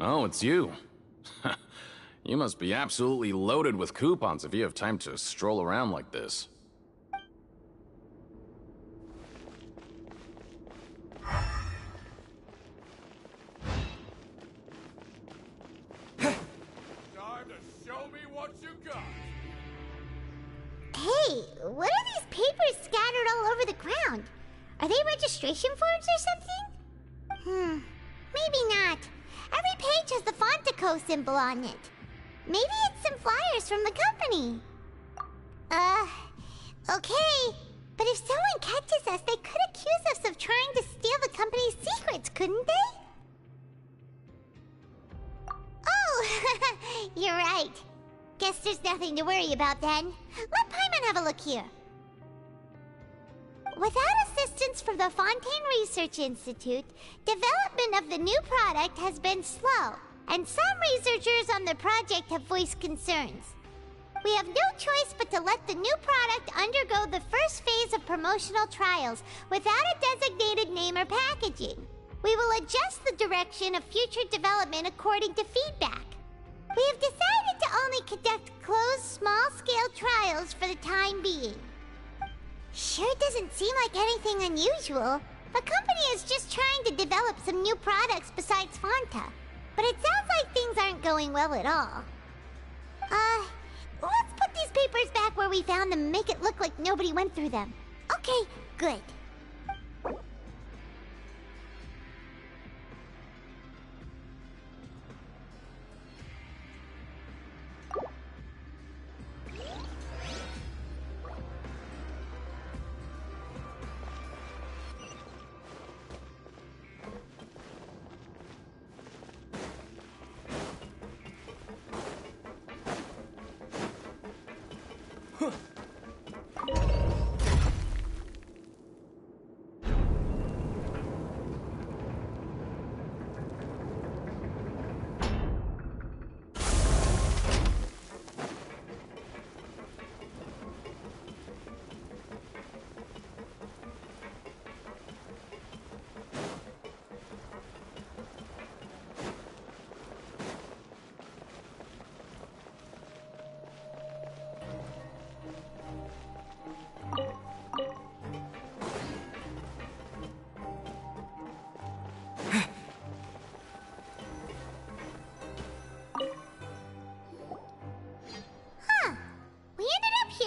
Oh, it's you. You must be absolutely loaded with coupons if you have time to stroll around like this. Time to show me what you got. Hey, what are these papers scattered all over the ground? Are they registration forms or something? Maybe not. Every page has the Fontico symbol on it. Maybe it's some flyers from the company. Okay. But if someone catches us, they could accuse us of trying to steal the company's secrets, couldn't they? Oh, you're right. Guess there's nothing to worry about then. Let Paimon have a look here. Without assistance from the Fontaine Research Institute, development of the new product has been slow, and some researchers on the project have voiced concerns. We have no choice but to let the new product undergo the first phase of promotional trials without a designated name or packaging. We will adjust the direction of future development according to feedback. We have decided to only conduct closed, small-scale trials for the time being. Sure doesn't seem like anything unusual. The company is just trying to develop some new products besides Fanta. But it sounds like things aren't going well at all. Let's put these papers back where we found them and make it look like nobody went through them. Okay, good.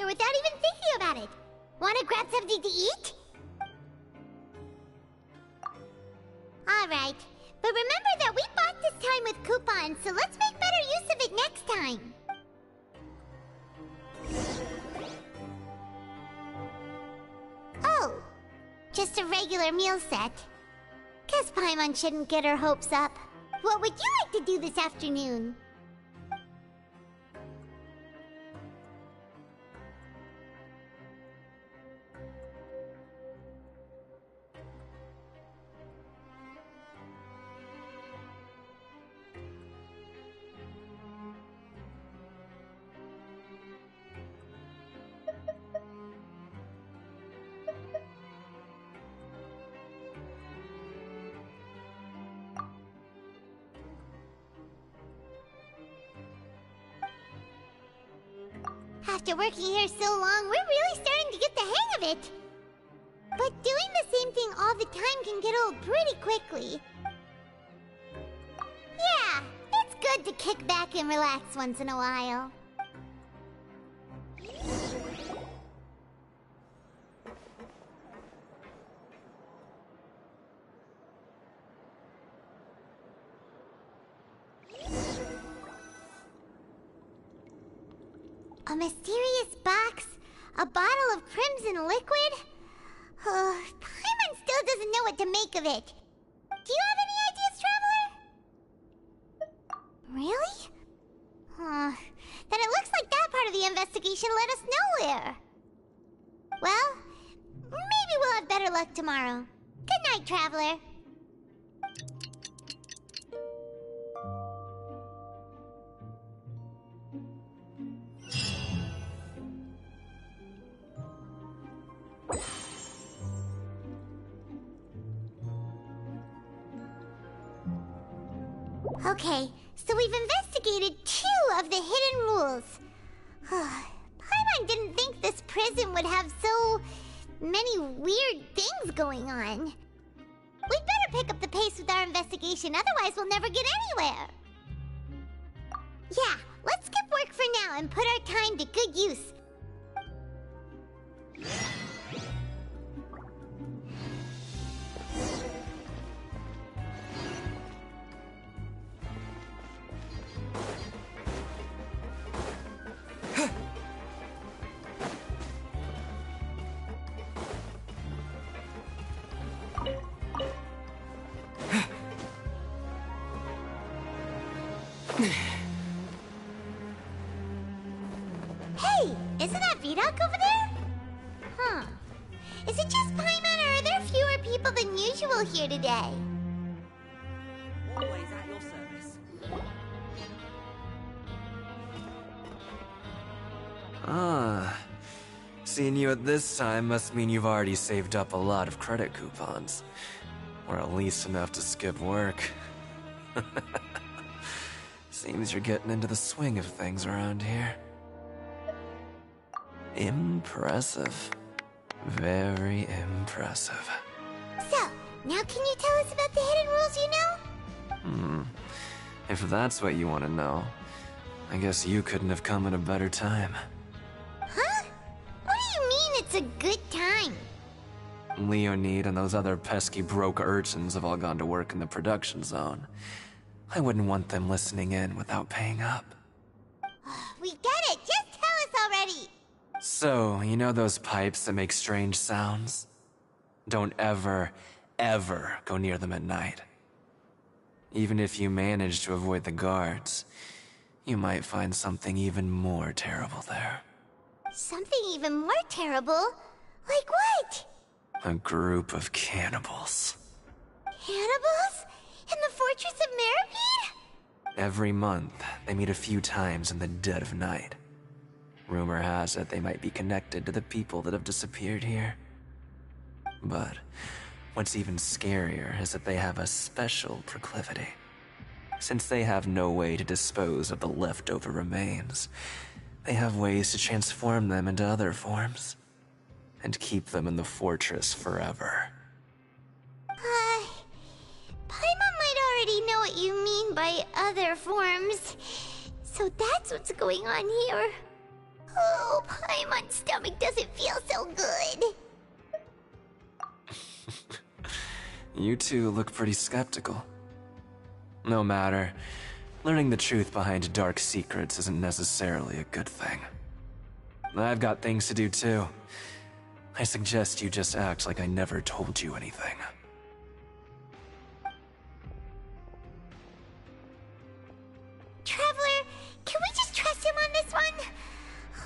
Without even thinking about it. Want to grab something to eat? Alright, but remember that we bought this time with coupons, so let's make better use of it next time. Oh, just a regular meal set. Guess Paimon shouldn't get her hopes up. What would you like to do this afternoon? After working here so long, we're really starting to get the hang of it. But doing the same thing all the time can get old pretty quickly. Yeah, it's good to kick back and relax once in a while. A mysterious box? A bottle of crimson liquid? Paimon still doesn't know what to make of it. Do you have any ideas, Traveler? Really? Then it looks like that part of the investigation led us nowhere. Well, maybe we'll have better luck tomorrow. Good night, Traveler. Okay, so we've investigated 2 of the hidden rules. Paimon didn't think this prison would have so many weird things going on. We'd better pick up the pace with our investigation, otherwise we'll never get anywhere. Yeah, let's skip work for now and put our time to good use. Hey, isn't that Vidoc over there? Huh. Is it just Paimon, or are there fewer people than usual here today? Always at your service. Ah. Seeing you at this time must mean you've already saved up a lot of credit coupons. Or at least enough to skip work. Seems you're getting into the swing of things around here. Impressive. Very impressive. So, now can you tell us about the hidden rules you know? If that's what you want to know, I guess you couldn't have come at a better time. Huh? What do you mean it's a good time? Leonid and those other pesky broke urchins have all gone to work in the production zone. I wouldn't want them listening in without paying up. We get it, just tell us already! So, you know those pipes that make strange sounds? Don't ever, ever go near them at night. Even if you manage to avoid the guards, you might find something even more terrible there. Something even more terrible? Like what? A group of cannibals. Cannibals? In the Fortress of Meripede? Every month, they meet a few times in the dead of night. Rumor has it they might be connected to the people that have disappeared here. But what's even scarier is that they have a special proclivity. Since they have no way to dispose of the leftover remains, they have ways to transform them into other forms and keep them in the fortress forever. Paimon might already know what you mean by other forms. So that's what's going on here. Oh, Paimon's stomach doesn't feel so good. You two look pretty skeptical. No matter. Learning the truth behind dark secrets isn't necessarily a good thing. I've got things to do too. I suggest you just act like I never told you anything. Traveler, can we just trust him on this one?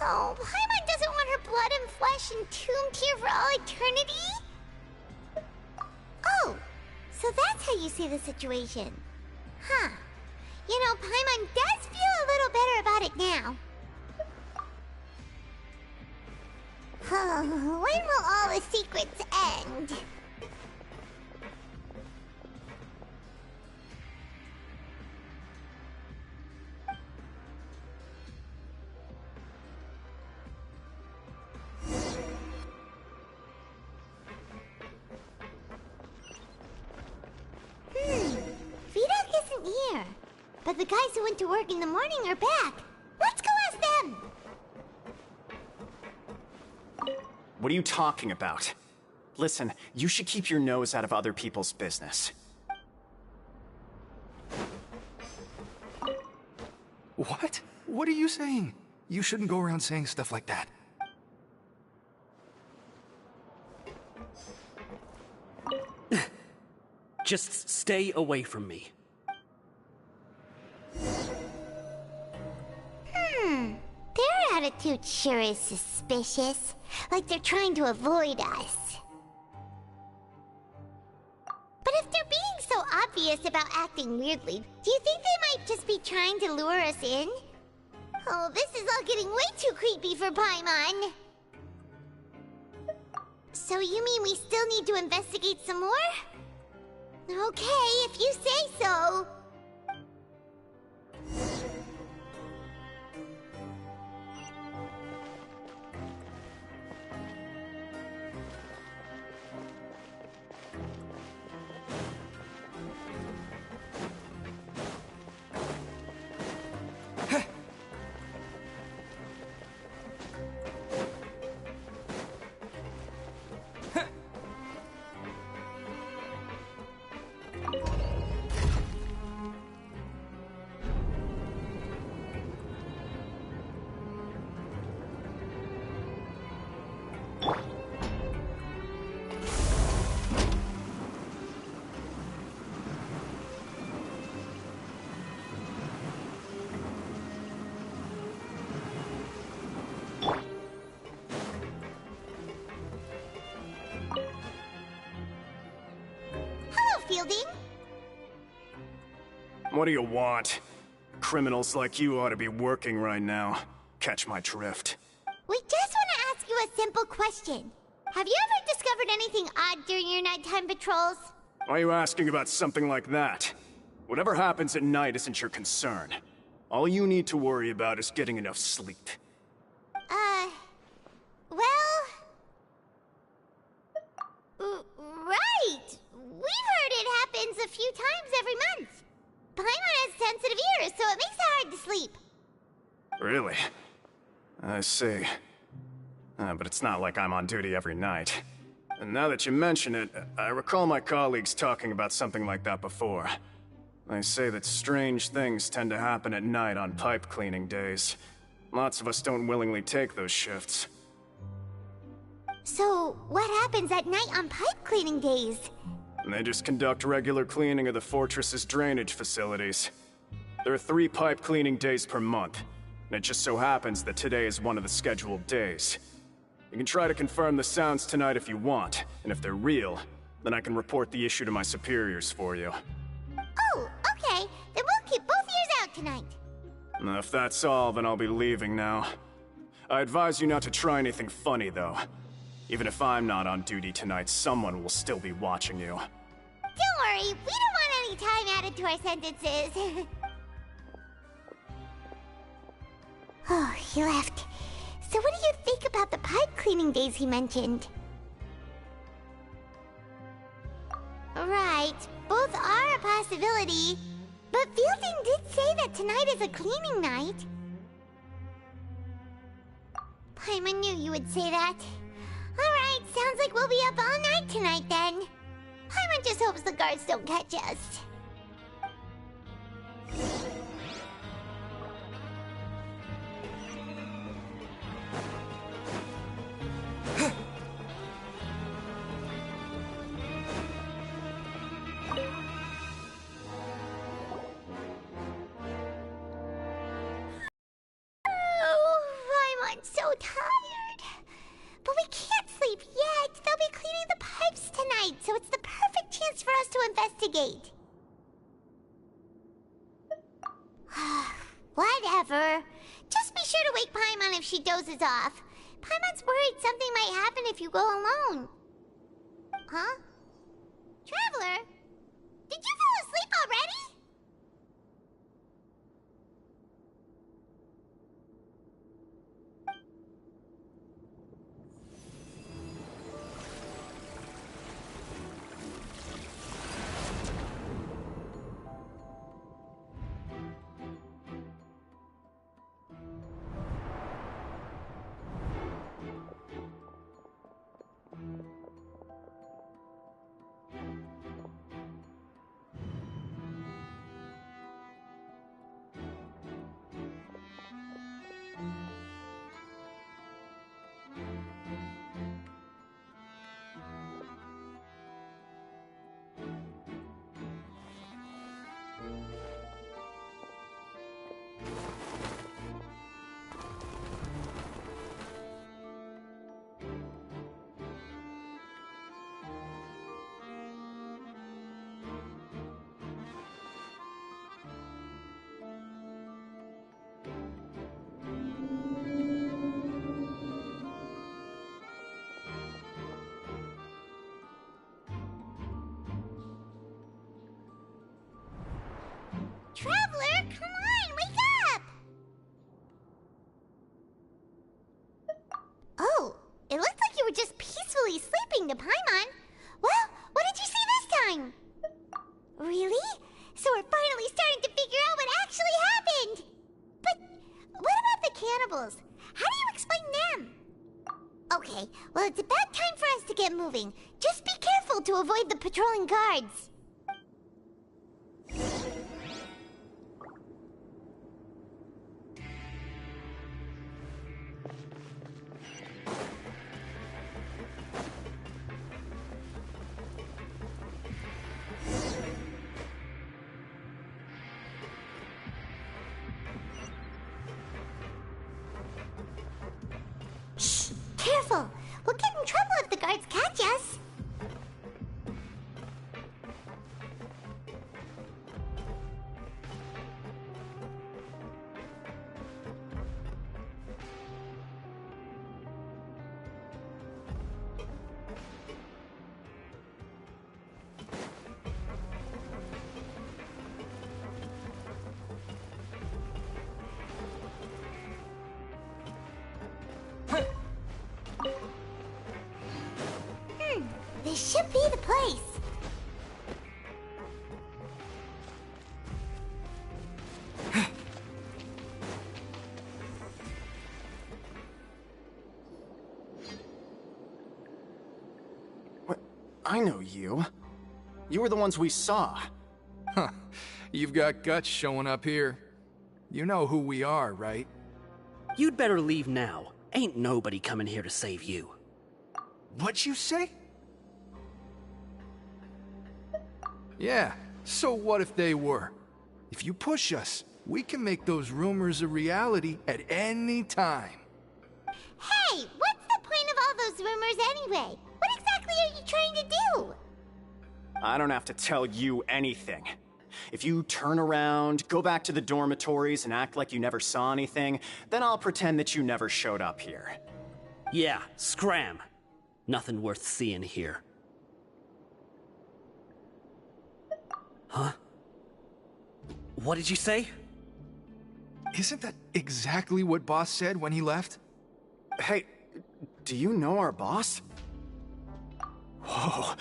Oh, Paimon doesn't want her blood and flesh entombed here for all eternity? Oh, so that's how you see the situation. Huh. You know, Paimon does feel a little better about it now. When will all the secrets end? Vidoc isn't here. But the guys who went to work in the morning are back. Let's go ask them! What are you talking about? Listen, you should keep your nose out of other people's business. What? What are you saying? You shouldn't go around saying stuff like that. Just stay away from me. Their attitude sure is suspicious. Like they're trying to avoid us. But if they're being so obvious about acting weirdly, do you think they might just be trying to lure us in? Oh, this is all getting way too creepy for Paimon. So you mean we still need to investigate some more? Okay, if you say so. Fielding? What do you want? Criminals like you ought to be working right now. Catch my drift. We just want to ask you a simple question. Have you ever discovered anything odd during your nighttime patrols? Why are you asking about something like that? Whatever happens at night isn't your concern. All you need to worry about is getting enough sleep. Right! We've heard it happens a few times every month. Paimon has sensitive ears, so it makes it hard to sleep. Really? I see. But it's not like I'm on duty every night. And now that you mention it, I recall my colleagues talking about something like that before. They say that strange things tend to happen at night on pipe cleaning days. Lots of us don't willingly take those shifts. So, what happens at night on pipe cleaning days? They just conduct regular cleaning of the fortress's drainage facilities. There are 3 pipe cleaning days per month, and it just so happens that today is one of the scheduled days. You can try to confirm the sounds tonight if you want, and if they're real, then I can report the issue to my superiors for you. Oh, okay. Then we'll keep both ears out tonight. If that's all, then I'll be leaving now. I advise you not to try anything funny, though. Even if I'm not on duty tonight, someone will still be watching you. Don't worry, we don't want any time added to our sentences. Oh, he left. So what do you think about the pipe cleaning days he mentioned? Right, both are a possibility. But Fielding did say that tonight is a cleaning night. Paimon knew you would say that. Alright, sounds like we'll be up all night tonight then. Paimon just hopes the guards don't catch us. I'm so tired. But we can't sleep yet. They'll be cleaning the pipes tonight, so it's the perfect chance for us to investigate. Whatever. Just be sure to wake Paimon if she dozes off. Paimon's worried something might happen if you go alone. Huh? Traveler? Did you fall asleep already? Traveler, come on, wake up! Oh, it looks like you were just peacefully sleeping to Paimon. Well, what did you see this time? Really? So we're finally starting to figure out what actually happened! But what about the cannibals? How do you explain them? Okay, well it's about time for us to get moving. Just be careful to avoid the patrolling guards. Shh! Careful! We'll get in trouble if the guards catch us! This should be the place. What? I know you. You were the ones we saw. Huh. You've got guts showing up here. You know who we are, right? You'd better leave now. Ain't nobody coming here to save you. What'd you say? Yeah, so what if they were? If you push us, we can make those rumors a reality at any time. Hey, what's the point of all those rumors anyway? What exactly are you trying to do? I don't have to tell you anything. If you turn around, go back to the dormitories, and act like you never saw anything, then I'll pretend that you never showed up here. Yeah, scram. Nothing worth seeing here. Huh? What did you say? Isn't that exactly what Boss said when he left? Hey, do you know our boss? Whoa.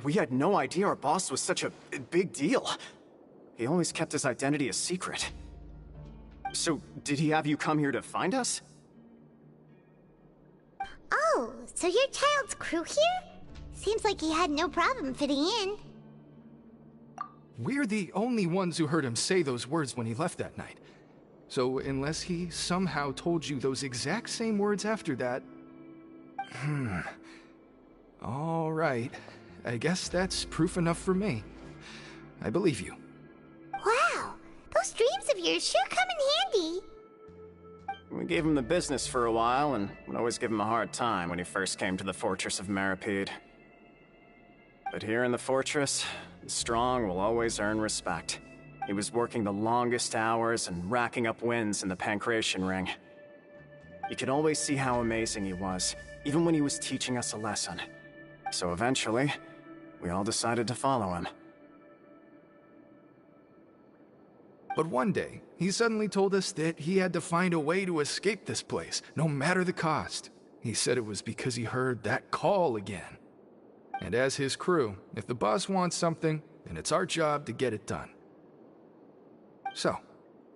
We had no idea our boss was such a big deal. He always kept his identity a secret. So, did he have you come here to find us? Oh, so your child's crew here? Seems like he had no problem fitting in. We're the only ones who heard him say those words when he left that night. So unless he somehow told you those exact same words after that... All right. I guess that's proof enough for me. I believe you. Wow, those dreams of yours sure come in handy. We gave him the business for a while, and would always give him a hard time when he first came to the fortress of Maripede. But here in the fortress, the strong will always earn respect. He was working the longest hours and racking up wins in the Pancration Ring. You could always see how amazing he was, even when he was teaching us a lesson. So eventually, we all decided to follow him. But one day, he suddenly told us that he had to find a way to escape this place, no matter the cost. He said it was because he heard that call again. And as his crew, if the boss wants something, then it's our job to get it done. So,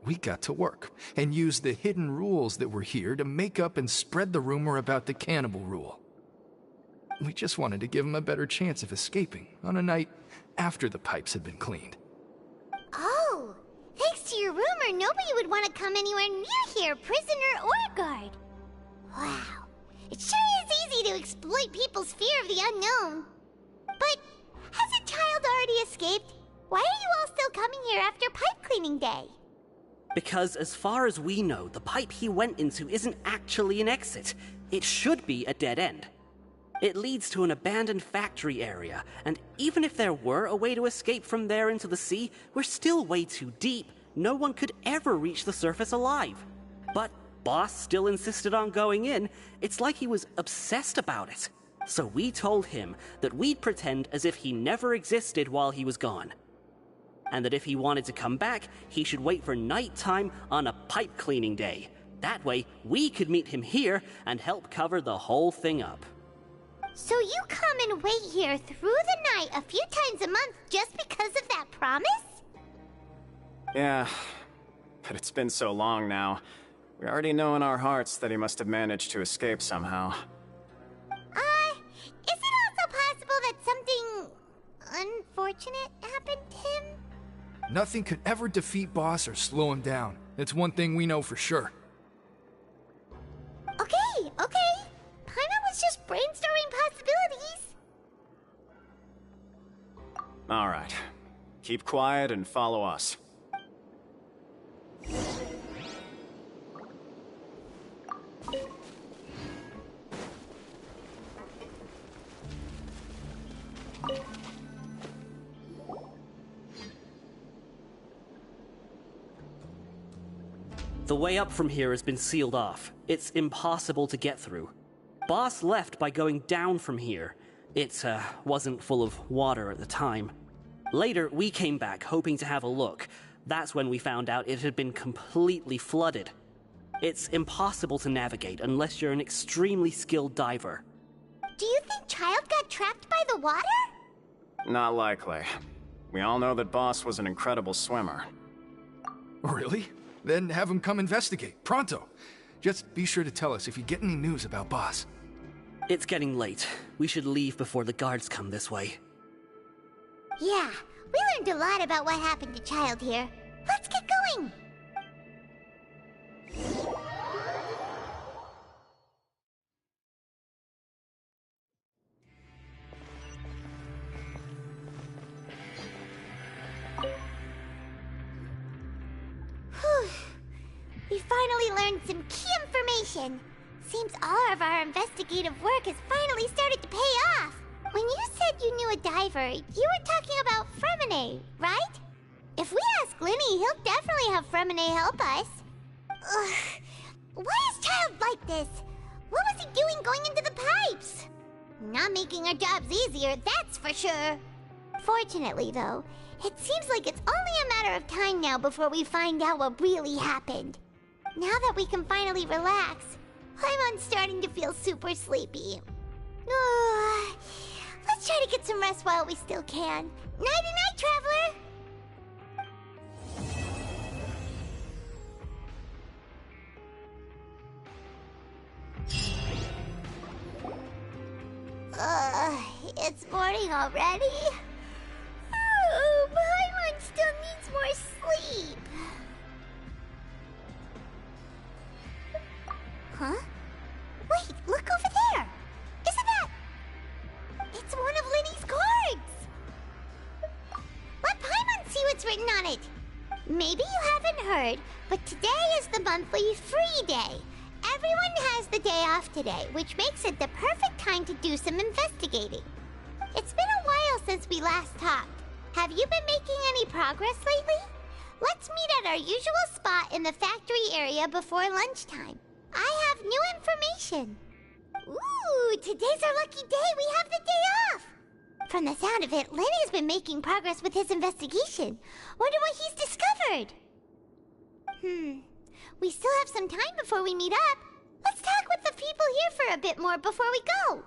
we got to work, and used the hidden rules that were here to make up and spread the rumor about the cannibal rule. We just wanted to give him a better chance of escaping on a night after the pipes had been cleaned. Oh, thanks to your rumor, nobody would want to come anywhere near here, prisoner or guard. Wow, it sure is easy to exploit people's fear of the unknown. But has a child already escaped? Why are you all still coming here after pipe cleaning day? Because as far as we know, the pipe he went into isn't actually an exit. It should be a dead end. It leads to an abandoned factory area, and even if there were a way to escape from there into the sea, we're still way too deep. No one could ever reach the surface alive. But Boss still insisted on going in. It's like he was obsessed about it. So we told him that we'd pretend as if he never existed while he was gone. And that if he wanted to come back, he should wait for nighttime on a pipe cleaning day. That way, we could meet him here and help cover the whole thing up. So you come and wait here through the night a few times a month just because of that promise? Yeah, but it's been so long now. We already know in our hearts that he must have managed to escape somehow. Is it also possible that something unfortunate happened to him? Nothing could ever defeat Boss or slow him down. It's one thing we know for sure. Okay. Paimon was just brainstorming possibilities. All right. Keep quiet and follow us. The way up from here has been sealed off. It's impossible to get through. Boss left by going down from here. It wasn't full of water at the time. Later, we came back hoping to have a look. That's when we found out it had been completely flooded. It's impossible to navigate unless you're an extremely skilled diver. Do you think Child got trapped by the water? Not likely. We all know that Boss was an incredible swimmer. Really? Then have him come investigate, pronto. Just be sure to tell us if you get any news about Boss. It's getting late. We should leave before the guards come this way. Yeah, we learned a lot about what happened to Child here. Let's get going! Whew. We finally learned some key information. Seems all of our investigative work has finally started to pay off. When you said you knew a diver, you were talking about Fremine, right? If we ask Linny, he'll definitely have Fremine help us. Ugh. Why is Child like this? What was he doing going into the pipes? Not making our jobs easier, that's for sure. Fortunately, though, it seems like it's only a matter of time now before we find out what really happened. Now that we can finally relax, I'm starting to feel super sleepy. Let's try to get some rest while we still can. Nighty-night, traveler! It's morning already? Oh, Paimon still needs more sleep. Huh? Wait, look over there! Isn't that... It's one of Linny's cards! Let Paimon see what's written on it. Maybe you haven't heard, but today is the monthly free day. Everyone has the day off today, which makes it the perfect time to do some investigating. It's been a while since we last talked. Have you been making any progress lately? Let's meet at our usual spot in the factory area before lunchtime. I have new information. Ooh, today's our lucky day. We have the day off. From the sound of it, Lenny's been making progress with his investigation. Wonder what he's discovered. We still have some time before we meet up. Let's talk with the people here for a bit more before we go.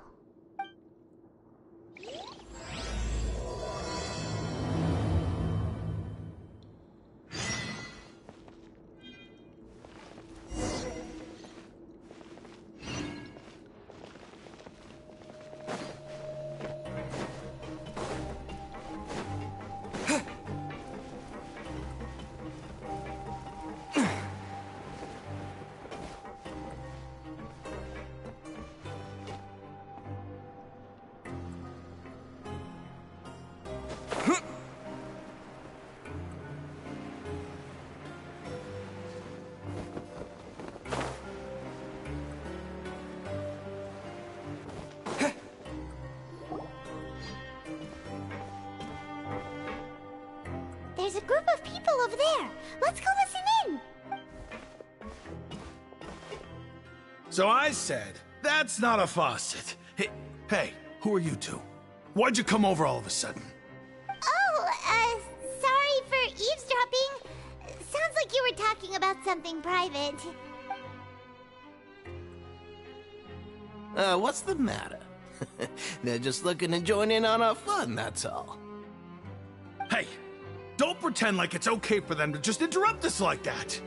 There's a group of people over there. Let's go listen in. So I said, that's not a faucet. Hey, who are you two? Why'd you come over all of a sudden? Oh, sorry for eavesdropping. Sounds like you were talking about something private. What's the matter? They're just looking to join in on our fun, that's all. Hey, don't pretend like it's okay for them to just interrupt us like that.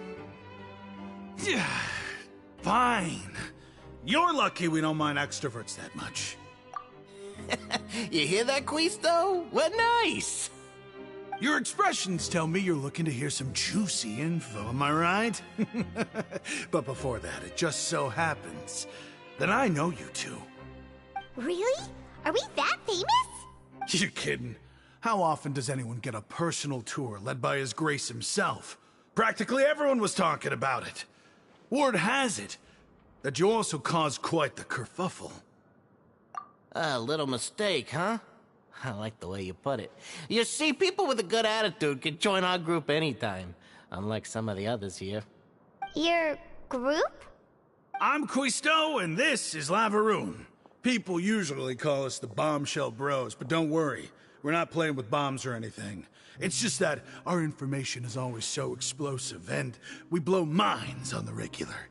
Yeah, fine. You're lucky we don't mind extroverts that much. You hear that, Quisto? We're nice. Your expressions tell me you're looking to hear some juicy info, am I right? But before that, it just so happens that I know you two. Really? Are we that famous? You're kidding. How often does anyone get a personal tour led by His Grace himself? Practically everyone was talking about it. Word has it that you also caused quite the kerfuffle. A little mistake, huh? I like the way you put it. You see, people with a good attitude can join our group anytime, unlike some of the others here. Your group? I'm Quisto, and this is Lavaroon. People usually call us the Bombshell Bros, but don't worry. We're not playing with bombs or anything. It's just that our information is always so explosive, and we blow minds on the regular.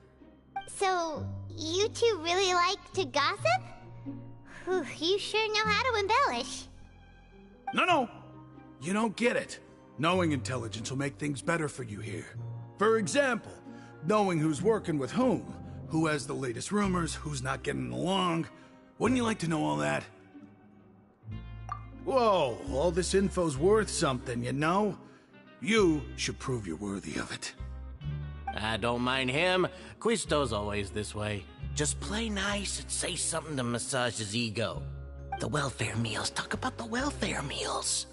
So, you two really like to gossip? Whew, you sure know how to embellish. No. You don't get it. Knowing intelligence will make things better for you here. For example, knowing who's working with whom, who has the latest rumors, who's not getting along. Wouldn't you like to know all that? Whoa, all this info's worth something, you know? You should prove you're worthy of it. I don't mind him. Quisto's always this way. Just play nice and say something to massage his ego. The welfare meals. Talk about the welfare meals.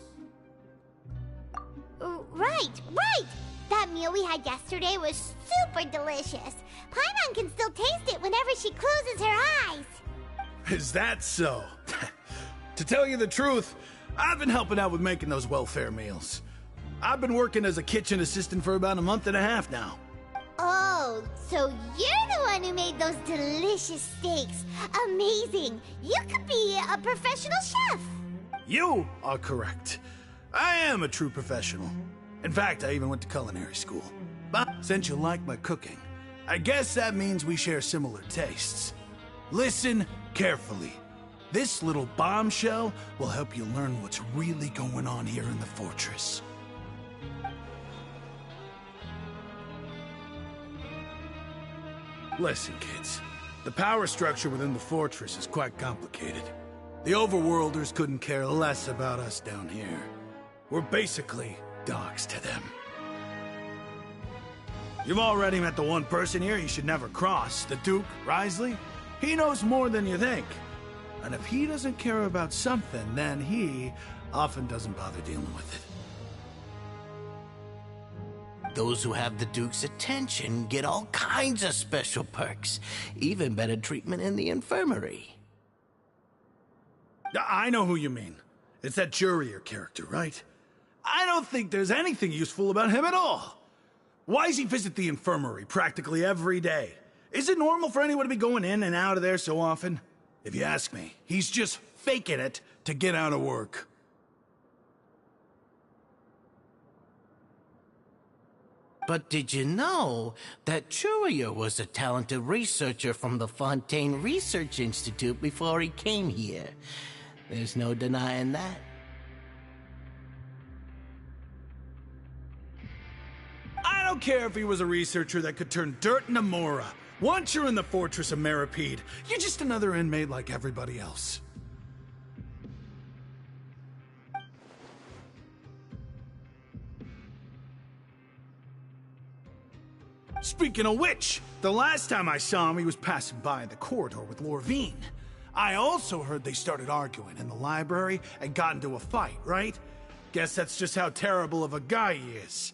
Right. That meal we had yesterday was super delicious. Paimon can still taste it whenever she closes her eyes. Is that so? To tell you the truth, I've been helping out with making those welfare meals. I've been working as a kitchen assistant for about a month and a half now. Oh, so you're the one who made those delicious steaks. Amazing. You could be a professional chef. You are correct. I am a true professional. In fact, I even went to culinary school. But since you like my cooking, I guess that means we share similar tastes. Listen carefully. This little bombshell will help you learn what's really going on here in the fortress. Listen, kids. The power structure within the fortress is quite complicated. The overworlders couldn't care less about us down here. We're basically dogs to them. You've already met the one person here you should never cross, the Duke, Risley. He knows more than you think. And if he doesn't care about something, then he often doesn't bother dealing with it. Those who have the Duke's attention get all kinds of special perks. Even better treatment in the infirmary. I know who you mean. It's that Jurier character, right? I don't think there's anything useful about him at all. Why does he visit the infirmary practically every day? Is it normal for anyone to be going in and out of there so often? If you ask me, he's just faking it to get out of work. But did you know that Jurier was a talented researcher from the Fontaine Research Institute before he came here? There's no denying that. I don't care if he was a researcher that could turn dirt into Mora. Once you're in the fortress of Meripede, you're just another inmate like everybody else. Speaking of which, the last time I saw him, he was passing by in the corridor with Lorvine. I also heard they started arguing in the library and got into a fight, right? Guess that's just how terrible of a guy he is.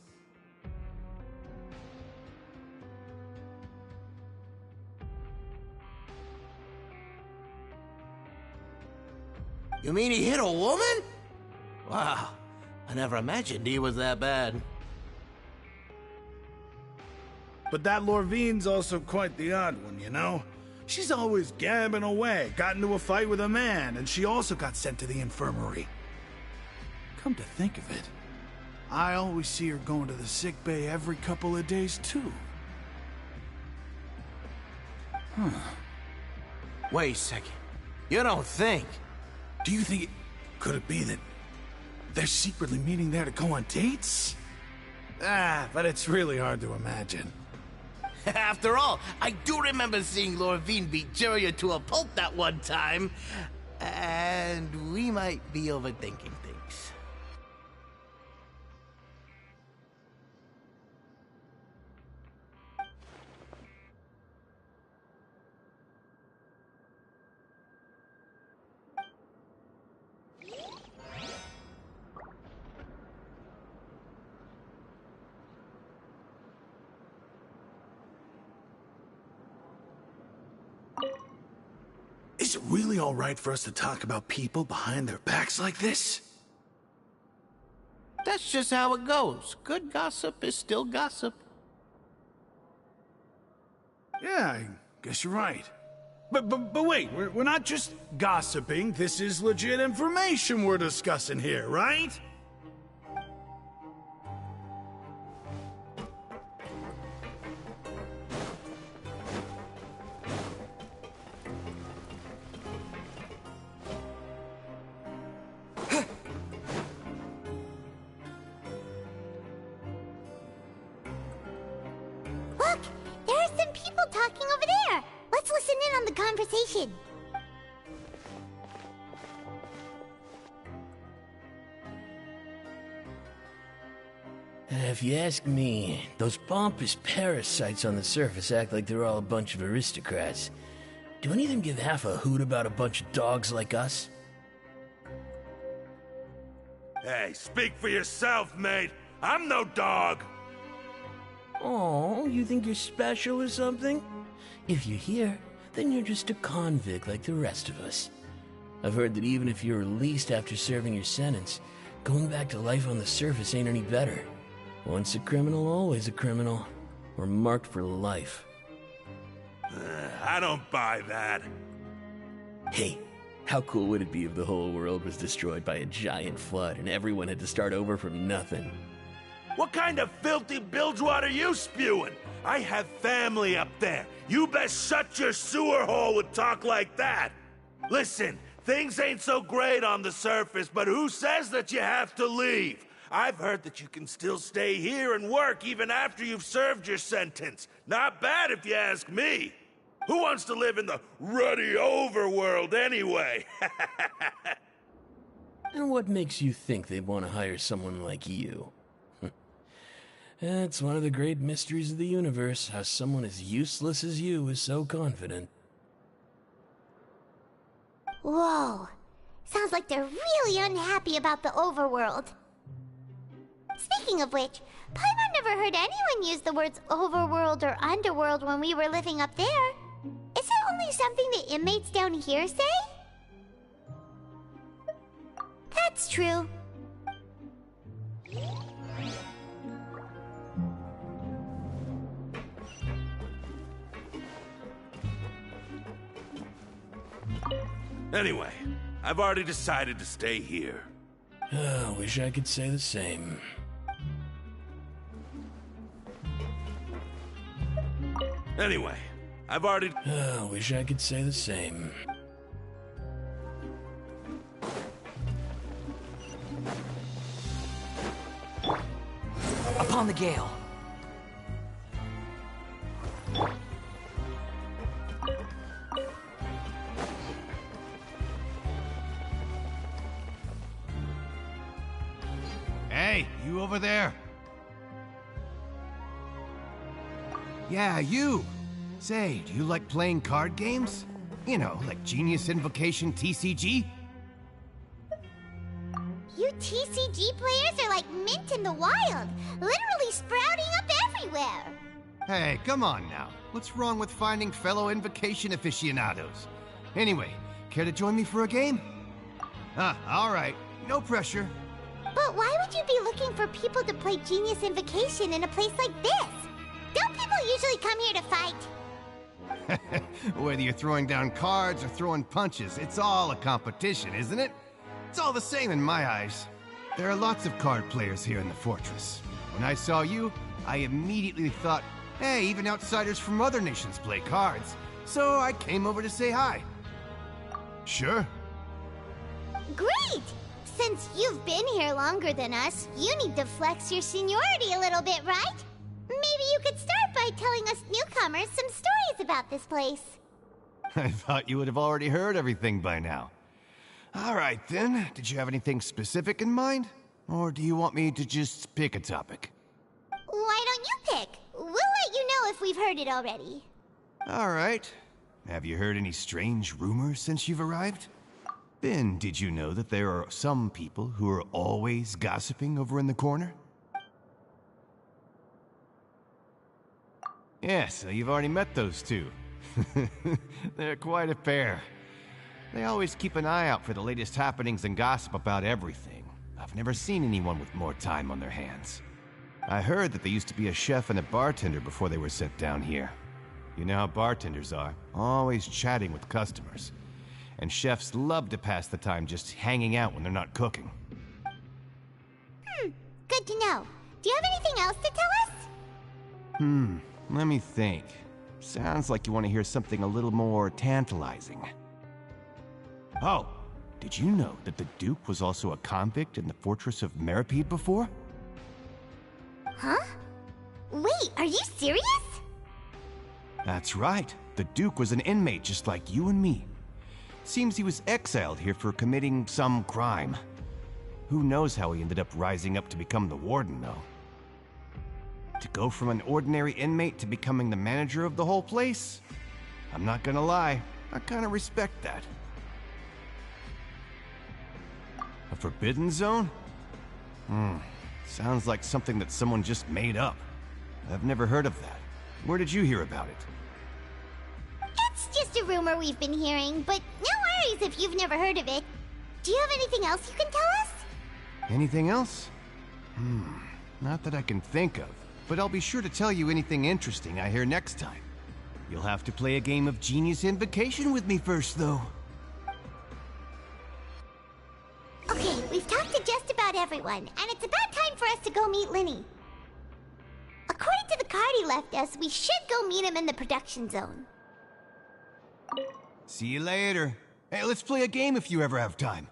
You mean he hit a woman? Wow, I never imagined he was that bad. But that Lorvine's also quite the odd one, you know? She's always gabbing away, got into a fight with a man, and she also got sent to the infirmary. Come to think of it, I always see her going to the sick bay every couple of days, too. Wait a second. You don't think? Do you think could it be that they're secretly meeting there to go on dates? But it's really hard to imagine. After all, I do remember seeing Lorvine beat Jurier to a pulp that one time. And we might be overthinking things. Is it really all right for us to talk about people behind their backs like this? That's just how it goes. Good gossip is still gossip. Yeah, I guess you're right. But wait, we're not just gossiping. This is legit information we're discussing here, right? conversation. If you ask me, those pompous parasites on the surface act like they're all a bunch of aristocrats. Do any of them give half a hoot about a bunch of dogs like us? Hey, speak for yourself, mate. I'm no dog. Oh, you think you're special or something? If you're here, then you're just a convict like the rest of us. I've heard that even if you're released after serving your sentence, going back to life on the surface ain't any better. Once a criminal, always a criminal. We're marked for life. I don't buy that. Hey, how cool would it be if the whole world was destroyed by a giant flood and everyone had to start over from nothing? What kind of filthy bilgewater are you spewing? I have family up there. You best shut your sewer hole with talk like that. Listen, things ain't so great on the surface, but who says that you have to leave? I've heard that you can still stay here and work even after you've served your sentence. Not bad if you ask me. Who wants to live in the ruddy overworld anyway? And what makes you think they'd want to hire someone like you? That's one of the great mysteries of the universe, how someone as useless as you is so confident. Whoa. Sounds like they're really unhappy about the overworld. Speaking of which, Paimon never heard anyone use the words overworld or underworld when we were living up there. Is it only something the inmates down here say? That's true. Anyway, I've already decided to stay here. Wish I could say the same. Anyway, I've already... Wish I could say the same. Upon the gale. Hey, you over there? Yeah, you! Say, do you like playing card games? You know, like Genius Invocation TCG? You TCG players are like mint in the wild, literally sprouting up everywhere. Hey, come on now. What's wrong with finding fellow Invocation aficionados? Anyway, care to join me for a game? Alright. No pressure. But why would you be looking for people to play Genius Invocation in a place like this? Don't people usually come here to fight? Whether you're throwing down cards or throwing punches, it's all a competition, isn't it? It's all the same in my eyes. There are lots of card players here in the fortress. When I saw you, I immediately thought, hey, even outsiders from other nations play cards. So I came over to say hi. Sure. Great! Since you've been here longer than us, you need to flex your seniority a little bit, right? Maybe you could start by telling us newcomers some stories about this place. I thought you would have already heard everything by now. All right, then. Did you have anything specific in mind? Or do you want me to just pick a topic? Why don't you pick? We'll let you know if we've heard it already. All right. Have you heard any strange rumors since you've arrived? Ben, did you know that there are some people who are always gossiping over in the corner? Yeah, so you've already met those two. They're quite a pair. They always keep an eye out for the latest happenings and gossip about everything. I've never seen anyone with more time on their hands. I heard that they used to be a chef and a bartender before they were sent down here. You know how bartenders are, always chatting with customers. And chefs love to pass the time just hanging out when they're not cooking. Good to know. Do you have anything else to tell us? Let me think. Sounds like you want to hear something a little more tantalizing. Oh, did you know that the Duke was also a convict in the fortress of Meripede before? Huh? Wait, are you serious? That's right. The Duke was an inmate just like you and me. Seems he was exiled here for committing some crime. Who knows how he ended up rising up to become the warden, though. To go from an ordinary inmate to becoming the manager of the whole place? I'm not gonna lie, I kinda respect that. A forbidden zone? Sounds like something that someone just made up. I've never heard of that. Where did you hear about it? It's just a rumor we've been hearing, but no worries if you've never heard of it. Do you have anything else you can tell us? Anything else? Not that I can think of, but I'll be sure to tell you anything interesting I hear next time. You'll have to play a game of Genius Invocation with me first, though. Okay, we've talked to just about everyone, and it's about time for us to go meet Linny. According to the card he left us, we should go meet him in the production zone. See you later. Hey, let's play a game if you ever have time.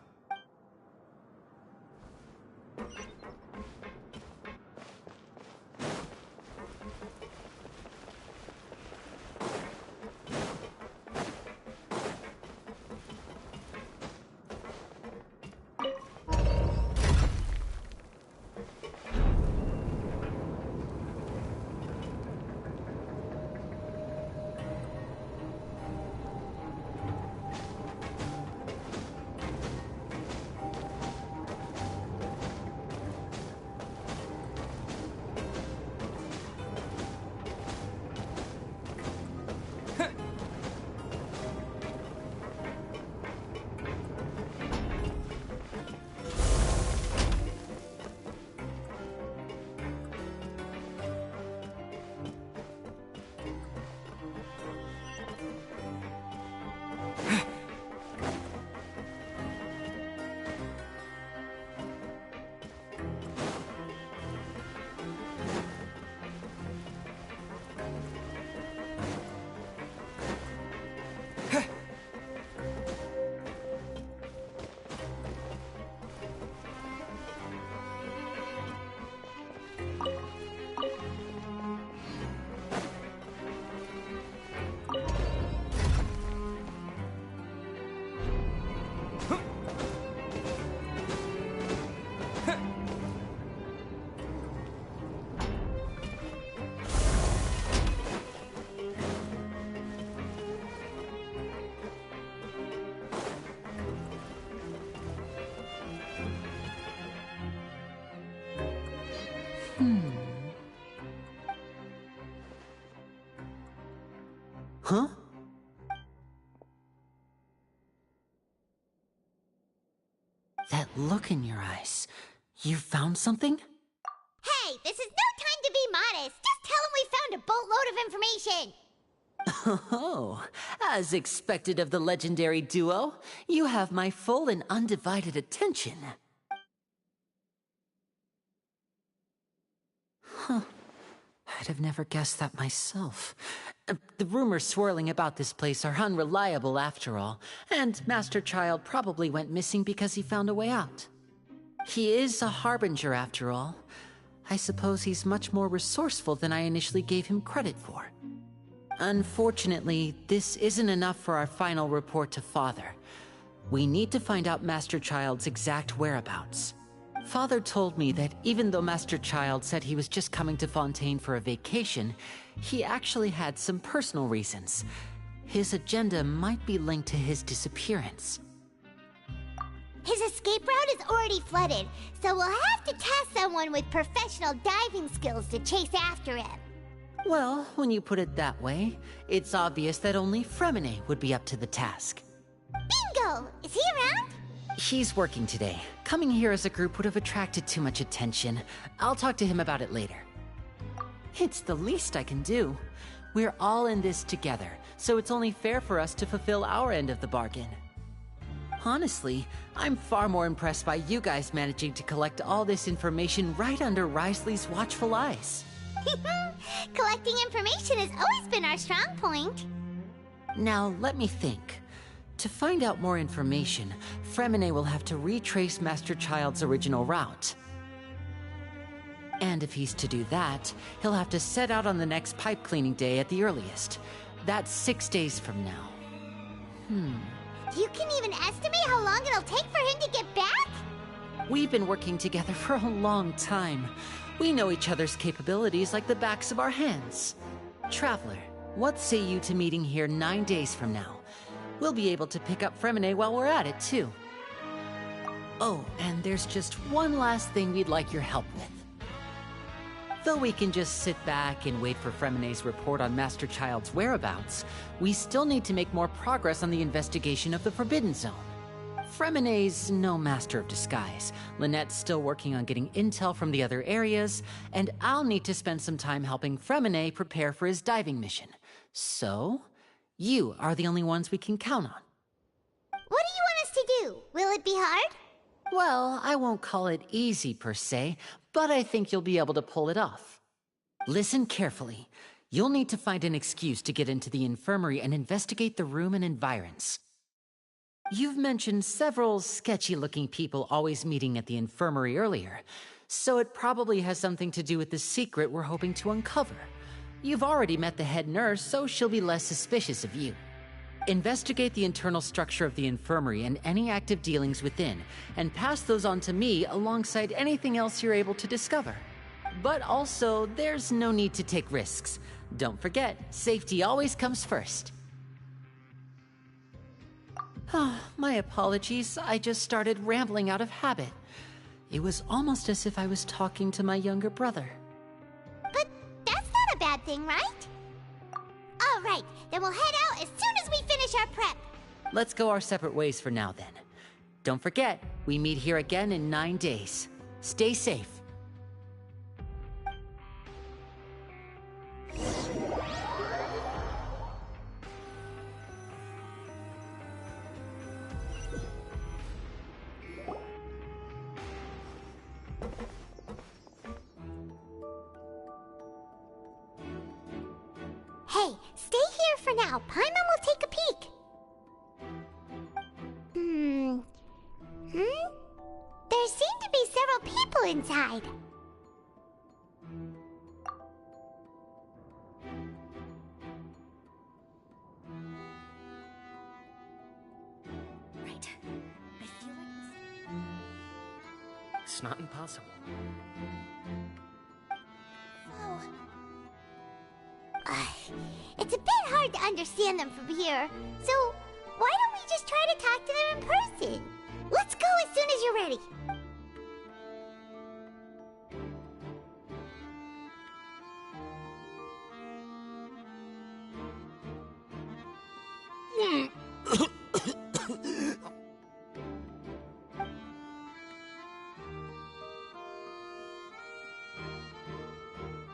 Huh? That look in your eyes. You found something? Hey, this is no time to be modest. Just tell him we found a boatload of information. Oh, as expected of the legendary duo, you have my full and undivided attention. Huh. I'd have never guessed that myself. The rumors swirling about this place are unreliable after all, and Master Child probably went missing because he found a way out. He is a harbinger after all. I suppose he's much more resourceful than I initially gave him credit for. Unfortunately, this isn't enough for our final report to Father. We need to find out Master Child's exact whereabouts. Father told me that even though Master Child said he was just coming to Fontaine for a vacation, he actually had some personal reasons. His agenda might be linked to his disappearance. His escape route is already flooded, so we'll have to task someone with professional diving skills to chase after him. Well, when you put it that way, it's obvious that only Fremine would be up to the task. Bingo! Is he around? He's working today. Coming here as a group would have attracted too much attention. I'll talk to him about it later. It's the least I can do. We're all in this together, so it's only fair for us to fulfill our end of the bargain. Honestly, I'm far more impressed by you guys managing to collect all this information right under Risley's watchful eyes. Collecting information has always been our strong point. Now, let me think. To find out more information, Fremine will have to retrace Master Child's original route. And if he's to do that, he'll have to set out on the next pipe cleaning day at the earliest. That's 6 days from now. You can even estimate how long it'll take for him to get back? We've been working together for a long time. We know each other's capabilities like the backs of our hands. Traveler, what say you to meeting here 9 days from now? We'll be able to pick up Fremine while we're at it, too. Oh, and there's just one last thing we'd like your help with. Though we can just sit back and wait for Fremine's report on Master Child's whereabouts, we still need to make more progress on the investigation of the Forbidden Zone. Fremine's no master of disguise, Lynette's still working on getting intel from the other areas, and I'll need to spend some time helping Fremine prepare for his diving mission. So, you are the only ones we can count on. What do you want us to do? Will it be hard? Well, I won't call it easy per se, but I think you'll be able to pull it off. Listen carefully. You'll need to find an excuse to get into the infirmary and investigate the room and environs. You've mentioned several sketchy-looking people always meeting at the infirmary earlier, so it probably has something to do with the secret we're hoping to uncover. You've already met the head nurse, so she'll be less suspicious of you. Investigate the internal structure of the infirmary and any active dealings within, and pass those on to me alongside anything else you're able to discover. But also, there's no need to take risks. Don't forget, safety always comes first. My apologies, I just started rambling out of habit. It was almost as if I was talking to my younger brother. But that's not a bad thing, right? All right, then we'll head out as soon as we finish our prep. Let's go our separate ways for now, then. Don't forget, we meet here again in 9 days. Stay safe. Hey, stay here for now. Paimon will take a peek. There seem to be several people inside. Right. I feel like It's not impossible. Oh. It's a bit hard to understand them from here, so why don't we just try to talk to them in person? Let's go as soon as you're ready.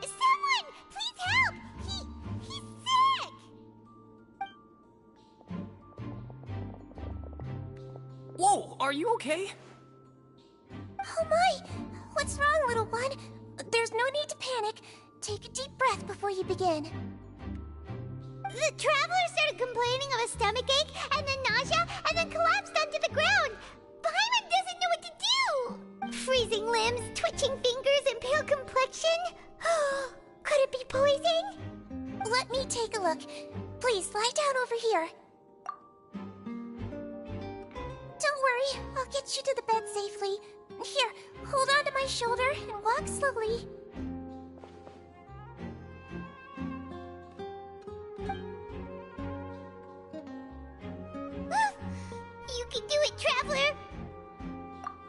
Someone! Please help! He's sick! Whoa, are you okay? Oh my! What's wrong, little one? There's no need to panic. Take a deep breath before you begin. The traveler started complaining of a stomachache, and then nausea, and then collapsed onto the ground. Paimon doesn't know what to do. Freezing limbs, twitching fingers, and pale complexion. Could it be poison? Let me take a look. Please, lie down over here. Don't worry, I'll get you to the bed safely. Here, hold on to my shoulder and walk slowly. You can do it, traveler.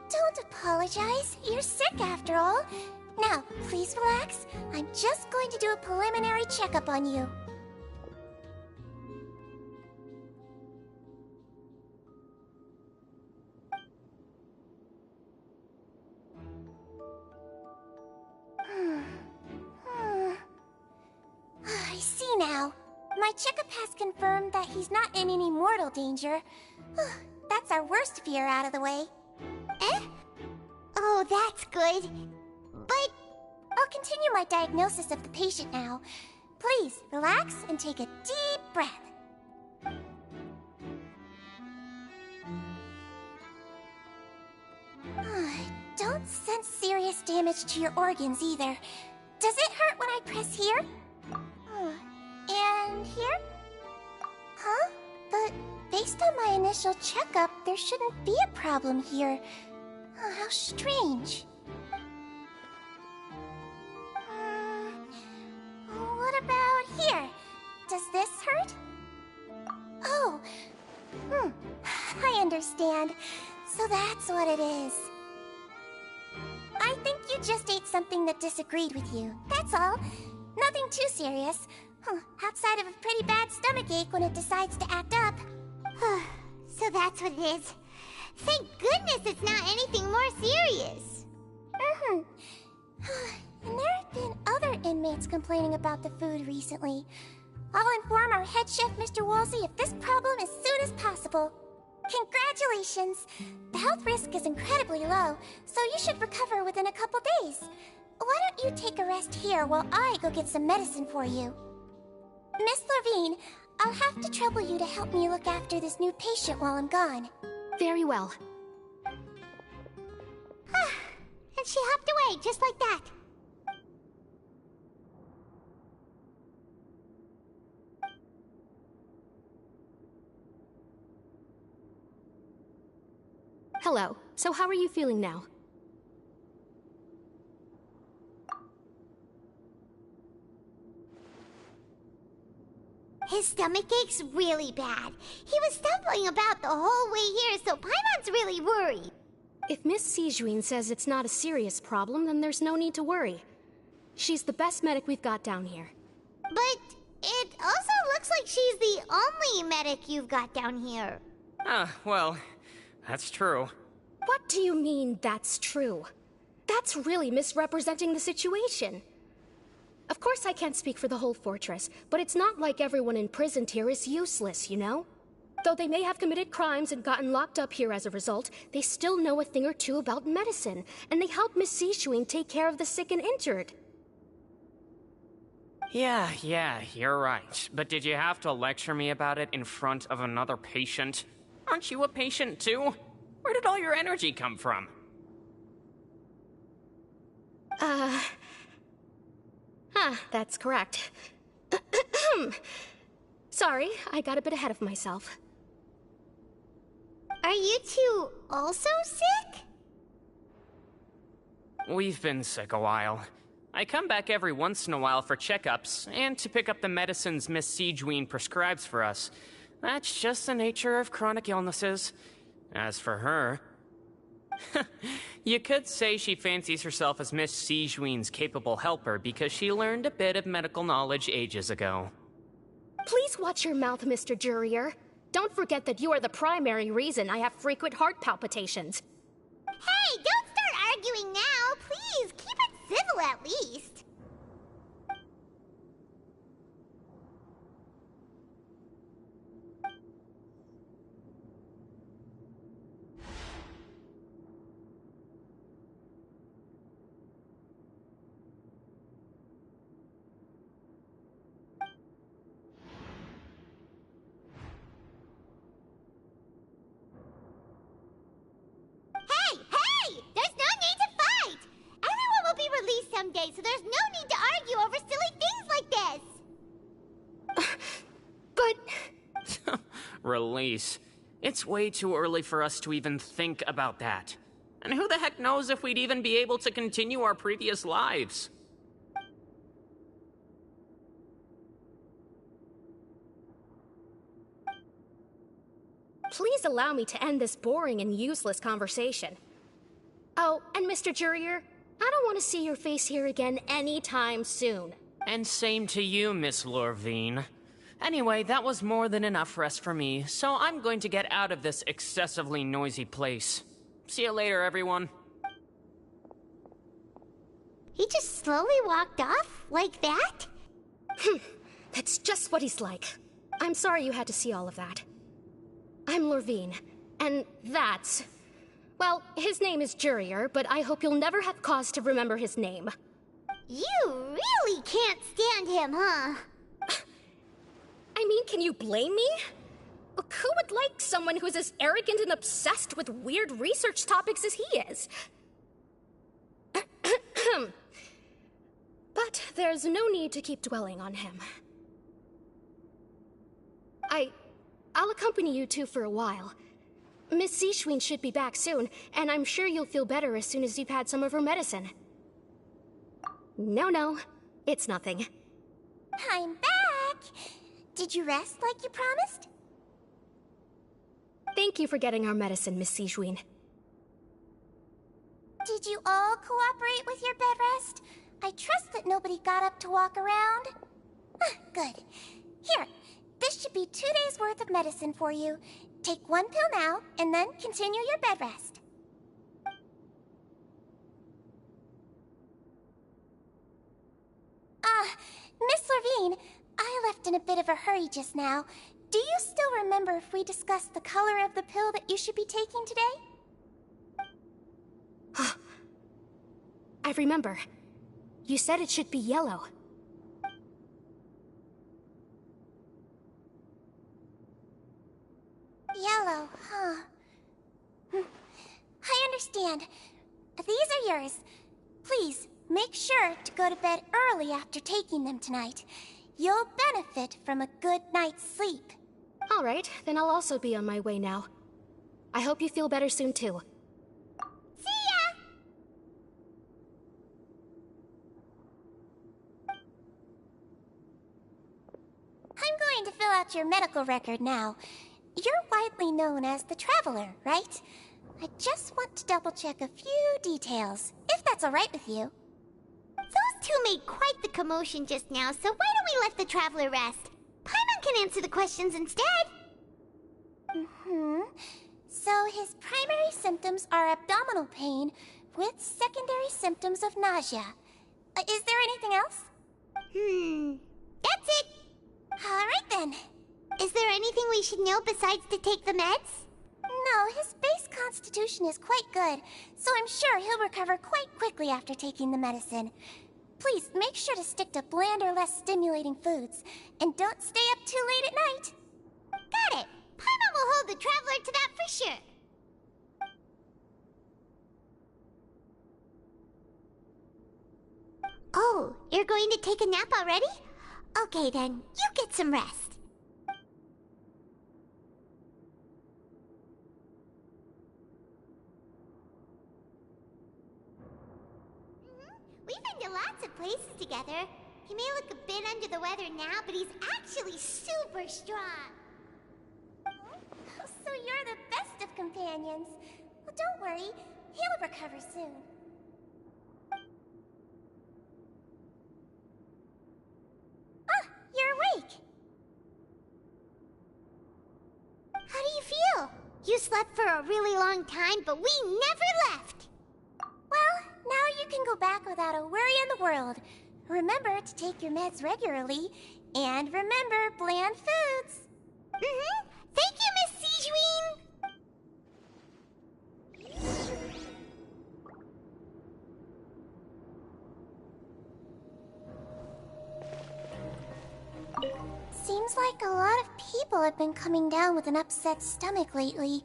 Don't apologize. You're sick after all. Now, please relax. I'm just going to do a preliminary checkup on you. I see now. My checkup has confirmed that he's not in any mortal danger. That's our worst fear out of the way. Eh? Oh, that's good. But I'll continue my diagnosis of the patient now. Please, relax and take a deep breath. Don't sense serious damage to your organs either. Does it hurt when I press here? And here? Based on my initial checkup, there shouldn't be a problem here. Oh, how strange. What about here? Does this hurt? Oh, I understand. So that's what it is. I think you just ate something that disagreed with you. That's all. Nothing too serious. Outside of a pretty bad stomachache when it decides to act up. So that's what it is. Thank goodness it's not anything more serious. And there have been other inmates complaining about the food recently. I'll inform our head chef, Mr. Woolsey, of this problem as soon as possible. Congratulations! The health risk is incredibly low, so you should recover within a couple days. Why don't you take a rest here while I go get some medicine for you? Miss Levine, I'll have to trouble you to help me look after this new patient while I'm gone. Very well. And she hopped away just like that. Hello. So how are you feeling now? His stomach ache's really bad. He was stumbling about the whole way here, so Paimon's really worried. If Miss Sijuin says it's not a serious problem, then there's no need to worry. She's the best medic we've got down here. But it also looks like she's the only medic you've got down here. Well, that's true. What do you mean, that's true? That's really misrepresenting the situation. Of course I can't speak for the whole fortress, but it's not like everyone imprisoned here is useless, you know? Though they may have committed crimes and gotten locked up here as a result, they still know a thing or two about medicine, and they help Miss Sishuin take care of the sick and injured. Yeah, you're right. But did you have to lecture me about it in front of another patient? Aren't you a patient too? Where did all your energy come from? That's correct. Sorry, I got a bit ahead of myself. Are you two also sick? We've been sick a while. I come back every once in a while for checkups, and to pick up the medicines Miss Sijuin prescribes for us. That's just the nature of chronic illnesses. As for her... you could say she fancies herself as Miss Sijuin's capable helper because she learned a bit of medical knowledge ages ago. Please watch your mouth, Mr. Jurier. Don't forget that you are the primary reason I have frequent heart palpitations. Hey, don't start arguing now! Please, keep it civil at least. Someday, so there's no need to argue over silly things like this. But... Release. It's way too early for us to even think about that. And who the heck knows if we'd even be able to continue our previous lives? Please allow me to end this boring and useless conversation. Oh, and Mr. Jurier, I don't want to see your face here again anytime soon. And same to you, Miss Lorvine. Anyway, that was more than enough rest for me, so I'm going to get out of this excessively noisy place. See you later, everyone. He just slowly walked off? Like that? That's just what he's like. I'm sorry you had to see all of that. I'm Lorvine, and that's... Well, his name is Jurier, but I hope you'll never have cause to remember his name. You really can't stand him, huh? I mean, can you blame me? Who would like someone who's as arrogant and obsessed with weird research topics as he is? But there's no need to keep dwelling on him. I'll accompany you two for a while. Miss Zishwin should be back soon, and I'm sure you'll feel better as soon as you've had some of her medicine. No, it's nothing. I'm back! Did you rest like you promised? Thank you for getting our medicine, Miss Zishwin. Did you all cooperate with your bed rest? I trust that nobody got up to walk around. Good. Here, this should be 2 days' worth of medicine for you. Take 1 pill now, and then continue your bed rest. Miss Levine, I left in a bit of a hurry just now. Do you still remember if we discussed the color of the pill that you should be taking today? I remember. You said it should be yellow. Yellow, huh? I understand. These are yours. Please, make sure to go to bed early after taking them tonight. You'll benefit from a good night's sleep. All right, then I'll also be on my way now. I hope you feel better soon, too. See ya! I'm going to fill out your medical record now. You're widely known as the Traveler, right? I just want to double-check a few details, if that's all right with you. Those two made quite the commotion just now, so why don't we let the Traveler rest? Paimon can answer the questions instead. So his primary symptoms are abdominal pain with secondary symptoms of nausea. Is there anything else? That's it. All right then. Is there anything we should know besides to take the meds? No, his base constitution is quite good, so I'm sure he'll recover quite quickly after taking the medicine. Please, make sure to stick to bland or less stimulating foods, and don't stay up too late at night. Got it. Paimon will hold the Traveler to that for sure. Oh, you're going to take a nap already? Okay then, you get some rest. We've been to lots of places together. He may look a bit under the weather now, but he's actually super strong. So you're the best of companions. Well, don't worry. He'll recover soon. You're awake. How do you feel? You slept for a really long time, but we never left. Well, now you can go back without a worry in the world. Remember to take your meds regularly, and remember bland foods. Thank you, Miss Zishwin. Seems like a lot of people have been coming down with an upset stomach lately.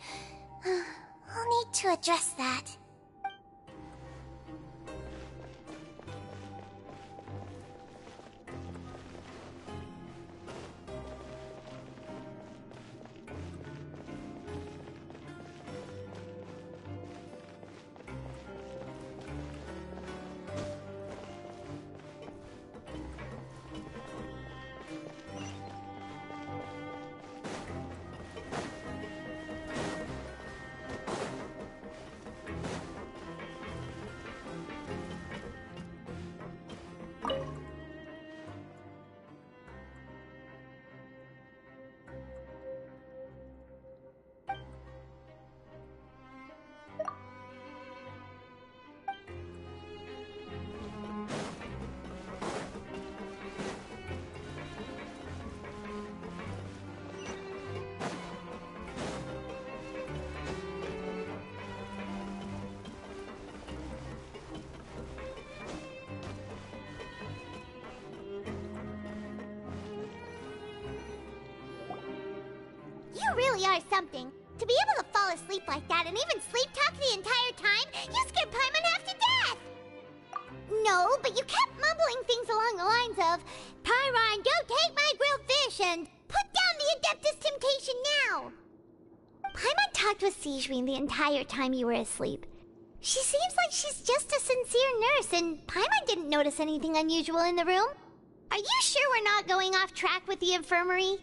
I'll need to address that. You really are something. To be able to fall asleep like that and even sleep talk the entire time, you scared Paimon half to death! No, but you kept mumbling things along the lines of, Pyron, don't take my grilled fish, and put down the Adeptus Temptation now! Sijwin the entire time you were asleep. She seems like she's just a sincere nurse, and Paimon didn't notice anything unusual in the room. Are you sure we're not going off track with the infirmary?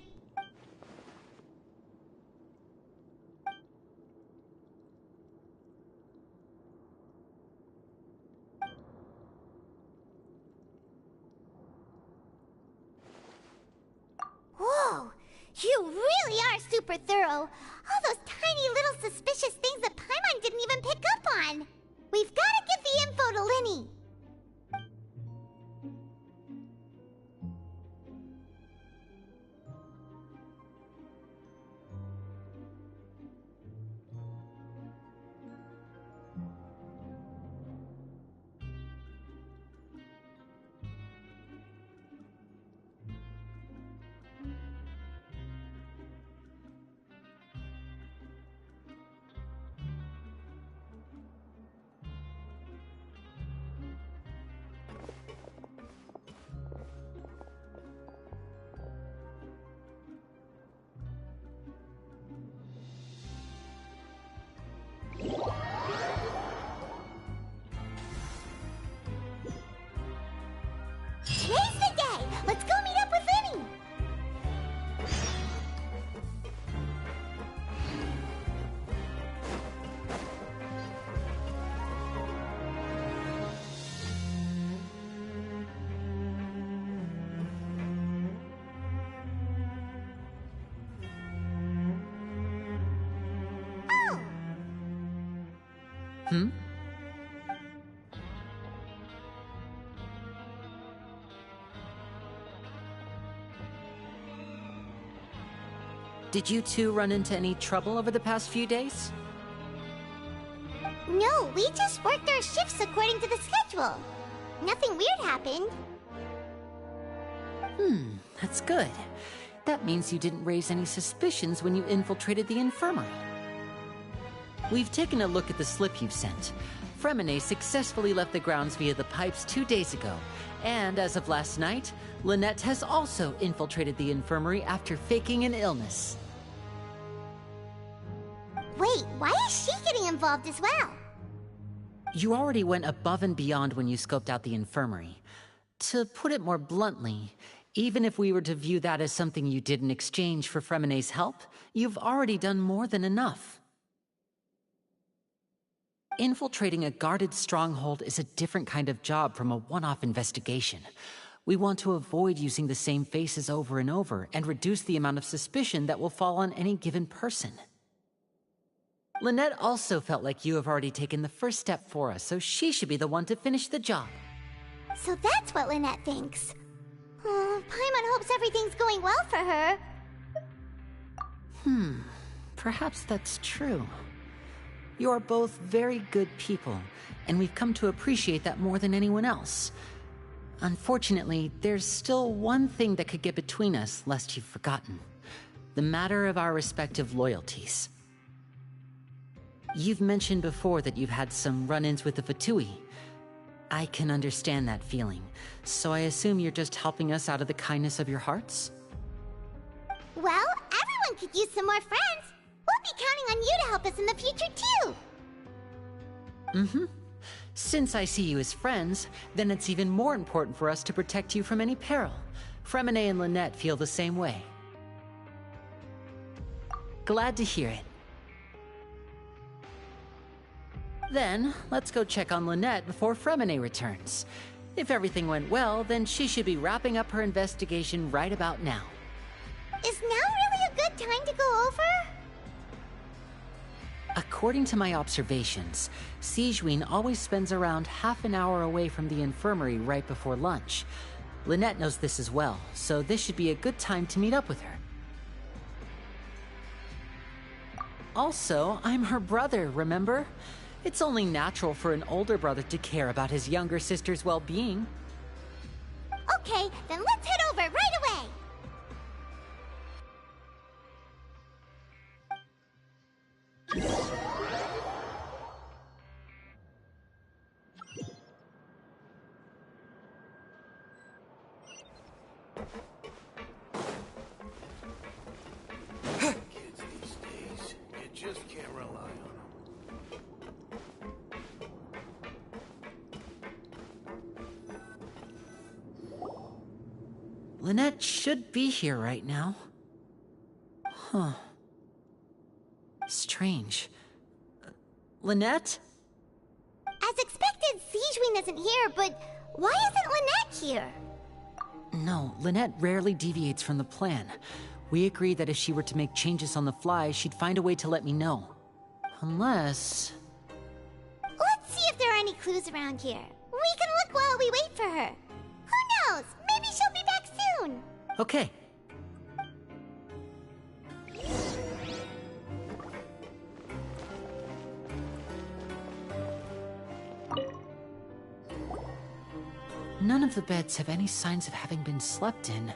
Whoa! You really are super thorough! All those tiny little suspicious things that Paimon didn't even pick up on! We've gotta give the info to Linny! Today's the day! Let's go meet up with Linny! Oh! Hmm? Did you two run into any trouble over the past few days? No, we just worked our shifts according to the schedule. Nothing weird happened. That's good. That means you didn't raise any suspicions when you infiltrated the infirmary. We've taken a look at the slip you've sent. Fremine successfully left the grounds via the pipes 2 days ago, and as of last night, Lynette has also infiltrated the infirmary after faking an illness. Wait, why is she getting involved as well? You already went above and beyond when you scoped out the infirmary. To put it more bluntly, even if we were to view that as something you did in exchange for Fremine's help, you've already done more than enough. Infiltrating a guarded stronghold is a different kind of job from a one-off investigation. We want to avoid using the same faces over and over and reduce the amount of suspicion that will fall on any given person. Lynette also felt like you have already taken the first step for us, so she should be the one to finish the job. So that's what Lynette thinks. Oh, Paimon hopes everything's going well for her. Perhaps that's true. You are both very good people, and we've come to appreciate that more than anyone else. Unfortunately, there's still one thing that could get between us, lest you've forgotten. The matter of our respective loyalties. You've mentioned before that you've had some run-ins with the Fatui. I can understand that feeling, so I assume you're just helping us out of the kindness of your hearts? Well, everyone could use some more friends. We'll be counting on you to help us in the future, too. Since I see you as friends, then it's even more important for us to protect you from any peril. Fremine and Lynette feel the same way. Glad to hear it. Then, let's go check on Lynette before Fremine returns. If everything went well, then she should be wrapping up her investigation right about now. Is now really a good time to go over? According to my observations, Sijwin always spends around half an hour away from the infirmary right before lunch. Lynette knows this as well, so this should be a good time to meet up with her. Also, I'm her brother, remember? It's only natural for an older brother to care about his younger sister's well-being. Okay, then let's head over right away! Kids these days, you just can't rely on Lynette should be here right now. Huh. Strange. Lynette? As expected, Sijwin isn't here, but why isn't Lynette here? No, Lynette rarely deviates from the plan. We agreed that if she were to make changes on the fly, she'd find a way to let me know. Unless... Let's see if there are any clues around here. We can look while we wait for her. Who knows? Maybe she'll be back soon. Okay. None of the beds have any signs of having been slept in.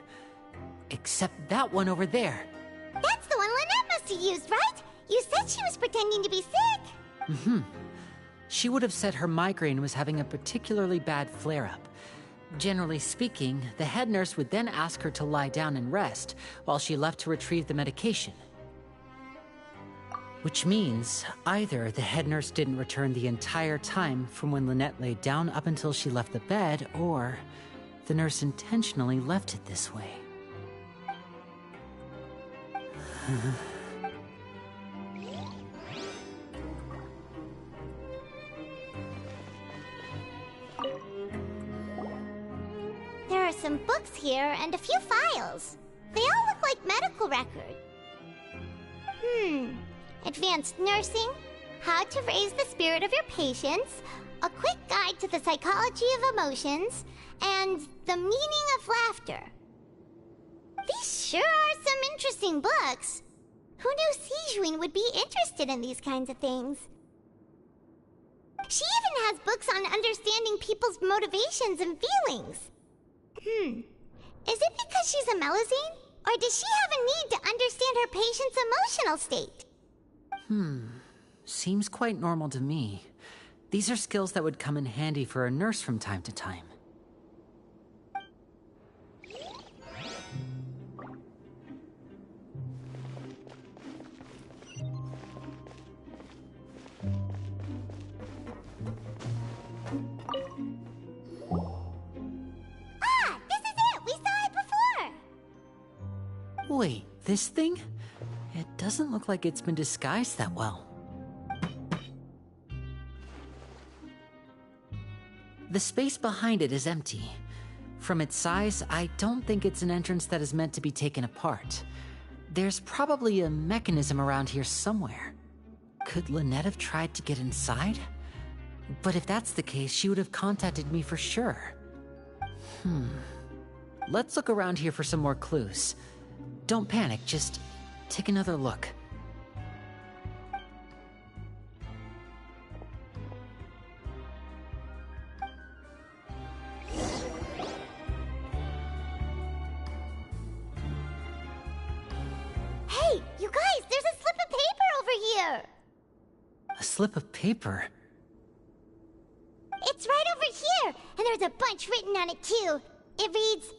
Except that one over there. That's the one Lynette must have used, right? You said she was pretending to be sick. Mm-hmm. She would have said her migraine was having a particularly bad flare-up. Generally speaking, the head nurse would then ask her to lie down and rest while she left to retrieve the medication. Which means either the head nurse didn't return the entire time from when Lynette laid down up until she left the bed, or the nurse intentionally left it this way. There are some books here and a few files. They all look like medical records. Advanced nursing, how to raise the spirit of your patients, a quick guide to the psychology of emotions, and the meaning of laughter. These sure are some interesting books. Who knew Sijwin would be interested in these kinds of things? She even has books on understanding people's motivations and feelings. Is it because she's a Melusine? Or does she have a need to understand her patient's emotional state? Seems quite normal to me. These are skills that would come in handy for a nurse from time to time. Ah, this is it! We saw it before! Wait, this thing? It doesn't look like it's been disguised that well. The space behind it is empty. From its size, I don't think it's an entrance that is meant to be taken apart. There's probably a mechanism around here somewhere. Could Lynette have tried to get inside? But if that's the case, she would have contacted me for sure. Let's look around here for some more clues. Don't panic, just take another look. Hey, you guys, there's a slip of paper over here! A slip of paper? It's right over here, and there's a bunch written on it too. It reads,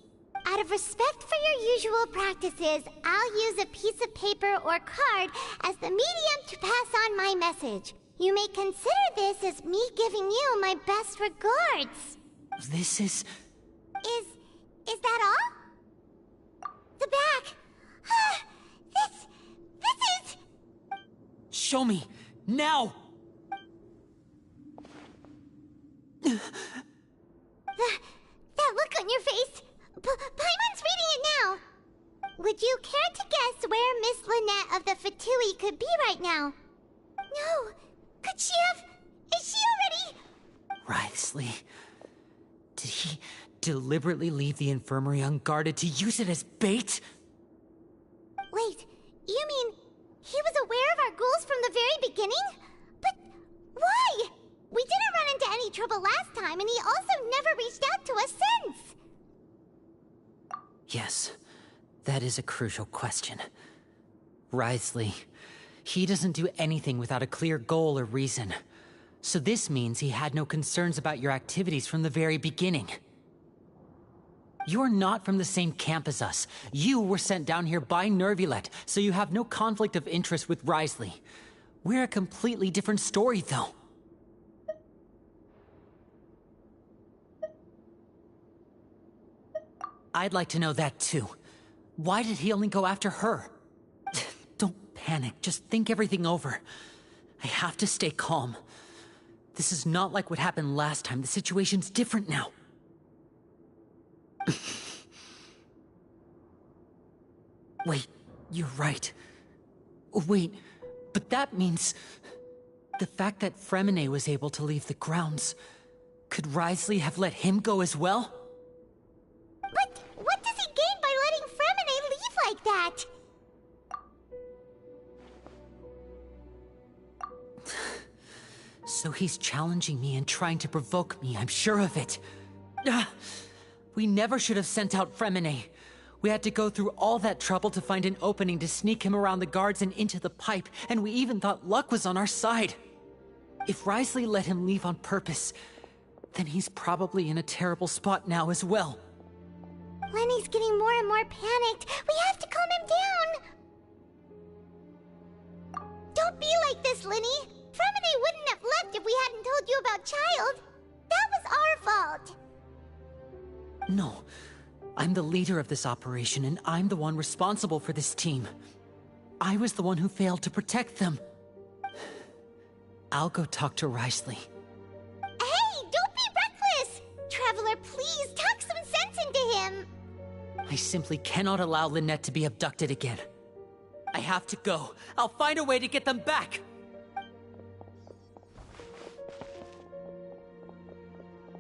out of respect for your usual practices, I'll use a piece of paper or card as the medium to pass on my message. You may consider this as me giving you my best regards. This is... Is that all? The back. This is... Show me! Now! That look on your face. Paimon's reading it now. Would you care to guess where Miss Lynette of the Fatui could be right now? No. Could she have... Is she already... Wriothesley. Did he deliberately leave the infirmary unguarded to use it as bait? Wait, you mean he was aware of our goals from the very beginning? But why? We didn't run into any trouble last time, and he also never reached out to us since. Yes, that is a crucial question. Wriothesley, he doesn't do anything without a clear goal or reason. So this means he had no concerns about your activities from the very beginning. You're not from the same camp as us. You were sent down here by Nervulet, so you have no conflict of interest with Wriothesley. We're a completely different story, though. I'd like to know that too. Why did he only go after her? Don't panic, just think everything over. I have to stay calm. This is not like what happened last time. The situation's different now. Wait, you're right. Wait, but that means... the fact that Fremine was able to leave the grounds... could Wriothesley have let him go as well? But what does he gain by letting Fremine leave like that? So he's challenging me and trying to provoke me, I'm sure of it. We never should have sent out Fremine. We had to go through all that trouble to find an opening to sneak him around the guards and into the pipe, and we even thought luck was on our side. If Wriothesley let him leave on purpose, then he's probably in a terrible spot now as well. Lenny's getting more and more panicked. We have to calm him down. Don't be like this, Lenny. Fremine wouldn't have left if we hadn't told you about Child. That was our fault. No. I'm the leader of this operation, and I'm the one responsible for this team. I was the one who failed to protect them. I'll go talk to Wriothesley. Hey, don't be reckless! Traveler, please, talk some sense into him! I simply cannot allow Lynette to be abducted again. I have to go. I'll find a way to get them back!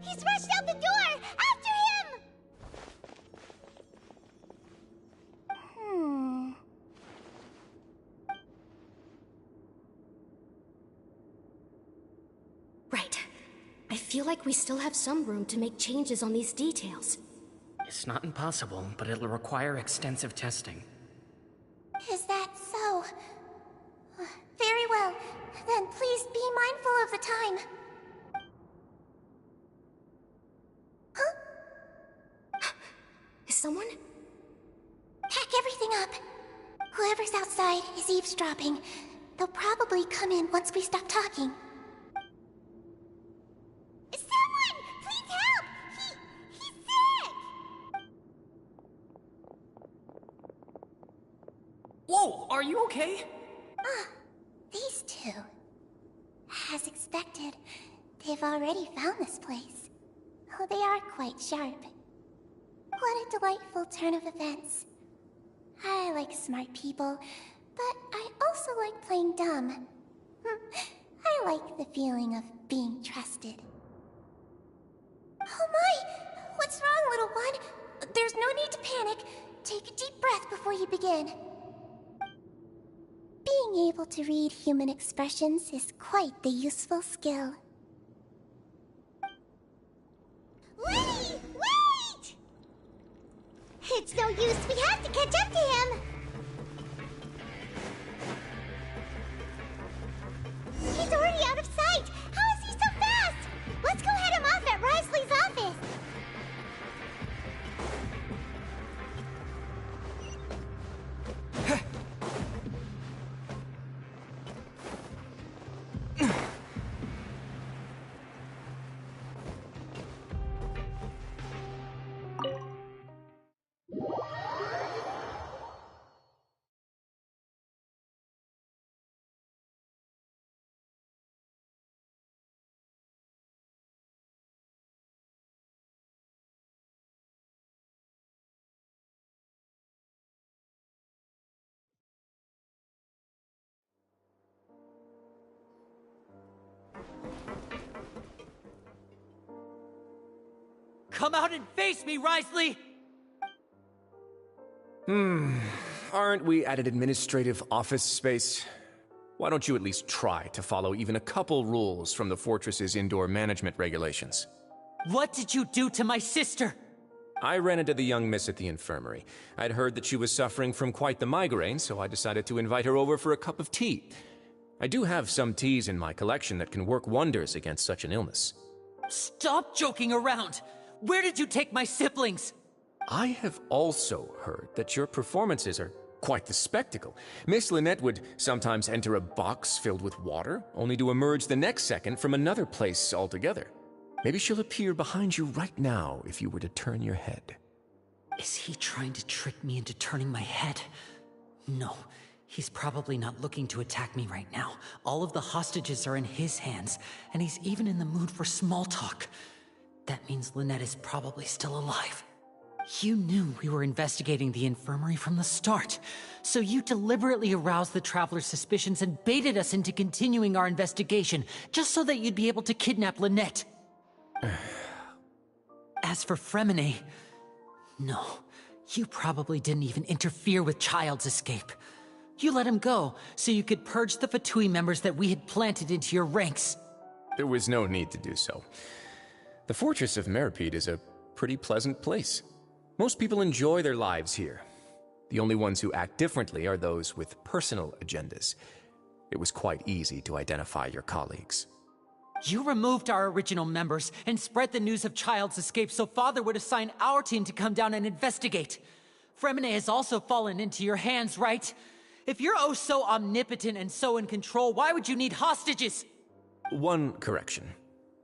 He's rushed out the door! After him! Right. I feel like we still have some room to make changes on these details. It's not impossible, but it'll require extensive testing. Is that so? Very well. Then please be mindful of the time. Huh? Is someone? Pack everything up. Whoever's outside is eavesdropping. They'll probably come in once we stop talking. Someone! Please help! He's sick! Whoa, are you okay? These two. As expected, they've already found this place. Oh, they are quite sharp. What a delightful turn of events. I like smart people, but I also like playing dumb. I like the feeling of being trusted. Oh my! What's wrong, little one? There's no need to panic. Take a deep breath before you begin. Being able to read human expressions is quite the useful skill. Lenny! Wait! It's no use. We have to catch up to him. He's already out of sight. How is he so fast? Let's go head him off at Wriothesley's office. Come out and face me, Wriothesley! Aren't we at an administrative office space? Why don't you at least try to follow even a couple rules from the fortress's indoor management regulations? What did you do to my sister? I ran into the young miss at the infirmary. I'd heard that she was suffering from quite the migraine, so I decided to invite her over for a cup of tea. I do have some teas in my collection that can work wonders against such an illness. Stop joking around! Where did you take my siblings? I have also heard that your performances are quite the spectacle. Miss Lynette would sometimes enter a box filled with water, only to emerge the next second from another place altogether. Maybe she'll appear behind you right now if you were to turn your head. Is he trying to trick me into turning my head? No, he's probably not looking to attack me right now. All of the hostages are in his hands, and he's even in the mood for small talk. That means Lynette is probably still alive. You knew we were investigating the infirmary from the start, so you deliberately aroused the Traveler's suspicions and baited us into continuing our investigation, just so that you'd be able to kidnap Lynette. As for Fremine, no, you probably didn't even interfere with Child's escape. You let him go, so you could purge the Fatui members that we had planted into your ranks. There was no need to do so. The Fortress of Meripede is a pretty pleasant place. Most people enjoy their lives here. The only ones who act differently are those with personal agendas. It was quite easy to identify your colleagues. You removed our original members and spread the news of Child's escape so Father would assign our team to come down and investigate. Fremine has also fallen into your hands, right? If you're oh so omnipotent and so in control, why would you need hostages? One correction.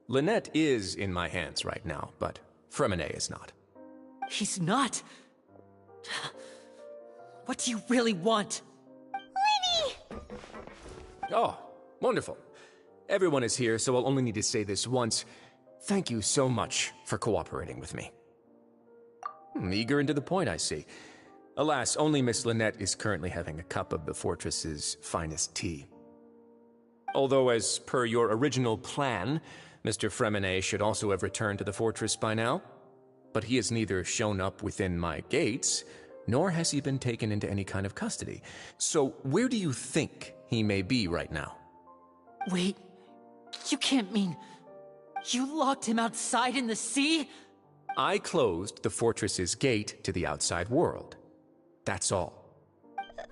Lynette is in my hands right now, but Fremine is not. He's not. What do you really want? Lenny! Oh, wonderful. Everyone is here, so I'll only need to say this once. Thank you so much for cooperating with me. Eager and to the point, I see. Alas, only Miss Lynette is currently having a cup of the fortress's finest tea. Although, as per your original plan, Mr. Fremine should also have returned to the fortress by now. But he has neither shown up within my gates, nor has he been taken into any kind of custody. So where do you think he may be right now? Wait, you can't mean... you locked him outside in the sea? I closed the fortress's gate to the outside world. That's all.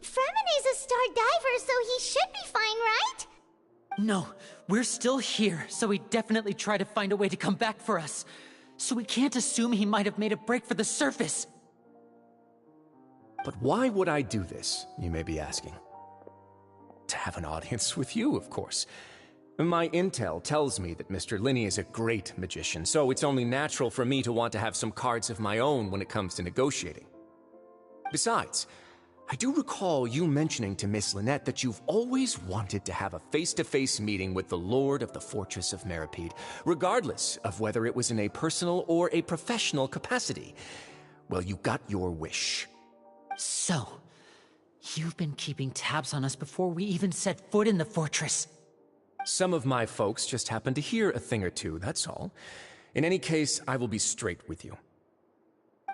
Fremine's a star diver, so he should be fine, right? No, we're still here, so he definitely tried to find a way to come back for us. So we can't assume he might have made a break for the surface. But why would I do this, you may be asking? To have an audience with you, of course. My intel tells me that Mr. Linney is a great magician, so it's only natural for me to want to have some cards of my own when it comes to negotiating. Besides, I do recall you mentioning to Miss Lynette that you've always wanted to have a face-to-face meeting with the Lord of the Fortress of Meripede, regardless of whether it was in a personal or a professional capacity. Well, you got your wish. So, you've been keeping tabs on us before we even set foot in the fortress. Some of my folks just happened to hear a thing or two, that's all. In any case, I will be straight with you.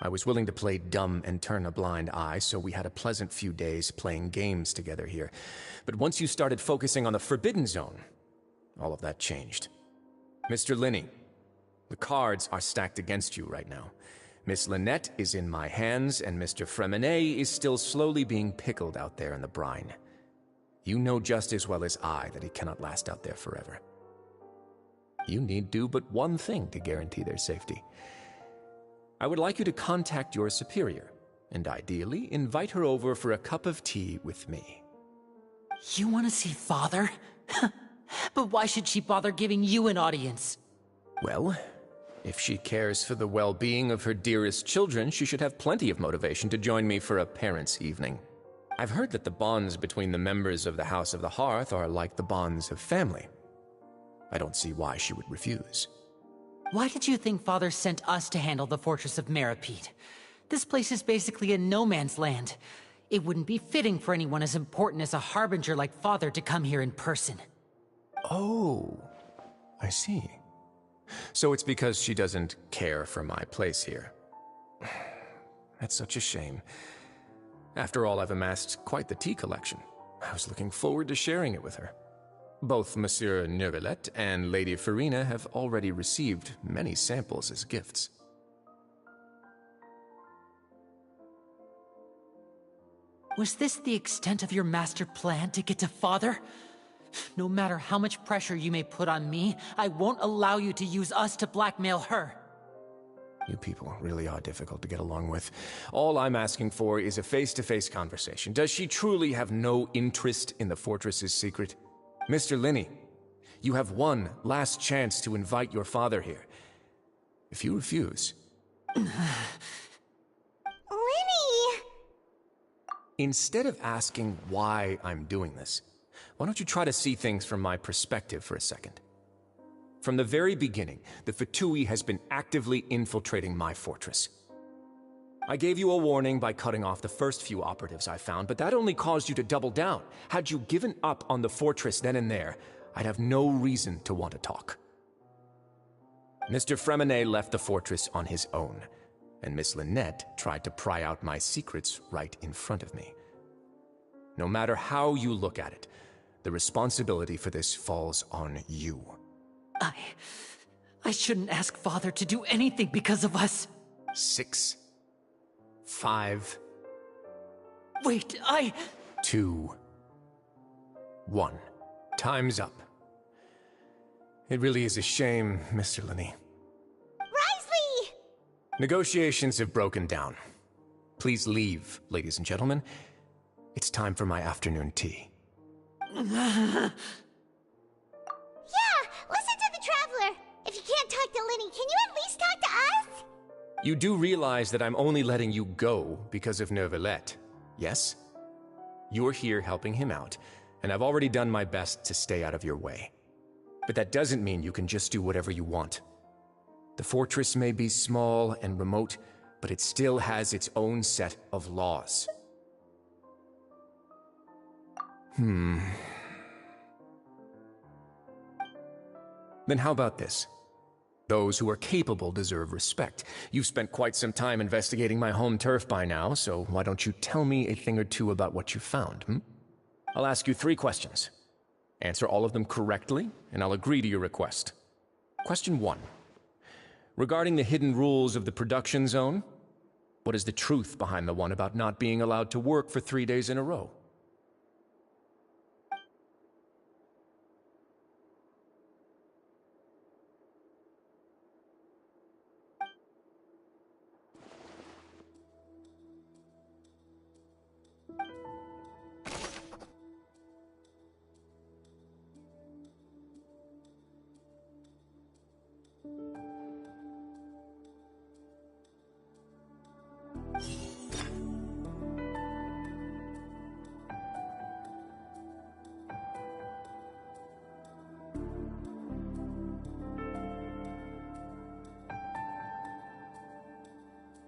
I was willing to play dumb and turn a blind eye, so we had a pleasant few days playing games together here. But once you started focusing on the Forbidden Zone, all of that changed. Mr. Linney, the cards are stacked against you right now. Miss Lynette is in my hands, and Mr. Fremine is still slowly being pickled out there in the brine. You know just as well as I that he cannot last out there forever. You need do but one thing to guarantee their safety. I would like you to contact your superior, and ideally invite her over for a cup of tea with me. You want to see Father? But why should she bother giving you an audience? Well, if she cares for the well-being of her dearest children, she should have plenty of motivation to join me for a parents' evening. I've heard that the bonds between the members of the House of the Hearth are like the bonds of family. I don't see why she would refuse. Why did you think Father sent us to handle the Fortress of Meripede? This place is basically a no-man's land. It wouldn't be fitting for anyone as important as a harbinger like Father to come here in person. Oh, I see. So it's because she doesn't care for my place here. That's such a shame. After all, I've amassed quite the tea collection. I was looking forward to sharing it with her. Both Monsieur Neuvillette and Lady Farina have already received many samples as gifts. Was this the extent of your master plan to get to Father? No matter how much pressure you may put on me, I won't allow you to use us to blackmail her. You people really are difficult to get along with. All I'm asking for is a face-to-face conversation. Does she truly have no interest in the fortress's secret? Mr. Linney, you have one last chance to invite your father here. If you refuse... Instead of asking why I'm doing this, why don't you try to see things from my perspective for a second? From the very beginning, the Fatui has been actively infiltrating my fortress. I gave you a warning by cutting off the first few operatives I found, but that only caused you to double down. Had you given up on the fortress then and there, I'd have no reason to want to talk. Mr. Fremenet left the fortress on his own, and Miss Lynette tried to pry out my secrets right in front of me. No matter how you look at it, the responsibility for this falls on you. I shouldn't ask Father to do anything because of us. 6, 5... Wait, 2, 1. Time's up. It really is a shame, Mr. Linney. Risley! Negotiations have broken down. Please leave, ladies and gentlemen. It's time for my afternoon tea. Yeah, listen to the Traveler. If you can't talk to Linny, can you at least talk to us? You do realize that I'm only letting you go because of Neuvillette, yes? You're here helping him out, and I've already done my best to stay out of your way. But that doesn't mean you can just do whatever you want. The fortress may be small and remote, but it still has its own set of laws. Then how about this? Those who are capable deserve respect. You've spent quite some time investigating my home turf by now, so why don't you tell me a thing or two about what you found, I'll ask you 3 questions. Answer all of them correctly, and I'll agree to your request. Question 1. Regarding the hidden rules of the production zone, what is the truth behind the one about not being allowed to work for 3 days in a row?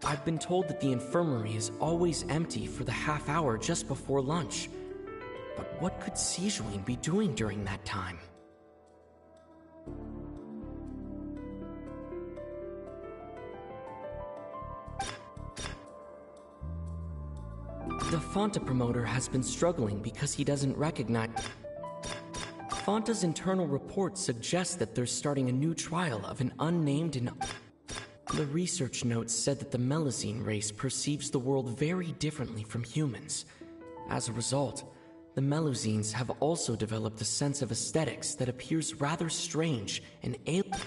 I've been told that the infirmary is always empty for the half hour just before lunch. But what could Sijuin be doing during that time? The Fonta promoter has been struggling because he doesn't recognize... Fonta's internal report suggests that they're starting a new trial of an unnamed and... The research notes said that the Melazine race perceives the world very differently from humans. As a result, the Melazines have also developed a sense of aesthetics that appears rather strange and alien.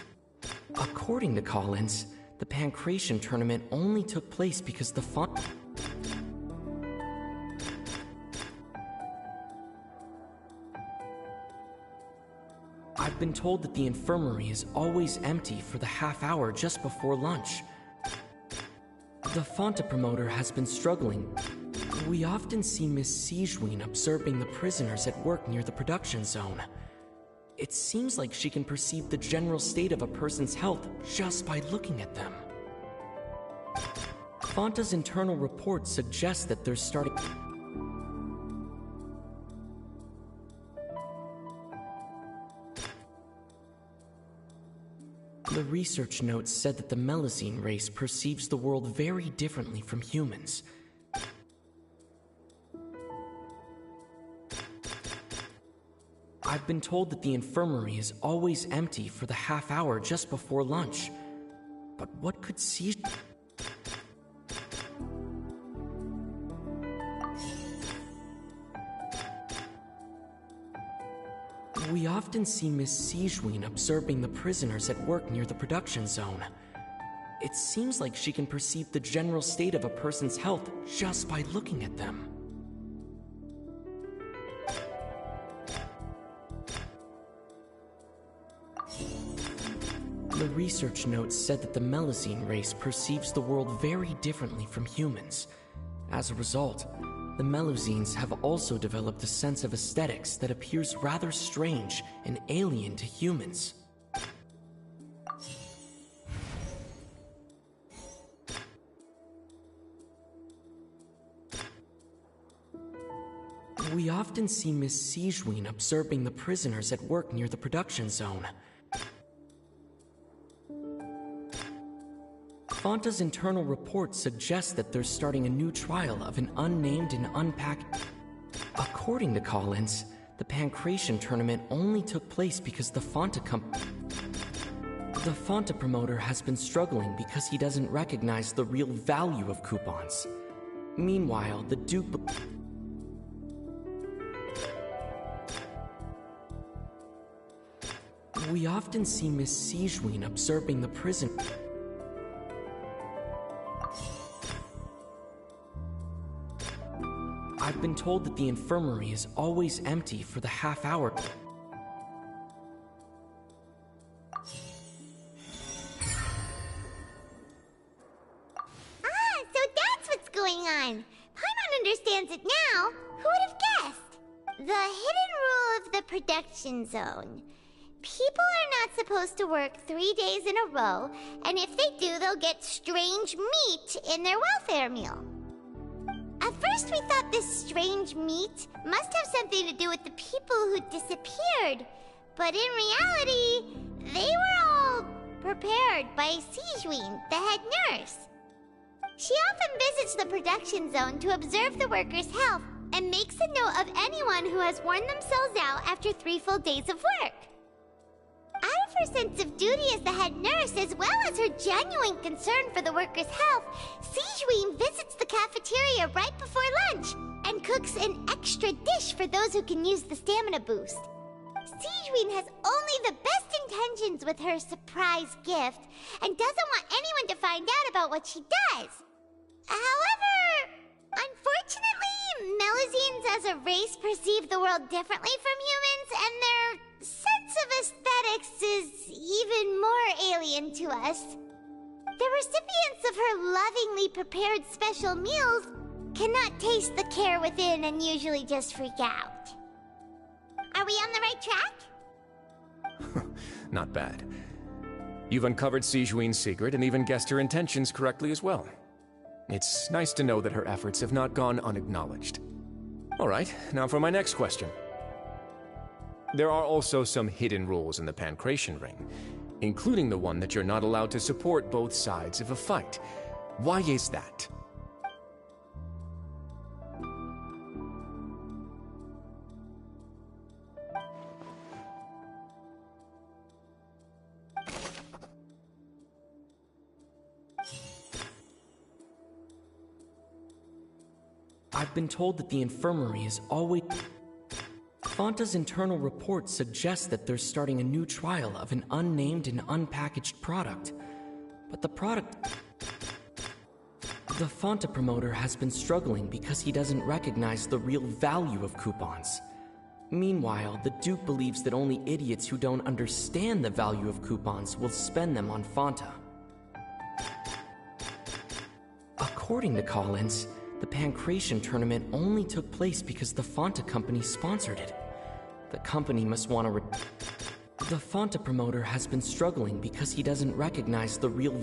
According to Collins, the Pancration tournament only took place because the font... I've been told that the infirmary is always empty for the half hour just before lunch. The Fonta promoter has been struggling. We often see Miss Sijuin observing the prisoners at work near the production zone. It seems like she can perceive the general state of a person's health just by looking at them. Fonta's internal report suggests that they're starting... The research notes said that the Melazine race perceives the world very differently from humans. I've been told that the infirmary is always empty for the half hour just before lunch. But what could We often see Miss Sijuin observing the prisoners at work near the production zone. It seems like she can perceive the general state of a person's health just by looking at them. The research notes said that the Melazine race perceives the world very differently from humans. As a result, The Melusines have also developed a sense of aesthetics that appears rather strange and alien to humans. We often see Miss Sijween observing the prisoners at work near the production zone. Fanta's internal report suggests that they're starting a new trial of an unnamed and unpacked... According to Collins, the Pancration tournament only took place because the Fanta promoter has been struggling because he doesn't recognize the real value of coupons. Meanwhile, the Duke... We often see Miss Sijween observing the prison... I've been told that the infirmary is always empty for the half hour. So that's what's going on. Paimon understands it now. Who would have guessed? The hidden rule of the production zone. People are not supposed to work 3 days in a row, and if they do, they'll get strange meat in their welfare meal. At first we thought this strange meat must have something to do with the people who disappeared, but in reality, they were all prepared by Sijween, the head nurse. She often visits the production zone to observe the workers' health and makes a note of anyone who has worn themselves out after 3 full days of work. Out of her sense of duty as the head nurse, as well as her genuine concern for the workers' health, Sijween visits the cafeteria right before lunch and cooks an extra dish for those who can use the stamina boost. Sijween has only the best intentions with her surprise gift and doesn't want anyone to find out about what she does. However, unfortunately, Melusines as a race perceive the world differently from humans, and their sense of aesthetics is even more alien to us. The recipients of her lovingly prepared special meals cannot taste the care within and usually just freak out. Are we on the right track? Not bad. You've uncovered Sijween's secret and even guessed her intentions correctly as well. It's nice to know that her efforts have not gone unacknowledged. All right, now for my next question. There are also some hidden rules in the Pancration Ring, including the one that you're not allowed to support both sides of a fight. Why is that? I've been told that the infirmary is always... Fanta's internal report suggests that they're starting a new trial of an unnamed and unpackaged product. But the product... The Fanta promoter has been struggling because he doesn't recognize the real value of coupons. Meanwhile, the Duke believes that only idiots who don't understand the value of coupons will spend them on Fanta. According to Collins, the Pancration tournament only took place because the Fanta company sponsored it. The company must want to The Fanta promoter has been struggling because he doesn't recognize the real...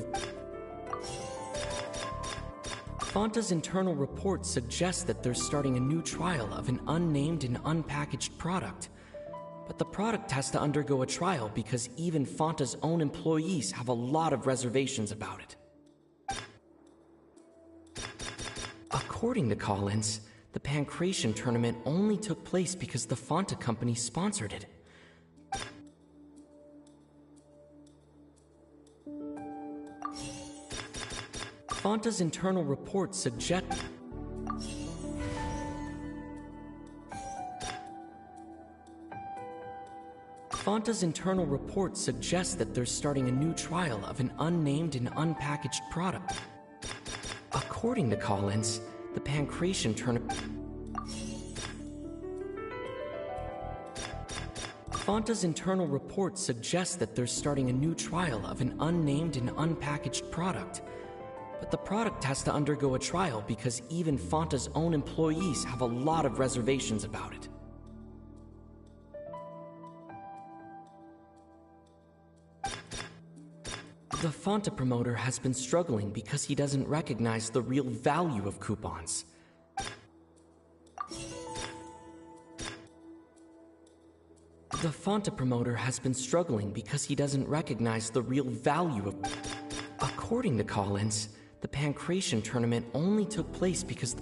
Fanta's internal report suggests that they're starting a new trial of an unnamed and unpackaged product. But the product has to undergo a trial because even Fanta's own employees have a lot of reservations about it. According to Collins, the Pancration tournament only took place because the Fanta company sponsored it. Fanta's internal report suggests... Fanta's internal report suggests that they're starting a new trial of an unnamed and unpackaged product. According to Collins, the Pancration tournament... Fanta's internal report suggests that they're starting a new trial of an unnamed and unpackaged product. But the product has to undergo a trial because even Fanta's own employees have a lot of reservations about it. The Fanta promoter has been struggling because he doesn't recognize the real value of coupons. The Fanta promoter has been struggling because he doesn't recognize the real value of... According to Collins, the Pancration tournament only took place because...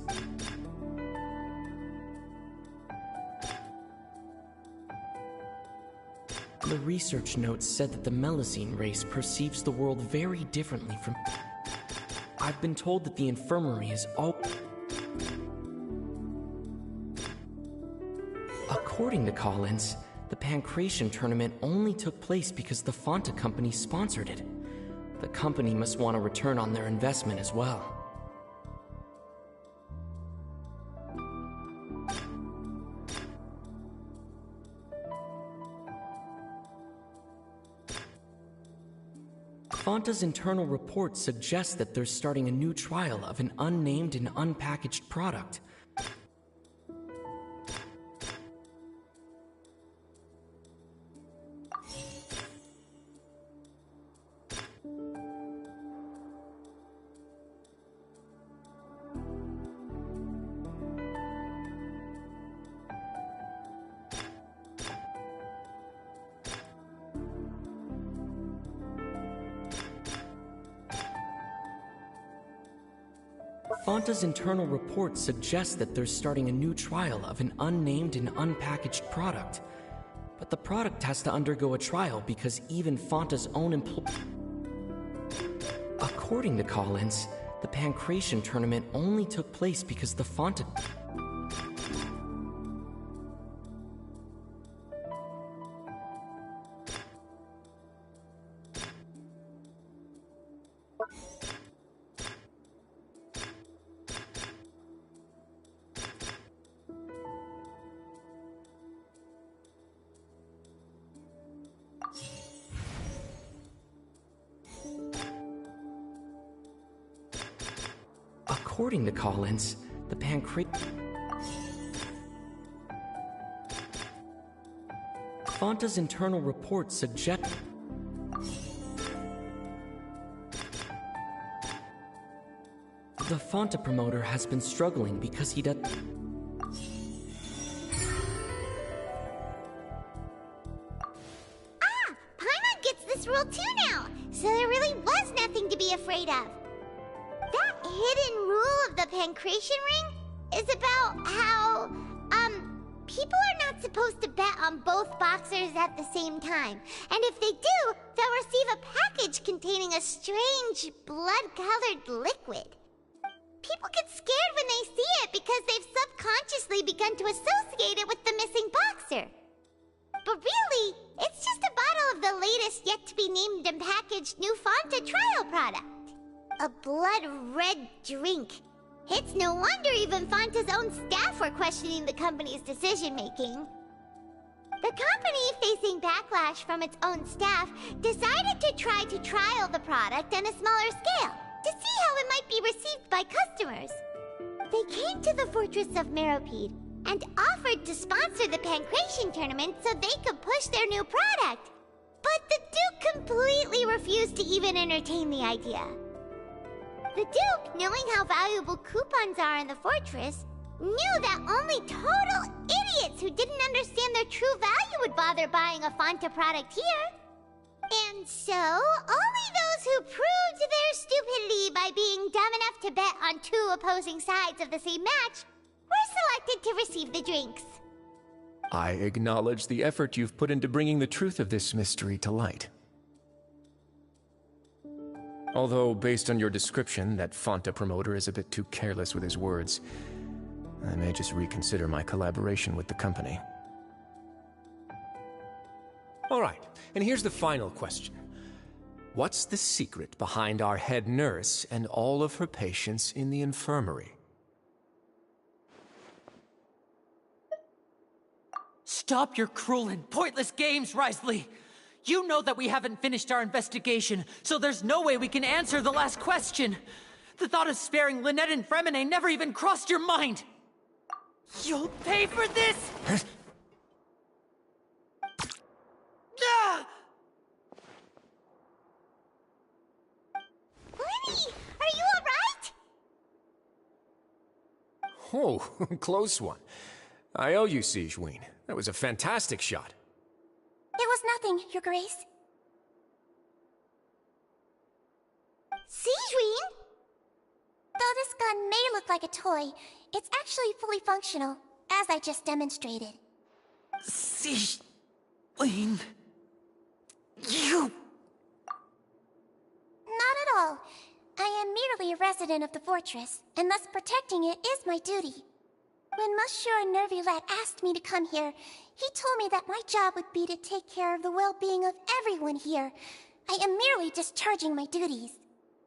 The research notes said that the Melusine race perceives the world very differently from... I've been told that the infirmary is all... According to Collins, the Pancration tournament only took place because the Fanta company sponsored it. The company must want a return on their investment as well. Fanta's internal report suggests that they're starting a new trial of an unnamed and unpackaged product. Fanta's internal report suggests that they're starting a new trial of an unnamed and unpackaged product. But the product has to undergo a trial because even Fanta's own According to Collins, the Pancration tournament only took place because the Fanta... According to Collins, the Fanta's internal report suggests... The Fanta promoter has been struggling because he does... Paimon gets this rule too now, so there really was nothing to be afraid of. That hidden rule of the Pancration ring is about how, people are not supposed to bet on both boxers at the same time. And if they do, they'll receive a package containing a strange, blood-colored liquid. People get scared when they see it because they've subconsciously begun to associate it with the missing boxer. But really, it's just a bottle of the latest yet-to-be-named and packaged new Fanta trial product. A blood-red drink. It's no wonder even Fanta's own staff were questioning the company's decision-making. The company, facing backlash from its own staff, decided to try to trial the product on a smaller scale, to see how it might be received by customers. They came to the fortress of Meropide and offered to sponsor the Pancration tournament so they could push their new product. But the Duke completely refused to even entertain the idea. The Duke, knowing how valuable coupons are in the fortress, knew that only total idiots who didn't understand their true value would bother buying a Fanta product here. And so, only those who proved their stupidity by being dumb enough to bet on two opposing sides of the same match were selected to receive the drinks. I acknowledge the effort you've put into bringing the truth of this mystery to light. Although, based on your description, that Fanta promoter is a bit too careless with his words, I may just reconsider my collaboration with the company. All right, and here's the final question. What's the secret behind our head nurse and all of her patients in the infirmary? Stop your cruel and pointless games, Risley! You know that we haven't finished our investigation, so there's no way we can answer the last question. The thought of sparing Lynette and Fremine never even crossed your mind! You'll pay for this! Ah! Lenny, are you alright? Oh, close one. I owe you, Sigewinne. That was a fantastic shot. It was nothing, Your Grace. Sigewinne? Though this gun may look like a toy, it's actually fully functional, as I just demonstrated. Sigewinne... You... Not at all. I am merely a resident of the fortress, and thus protecting it is my duty. When Monsieur Nervilette asked me to come here, he told me that my job would be to take care of the well-being of everyone here. I am merely discharging my duties.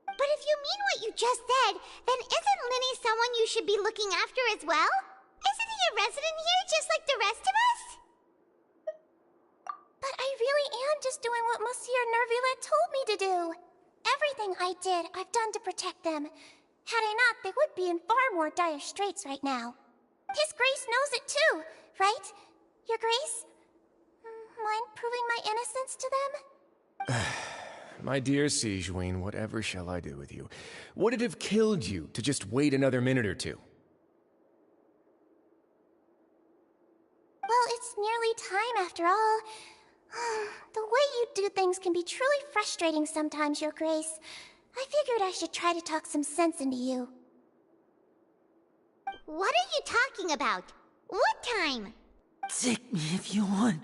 But if you mean what you just said, then isn't Lenny someone you should be looking after as well? Isn't he a resident here just like the rest of us? But I really am just doing what Monsieur Nervilette told me to do. Everything I did, I've done to protect them. Had I not, they would be in far more dire straits right now. His Grace knows it too, right? Your Grace? Mind proving my innocence to them? My dear Sigewinne, whatever shall I do with you? Would it have killed you to just wait another minute or two? Well, it's nearly time after all. The way you do things can be truly frustrating sometimes, Your Grace. I figured I should try to talk some sense into you. What are you talking about? What time? Take me if you want.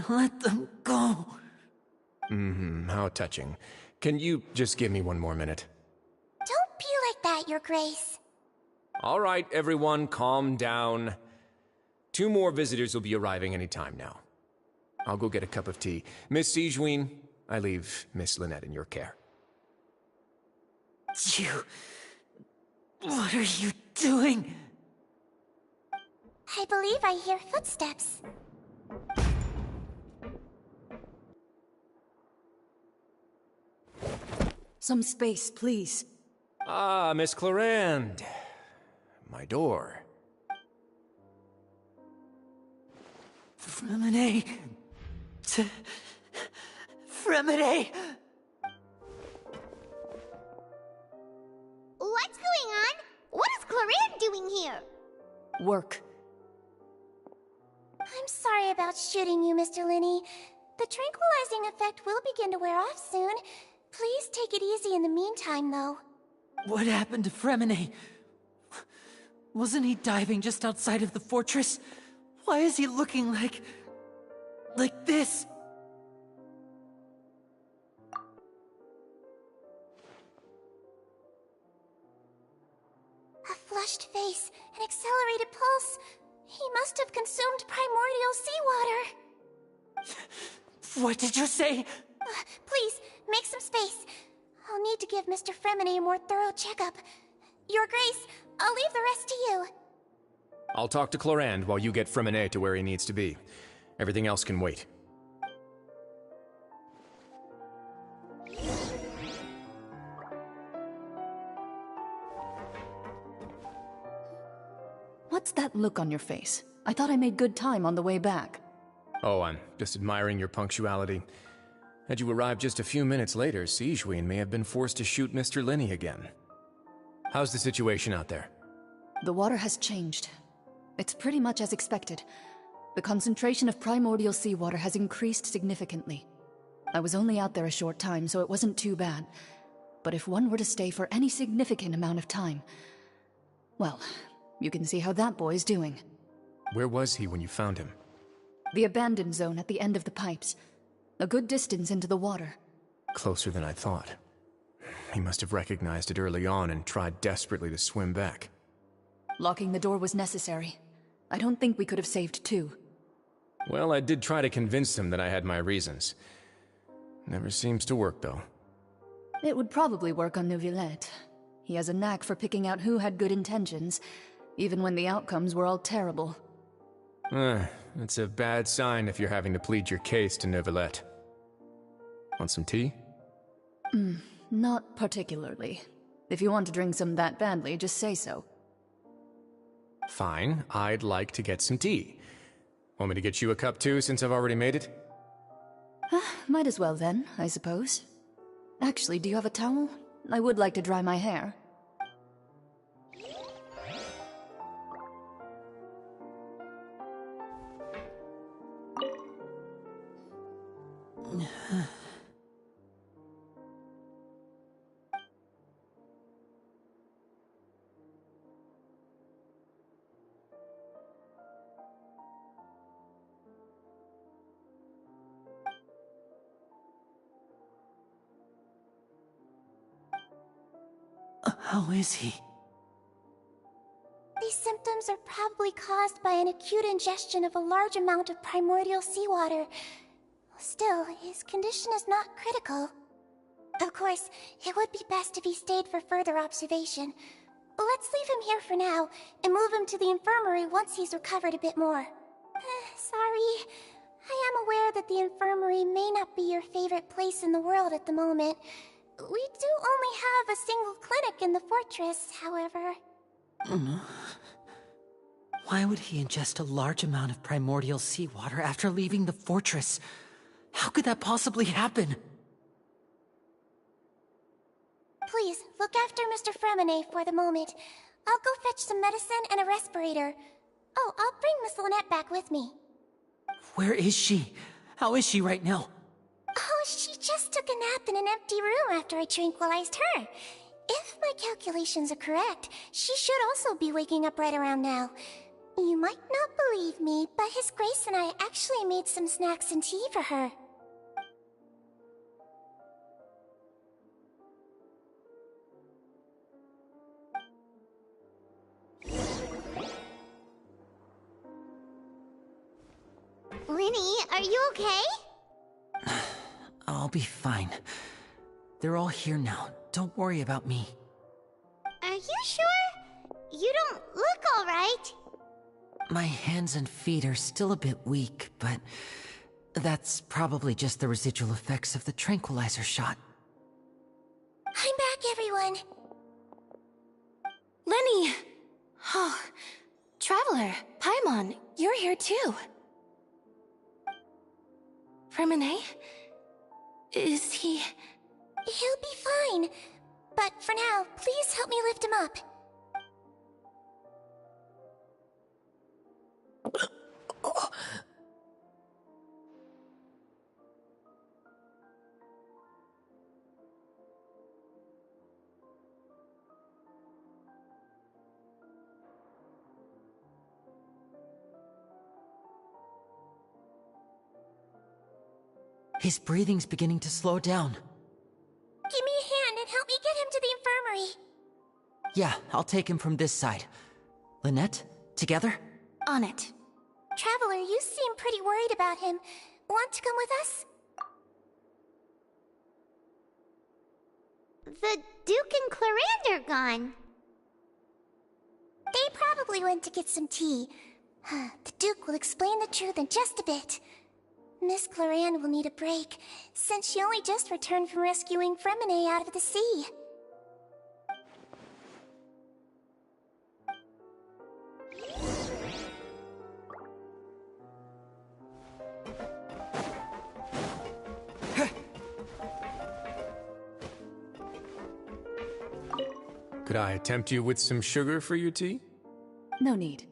Let them go. How touching. Can you just give me one more minute? Don't be like that, Your Grace. All right, everyone, calm down. 2 more visitors will be arriving any time now. I'll go get a cup of tea. Miss Sigewinne, I leave Miss Lynette in your care. You... What are you doing? I believe I hear footsteps. Some space, please. Ah, Miss Clarande. My door. Fremine... Fremine... What's going on? What is Clarande doing here? Work. I'm sorry about shooting you, Mr. Linney. The tranquilizing effect will begin to wear off soon. Please take it easy in the meantime, though. What happened to Fremine? Wasn't he diving just outside of the fortress? Why is he looking like this? A flushed face, an accelerated pulse. He must have consumed primordial seawater. What did you say? Please, make some space. I'll need to give Mr. Fremine a more thorough checkup. Your Grace, I'll leave the rest to you. I'll talk to Clarande while you get Fremine to where he needs to be. Everything else can wait. What's that look on your face? I thought I made good time on the way back. Oh, I'm just admiring your punctuality. Had you arrived just a few minutes later, Sigewinne may have been forced to shoot Mr. Linney again. How's the situation out there? The water has changed. It's pretty much as expected. The concentration of primordial seawater has increased significantly. I was only out there a short time, so it wasn't too bad. But if one were to stay for any significant amount of time... well, you can see how that boy's doing. Where was he when you found him? The abandoned zone at the end of the pipes. A good distance into the water. Closer than I thought. He must have recognized it early on and tried desperately to swim back. Locking the door was necessary. I don't think we could have saved two. Well, I did try to convince him that I had my reasons. Never seems to work, though. It would probably work on Neuvillette. He has a knack for picking out who had good intentions, even when the outcomes were all terrible. It's a bad sign if you're having to plead your case to Neuvillette. Want some tea? Not particularly. If you want to drink some that badly, just say so. Fine, I'd like to get some tea. Want me to get you a cup too, since I've already made it? Might as well then, I suppose. Actually, do you have a towel? I would like to dry my hair. How is he? These symptoms are probably caused by an acute ingestion of a large amount of primordial seawater. Still, his condition is not critical. Of course, it would be best if he stayed for further observation. Let's leave him here for now, and move him to the infirmary once he's recovered a bit more. Sorry. I am aware that the infirmary may not be your favorite place in the world at the moment. We do only have a single clinic in the fortress, however. Why would he ingest a large amount of primordial seawater after leaving the fortress? How could that possibly happen? Please, look after Mr. Fremine for the moment. I'll go fetch some medicine and a respirator. Oh, I'll bring Miss Lynette back with me. Where is she? How is she right now? Oh, she just took a nap in an empty room after I tranquilized her. If my calculations are correct, she should also be waking up right around now. You might not believe me, but His Grace and I actually made some snacks and tea for her. Linny, are you okay? I'll be fine. They're all here now. Don't worry about me. Are you sure? You don't look alright. My hands and feet are still a bit weak, but that's probably just the residual effects of the tranquilizer shot. I'm back, everyone. Lenny! Oh, Traveler, Paimon, you're here too. Fremine? Is he... He'll be fine. But for now, please help me lift him up. His breathing's beginning to slow down. Give me a hand and help me get him to the infirmary. Yeah, I'll take him from this side. Lynette, together? On it. Traveler, you seem pretty worried about him. Want to come with us? The Duke and Clarande are gone. They probably went to get some tea. The Duke will explain the truth in just a bit. Miss Clarande will need a break, since she only just returned from rescuing Fremine out of the sea. Could I tempt you with some sugar for your tea? No need.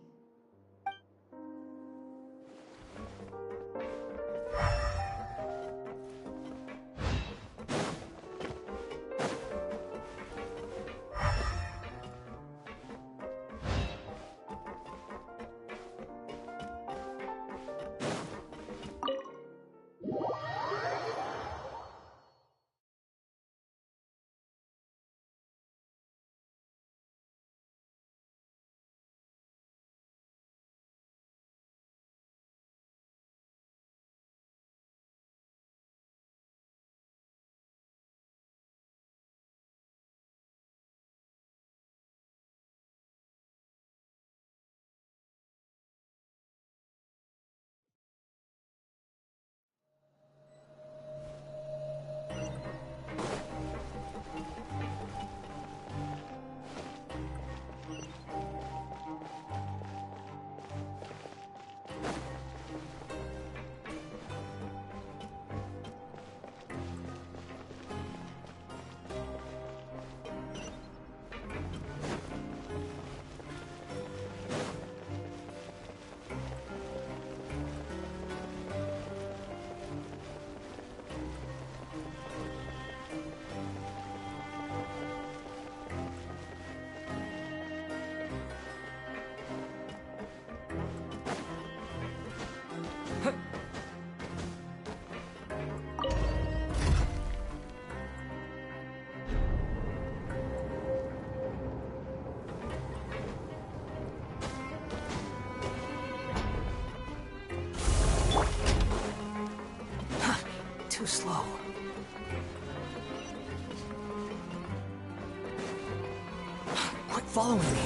too slow. Quit following me.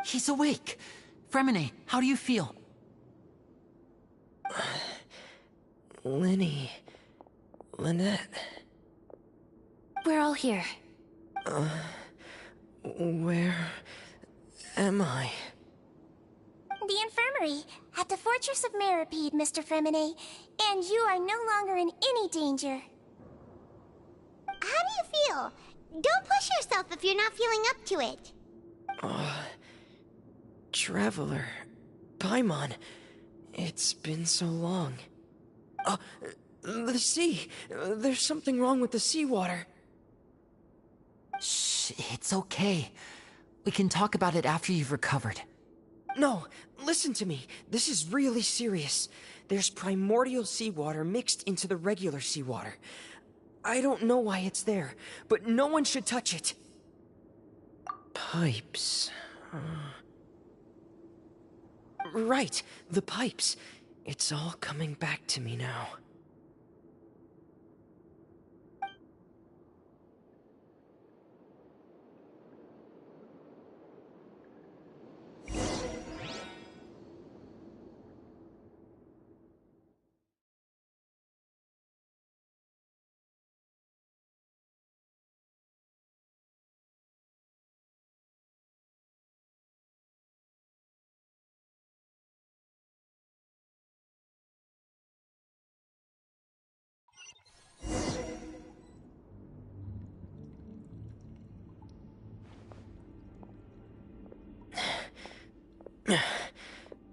He's awake. Fremine, how do you feel? Lenny. Lynette. We're all here. Where am I? The infirmary, at the Fortress of Meripede, Mr. Fremine, and you are no longer in any danger. How do you feel? Don't push yourself if you're not feeling up to it. Traveler. Paimon. It's been so long. The sea. There's something wrong with the seawater. Shh, it's okay. We can talk about it after you've recovered. No, listen to me. This is really serious. There's primordial seawater mixed into the regular seawater. I don't know why it's there, but no one should touch it. Pipes. Right, the pipes. It's all coming back to me now.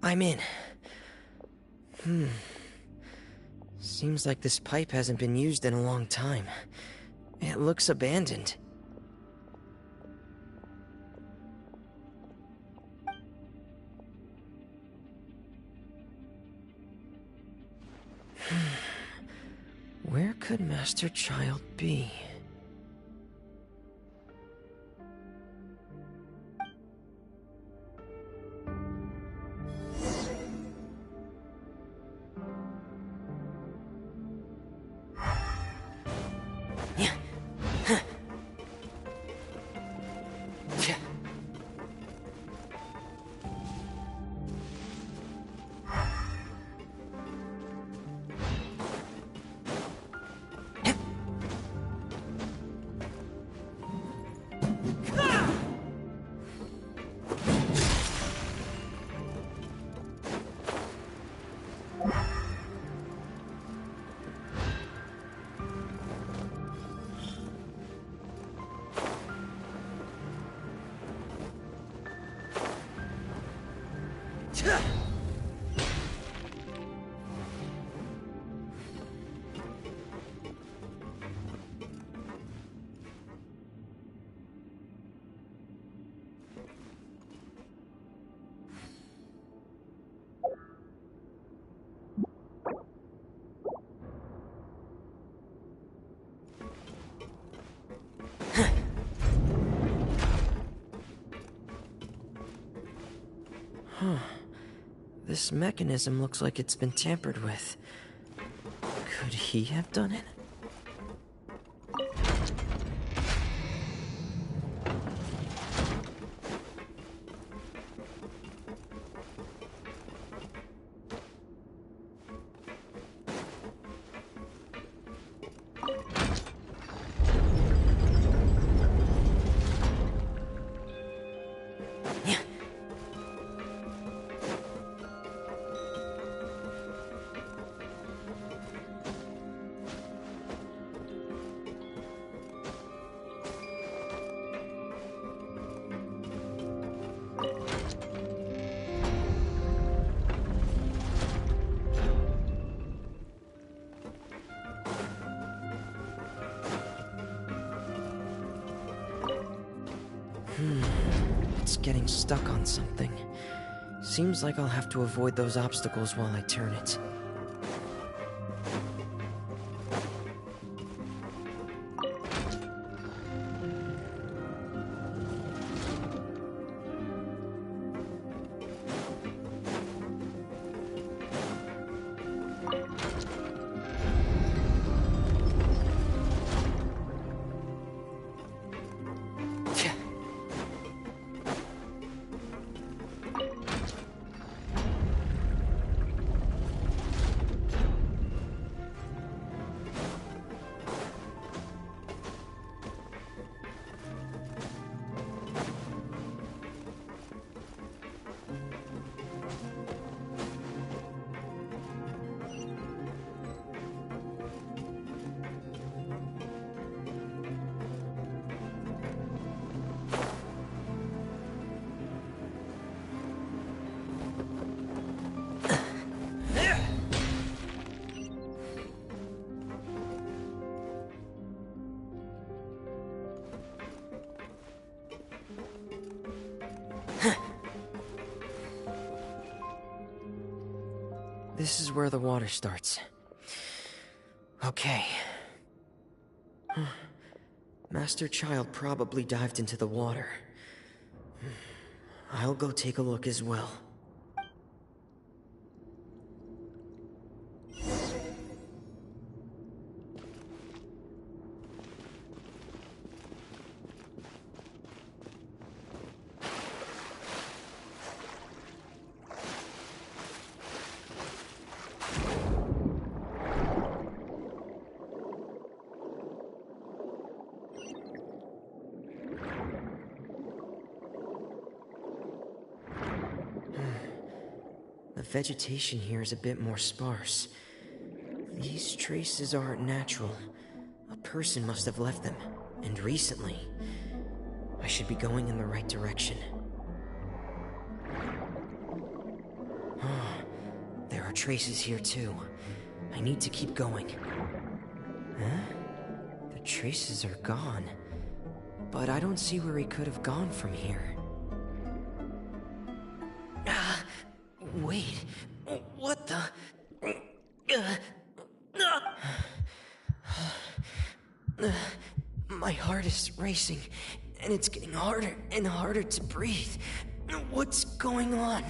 I'm in. Seems like this pipe hasn't been used in a long time. It looks abandoned. Where could Master Child be? This mechanism looks like it's been tampered with. Could he have done it? It's getting stuck on something. Seems like I'll have to avoid those obstacles while I turn it. This is where the water starts. Okay. Master Child probably dived into the water. I'll go take a look as well. The vegetation here is a bit more sparse. These traces aren't natural. A person must have left them, and recently. I should be going in the right direction. There are traces here too. I need to keep going. Huh? The traces are gone. But I don't see where he could have gone from here. Wait, what the? My heart is racing, and it's getting harder and harder to breathe. What's going on?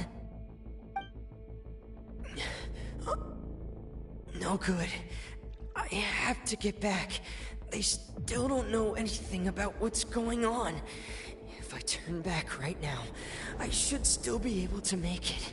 No good. I have to get back. They still don't know anything about what's going on. If I turn back right now, I should still be able to make it.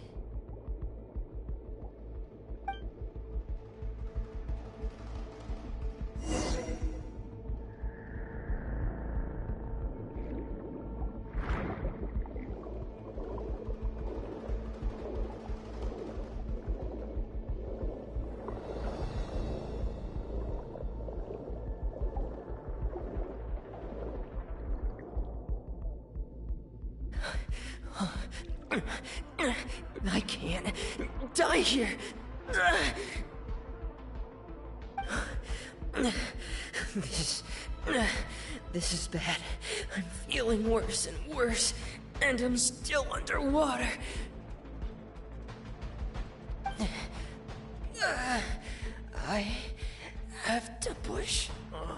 I can't die here. This is bad. I'm feeling worse and worse, and I'm still underwater. I have to push on.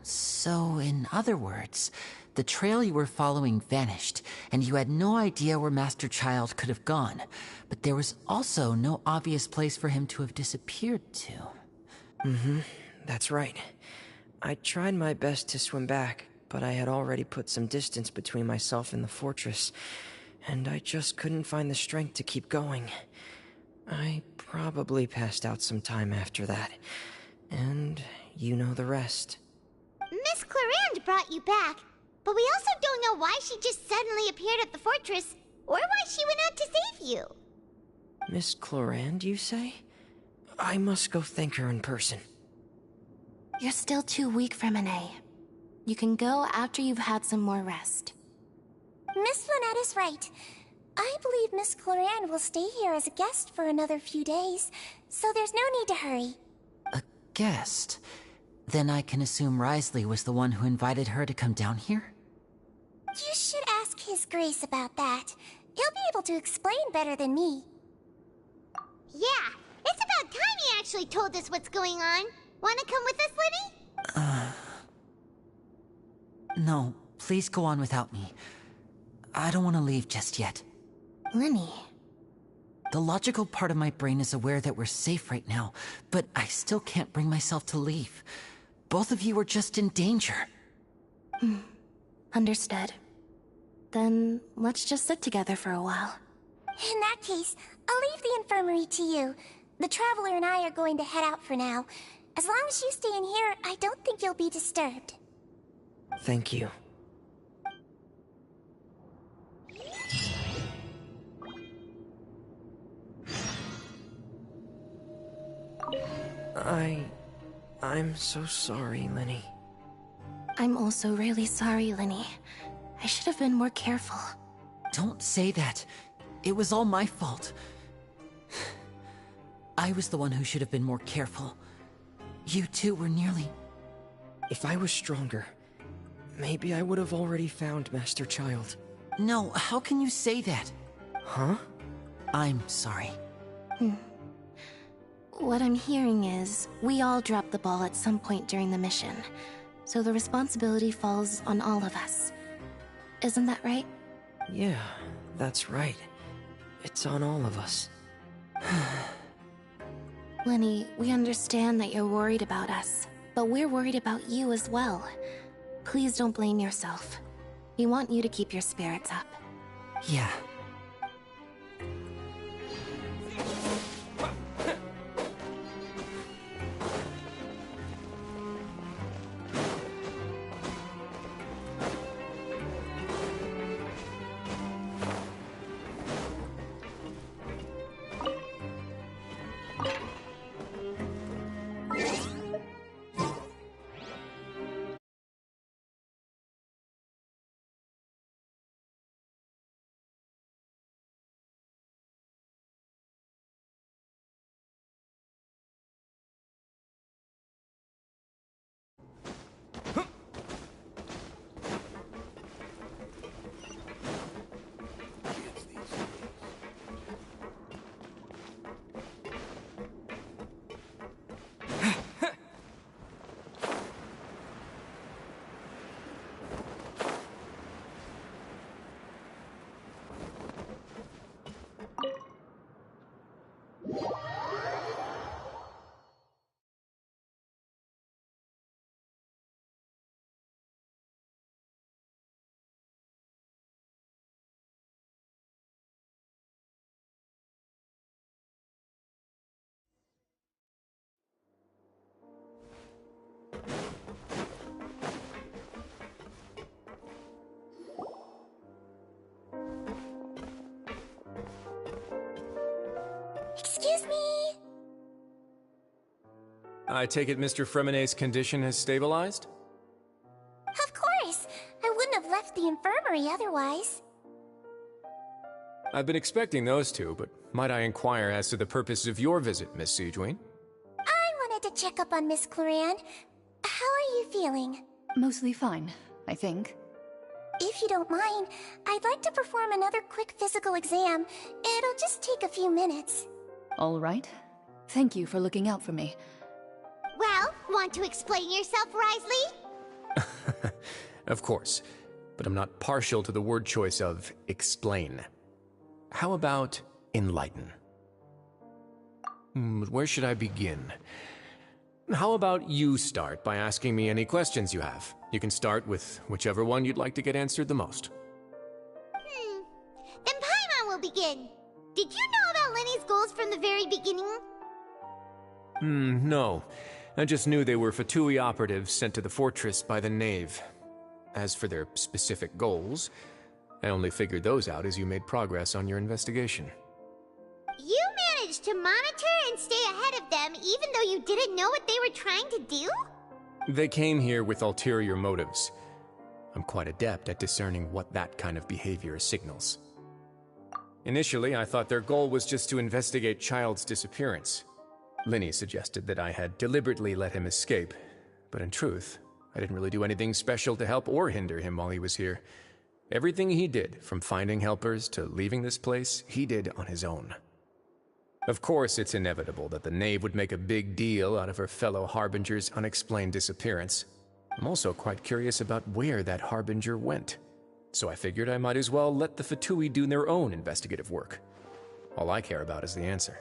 So, in other words, the trail you were following vanished, and you had no idea where Master Child could have gone. But there was also no obvious place for him to have disappeared to. That's right. I tried my best to swim back, but I had already put some distance between myself and the fortress, and I just couldn't find the strength to keep going. I probably passed out some time after that, and you know the rest. Miss Clarande brought you back, but we also don't know why she just suddenly appeared at the fortress, or why she went out to save you. Miss Clarande, you say? I must go thank her in person. You're still too weak, Freminet. You can go after you've had some more rest. Miss Lynette is right. I believe Miss Clarande will stay here as a guest for another few days, so there's no need to hurry. A guest? Then I can assume Risley was the one who invited her to come down here? You should ask His Grace about that. He'll be able to explain better than me. Yeah, it's about time he actually told us what's going on. Wanna come with us, Lenny? No, please go on without me. I don't want to leave just yet. Lenny. The logical part of my brain is aware that we're safe right now, but I still can't bring myself to leave. Both of you are just in danger. Understood. Then let's just sit together for a while. In that case, I'll leave the infirmary to you. The Traveler and I are going to head out for now. As long as you stay in here, I don't think you'll be disturbed. Thank you. I'm so sorry, Lenny. I'm also really sorry, Lenny. I should have been more careful. Don't say that. It was all my fault. I was the one who should have been more careful. You two were nearly... If I was stronger, maybe I would have already found Master Child. No, how can you say that? Huh? I'm sorry. What I'm hearing is, we all dropped the ball at some point during the mission, so the responsibility falls on all of us. Isn't that right? Yeah, that's right. It's on all of us. Lenny, we understand that you're worried about us, but we're worried about you as well. Please don't blame yourself. We want you to keep your spirits up. Yeah. Excuse me? I take it Mr. Fremenet's condition has stabilized? Of course! I wouldn't have left the infirmary otherwise. I've been expecting those two, but might I inquire as to the purpose of your visit, Miss Siegewien? I wanted to check up on Miss Clarande. How are you feeling? Mostly fine, I think. If you don't mind, I'd like to perform another quick physical exam. It'll just take a few minutes. All right. Thank you for looking out for me. Well, want to explain yourself, Risley? Of course, but I'm not partial to the word choice of explain. How about enlighten? Where should I begin? How about you start by asking me any questions you have? You can start with whichever one you'd like to get answered the most. Then Paimon will begin. Did you know about Lenny's goals from the very beginning? No. I just knew they were Fatui operatives sent to the fortress by the Knave. As for their specific goals, I only figured those out as you made progress on your investigation. You managed to monitor and stay ahead of them even though you didn't know what they were trying to do? They came here with ulterior motives. I'm quite adept at discerning what that kind of behavior signals. Initially, I thought their goal was just to investigate Child's disappearance. Linny suggested that I had deliberately let him escape, but in truth, I didn't really do anything special to help or hinder him while he was here. Everything he did, from finding helpers to leaving this place, he did on his own. Of course, it's inevitable that the Knave would make a big deal out of her fellow Harbinger's unexplained disappearance. I'm also quite curious about where that Harbinger went. So I figured I might as well let the Fatui do their own investigative work. All I care about is the answer.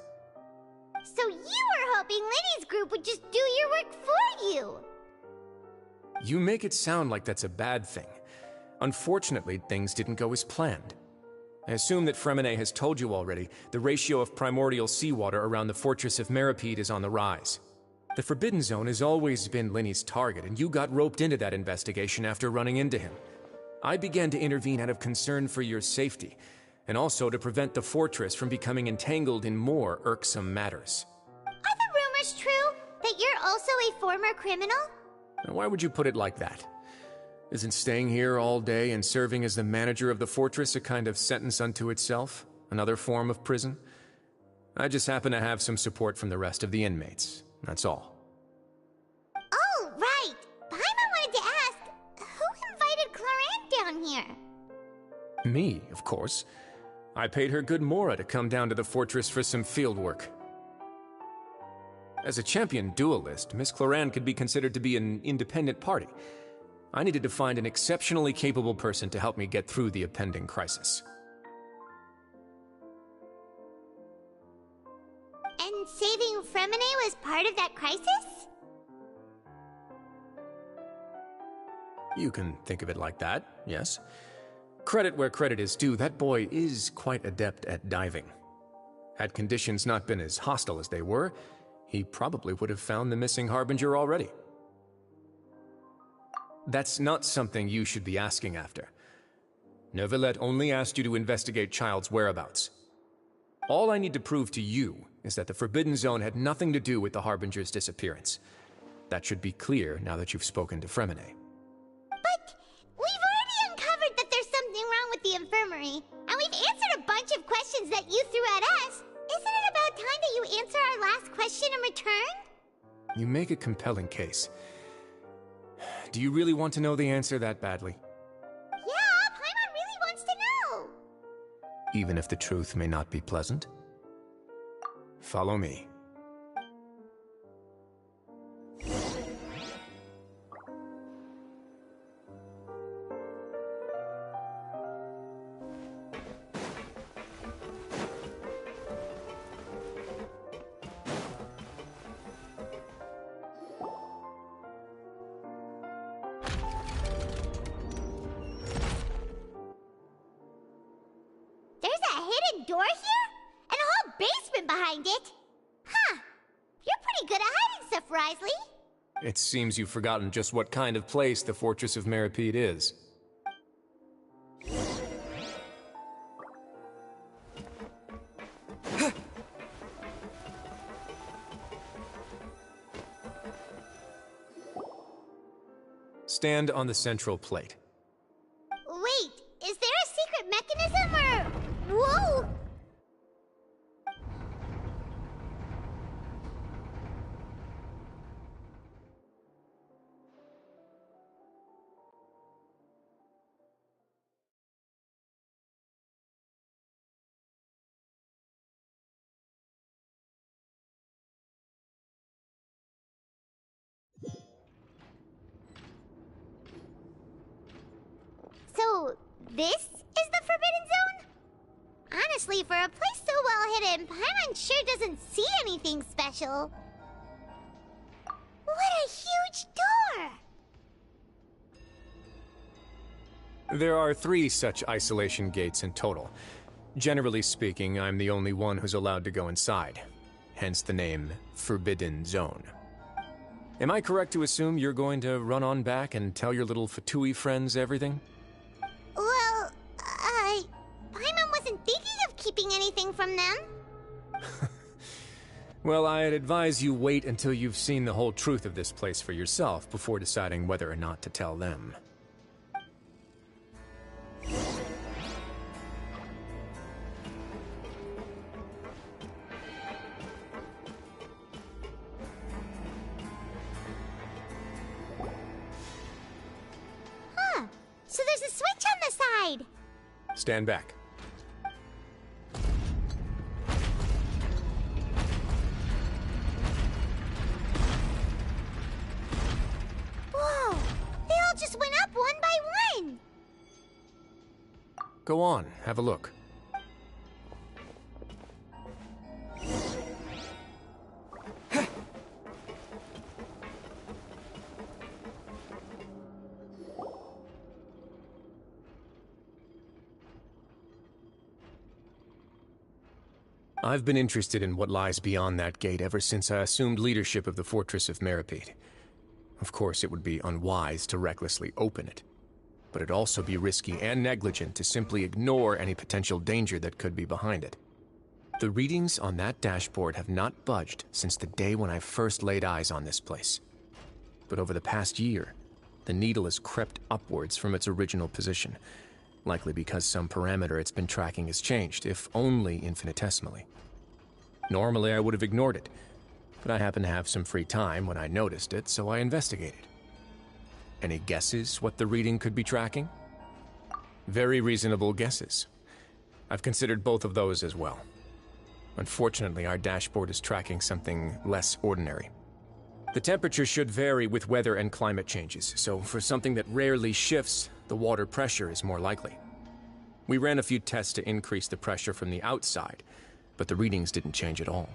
So you were hoping Lenny's group would just do your work for you! You make it sound like that's a bad thing. Unfortunately, things didn't go as planned. I assume that Fremine has told you already, the ratio of primordial seawater around the fortress of Meripede is on the rise. The Forbidden Zone has always been Lenny's target, and you got roped into that investigation after running into him. I began to intervene out of concern for your safety, and also to prevent the fortress from becoming entangled in more irksome matters. Are the rumors true? That you're also a former criminal? Now, why would you put it like that? Isn't staying here all day and serving as the manager of the fortress a kind of sentence unto itself? Another form of prison? I just happen to have some support from the rest of the inmates. That's all. Oh, right! Paimon wanted to ask, who invited Clorant down here? Me, of course. I paid her good mora to come down to the fortress for some field work. As a champion duelist, Miss Cloran could be considered to be an independent party. I needed to find an exceptionally capable person to help me get through the impending crisis. And saving Fremine was part of that crisis? You can think of it like that, yes. Credit where credit is due, that boy is quite adept at diving. Had conditions not been as hostile as they were, he probably would have found the missing Harbinger already. That's not something you should be asking after. Neuvillette only asked you to investigate Child's whereabouts. All I need to prove to you is that the Forbidden Zone had nothing to do with the Harbinger's disappearance. That should be clear now that you've spoken to Fremine. But we've already uncovered that there's something wrong with the infirmary, and we've answered a bunch of questions that you threw at us. Isn't it about time that you answer our last question in return? You make a compelling case. Do you really want to know the answer that badly? Yeah, Paimon really wants to know! Even if the truth may not be pleasant? Follow me. There's a hidden door here? And a whole basement behind it? Huh. You're pretty good at hiding stuff, Wriothesley. It seems you've forgotten just what kind of place the Fortress of Meripede is. Stand on the central plate. Wait, is there a secret mechanism or... Whoa! So, this is the Forbidden Zone? Honestly, for a place so well hidden, Paimon sure doesn't see anything special. There are 3 such isolation gates in total. Generally speaking, I'm the only one who's allowed to go inside. Hence the name Forbidden Zone. Am I correct to assume you're going to run on back and tell your little Fatui friends everything? Well, Paimon wasn't thinking of keeping anything from them. Well, I'd advise you wait until you've seen the whole truth of this place for yourself before deciding whether or not to tell them. Huh. So there's a switch on the side. Stand back. Whoa! They all just went up one by one! Go on, have a look. I've been interested in what lies beyond that gate ever since I assumed leadership of the Fortress of Meripede. Of course, it would be unwise to recklessly open it, but it'd also be risky and negligent to simply ignore any potential danger that could be behind it. The readings on that dashboard have not budged since the day when I first laid eyes on this place. But over the past year, the needle has crept upwards from its original position, likely because some parameter it's been tracking has changed, if only infinitesimally. Normally, I would have ignored it, but I happened to have some free time when I noticed it, so I investigated. Any guesses what the reading could be tracking? Very reasonable guesses. I've considered both of those as well. Unfortunately, our dashboard is tracking something less ordinary. The temperature should vary with weather and climate changes, so for something that rarely shifts, the water pressure is more likely. We ran a few tests to increase the pressure from the outside, but the readings didn't change at all.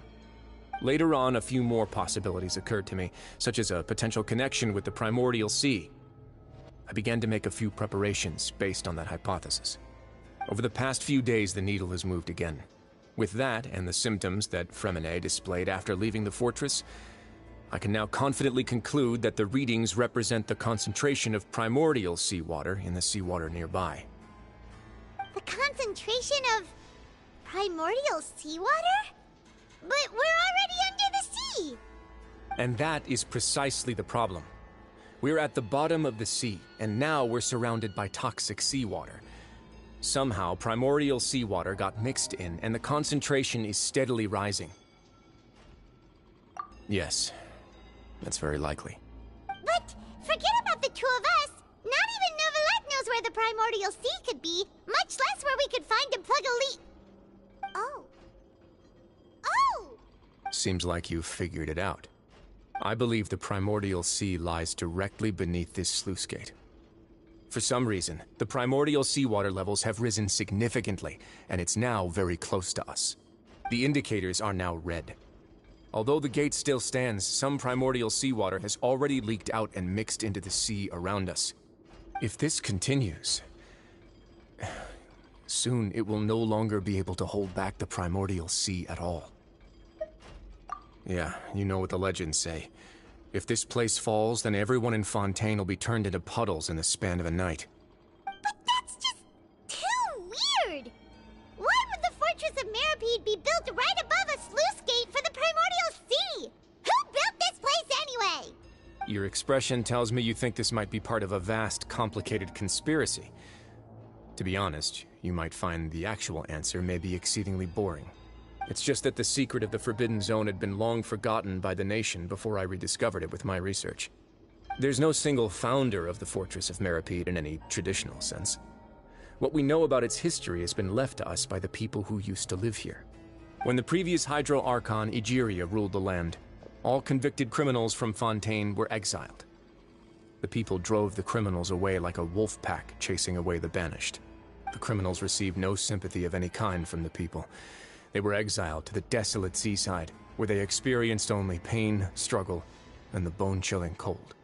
Later on, a few more possibilities occurred to me, such as a potential connection with the primordial sea. I began to make a few preparations based on that hypothesis. Over the past few days, the needle has moved again. With that, and the symptoms that Fremine displayed after leaving the fortress, I can now confidently conclude that the readings represent the concentration of primordial seawater in the seawater nearby. The concentration of primordial seawater? But we're already under the sea! And that is precisely the problem. We're at the bottom of the sea, and now we're surrounded by toxic seawater. Somehow, primordial seawater got mixed in, and the concentration is steadily rising. Yes, that's very likely. But forget about the two of us! Not even Neuvillette knows where the primordial sea could be, much less where we could find and plug a leak. Oh. Oh! Seems like you've figured it out. I believe the primordial sea lies directly beneath this sluice gate. For some reason, the primordial seawater levels have risen significantly, and it's now very close to us. The indicators are now red. Although the gate still stands, some primordial seawater has already leaked out and mixed into the sea around us. If this continues, soon it will no longer be able to hold back the primordial sea at all. Yeah, you know what the legends say. If this place falls, then everyone in Fontaine will be turned into puddles in the span of a night. But that's just too weird! Why would the Fortress of Meripede be built right above a sluice gate for the primordial sea? Who built this place anyway? Your expression tells me you think this might be part of a vast, complicated conspiracy. To be honest, you might find the actual answer may be exceedingly boring. It's just that the secret of the Forbidden Zone had been long forgotten by the nation before I rediscovered it with my research. There's no single founder of the Fortress of Meripede in any traditional sense. What we know about its history has been left to us by the people who used to live here. When the previous Hydro Archon Egeria ruled the land, all convicted criminals from Fontaine were exiled. The people drove the criminals away like a wolf pack chasing away the banished. The criminals received no sympathy of any kind from the people. They were exiled to the desolate seaside, where they experienced only pain, struggle, and the bone-chilling cold.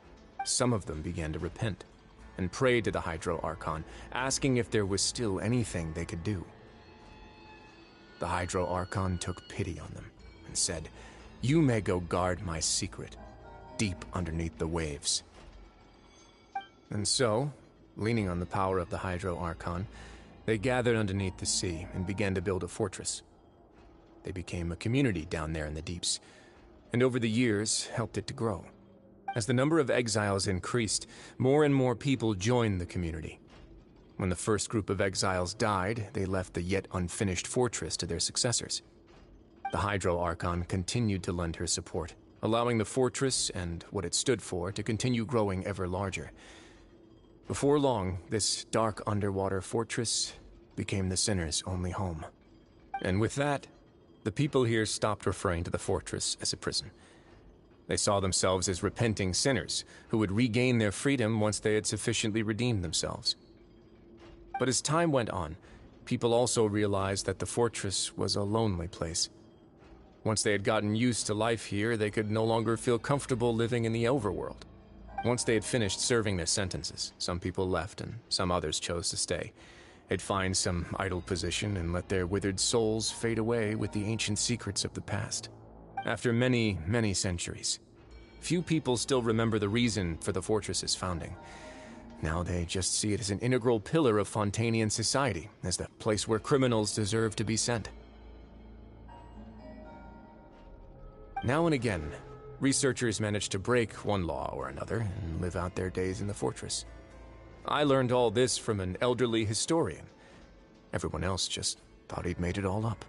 Some of them began to repent. and prayed to the Hydro Archon, asking if there was still anything they could do. The Hydro Archon took pity on them and said, "You may go guard my secret, deep underneath the waves." And so, leaning on the power of the Hydro Archon, they gathered underneath the sea and began to build a fortress. They became a community down there in the deeps, and over the years helped it to grow. As the number of exiles increased, more and more people joined the community. When the first group of exiles died, they left the yet unfinished fortress to their successors. The Hydro Archon continued to lend her support, allowing the fortress and what it stood for to continue growing ever larger. Before long, this dark underwater fortress became the Sinner's only home. And with that, the people here stopped referring to the fortress as a prison. They saw themselves as repenting sinners who would regain their freedom once they had sufficiently redeemed themselves. But as time went on, people also realized that the fortress was a lonely place. Once they had gotten used to life here, they could no longer feel comfortable living in the overworld. Once they had finished serving their sentences, some people left and some others chose to stay. They'd find some idle position and let their withered souls fade away with the ancient secrets of the past. After many, many centuries, few people still remember the reason for the fortress's founding. Now they just see it as an integral pillar of Fontanian society, as the place where criminals deserve to be sent. Now and again, researchers manage to break one law or another and live out their days in the fortress. I learned all this from an elderly historian. Everyone else just thought he'd made it all up.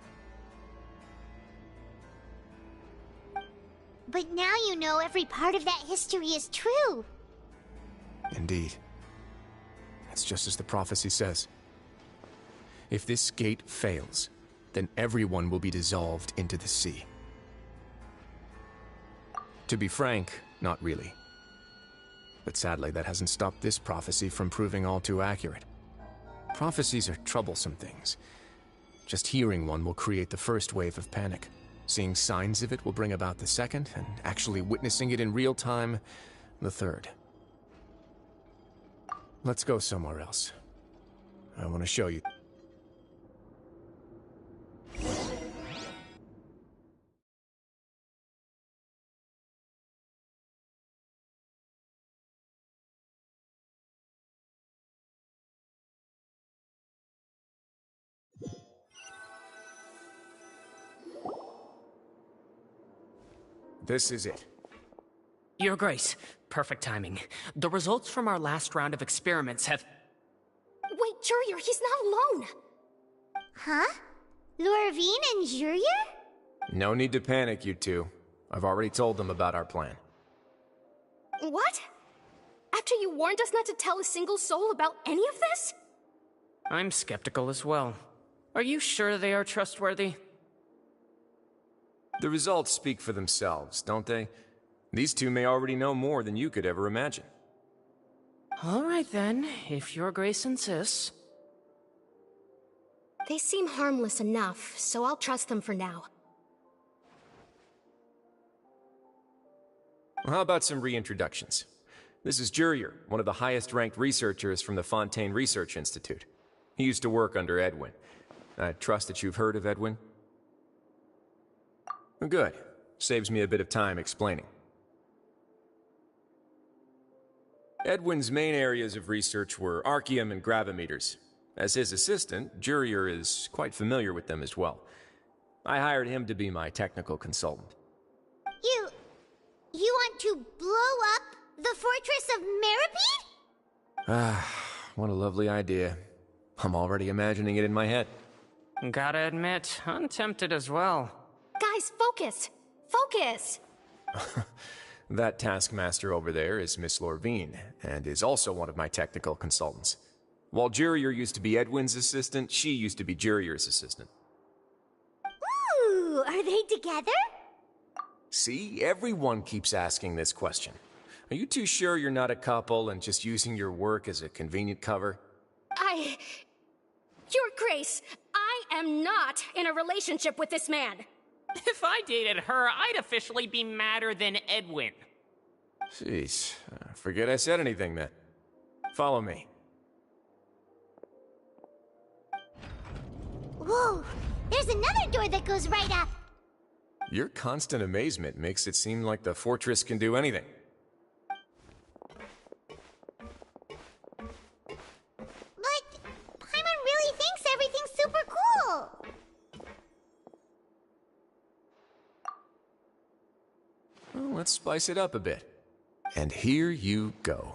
But now you know every part of that history is true. Indeed. It's just as the prophecy says. If this gate fails, then everyone will be dissolved into the sea. To be frank, not really. But sadly, that hasn't stopped this prophecy from proving all too accurate. Prophecies are troublesome things. Just hearing one will create the first wave of panic. Seeing signs of it will bring about the second, and actually witnessing it in real time, the third. Let's go somewhere else. I want to show you. This is it. Your Grace, perfect timing. The results from our last round of experiments have... Wait, Jurier, he's not alone! Huh? Lorvine and Jurier? No need to panic, you two. I've already told them about our plan. What? After you warned us not to tell a single soul about any of this? I'm skeptical as well. Are you sure they are trustworthy? The results speak for themselves, don't they? These two may already know more than you could ever imagine. All right then, if Your Grace insists. They seem harmless enough, so I'll trust them for now. Well, how about some reintroductions? This is Jurier, one of the highest-ranked researchers from the Fontaine Research Institute. He used to work under Edwin. I trust that you've heard of Edwin? Good. Saves me a bit of time explaining. Edwin's main areas of research were archaeum and gravimeters. As his assistant, Jurier is quite familiar with them as well. I hired him to be my technical consultant. You want to blow up the fortress of Meripede? Ah, what a lovely idea. I'm already imagining it in my head. Gotta admit, I'm tempted as well. Guys, focus! Focus! That taskmaster over there is Miss Lorvine, and is also one of my technical consultants. While Jurier used to be Edwin's assistant, she used to be Jurier's assistant. Ooh, are they together? See, everyone keeps asking this question. Are you too sure you're not a couple and just using your work as a convenient cover? Your Grace, I am not in a relationship with this man. If I dated her, I'd officially be madder than Edwin. Jeez, forget I said anything then. Follow me. Whoa! There's another door that goes right up! Your constant amazement makes it seem like the fortress can do anything. But Paimon really thinks everything's super cool! Well, let's spice it up a bit. And here you go.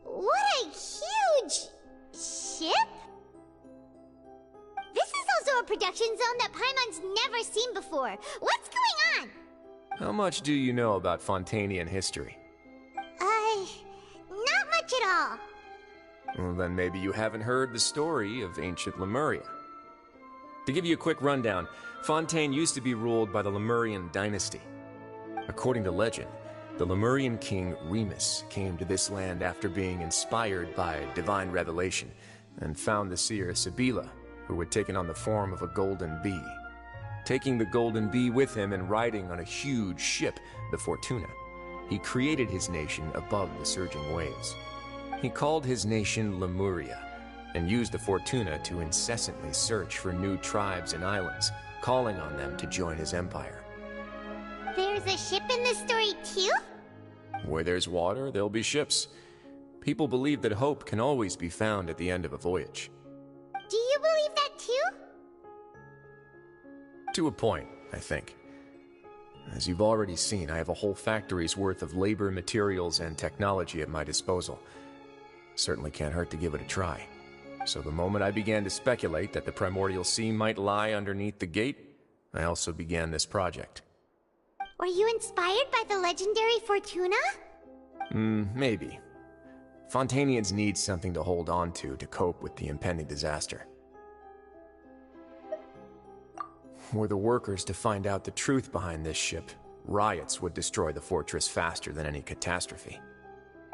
What a huge ship? This is also a production zone that Paimon's never seen before. What's going on? How much do you know about Fontanian history? Not much at all. Well, then maybe you haven't heard the story of ancient Lemuria. To give you a quick rundown, Fontaine used to be ruled by the Lemurian dynasty. According to legend, the Lemurian king Remus came to this land after being inspired by divine revelation and found the seer Sibila, who had taken on the form of a golden bee. Taking the golden bee with him and riding on a huge ship, the Fortuna, he created his nation above the surging waves. He called his nation Lemuria and used the Fortuna to incessantly search for new tribes and islands, calling on them to join his empire. There's a ship in this story too? Where there's water, there'll be ships. People believe that hope can always be found at the end of a voyage. Do you believe that too? To a point, I think. As you've already seen, I have a whole factory's worth of labor, materials, and technology at my disposal. Certainly can't hurt to give it a try. So the moment I began to speculate that the primordial sea might lie underneath the gate, I also began this project. Were you inspired by the legendary Fortuna? Maybe. Fontanians need something to hold on to cope with the impending disaster. Were the workers to find out the truth behind this ship, riots would destroy the fortress faster than any catastrophe.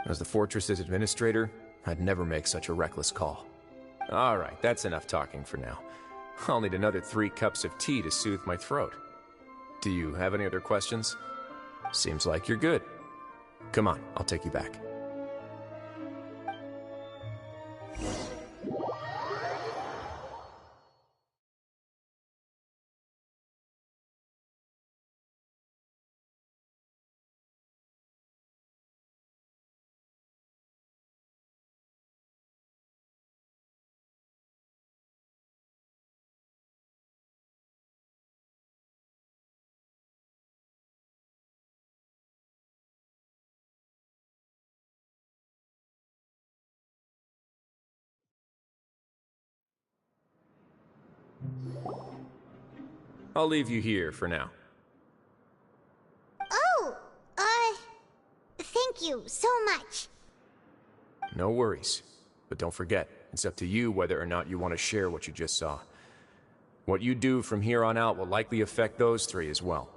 As the fortress's administrator, I'd never make such a reckless call. Alright, that's enough talking for now. I'll need another 3 cups of tea to soothe my throat. Do you have any other questions? Seems like you're good. Come on, I'll take you back. I'll leave you here for now. Oh, thank you so much. No worries. But don't forget, it's up to you whether or not you want to share what you just saw. What you do from here on out will likely affect those 3 as well.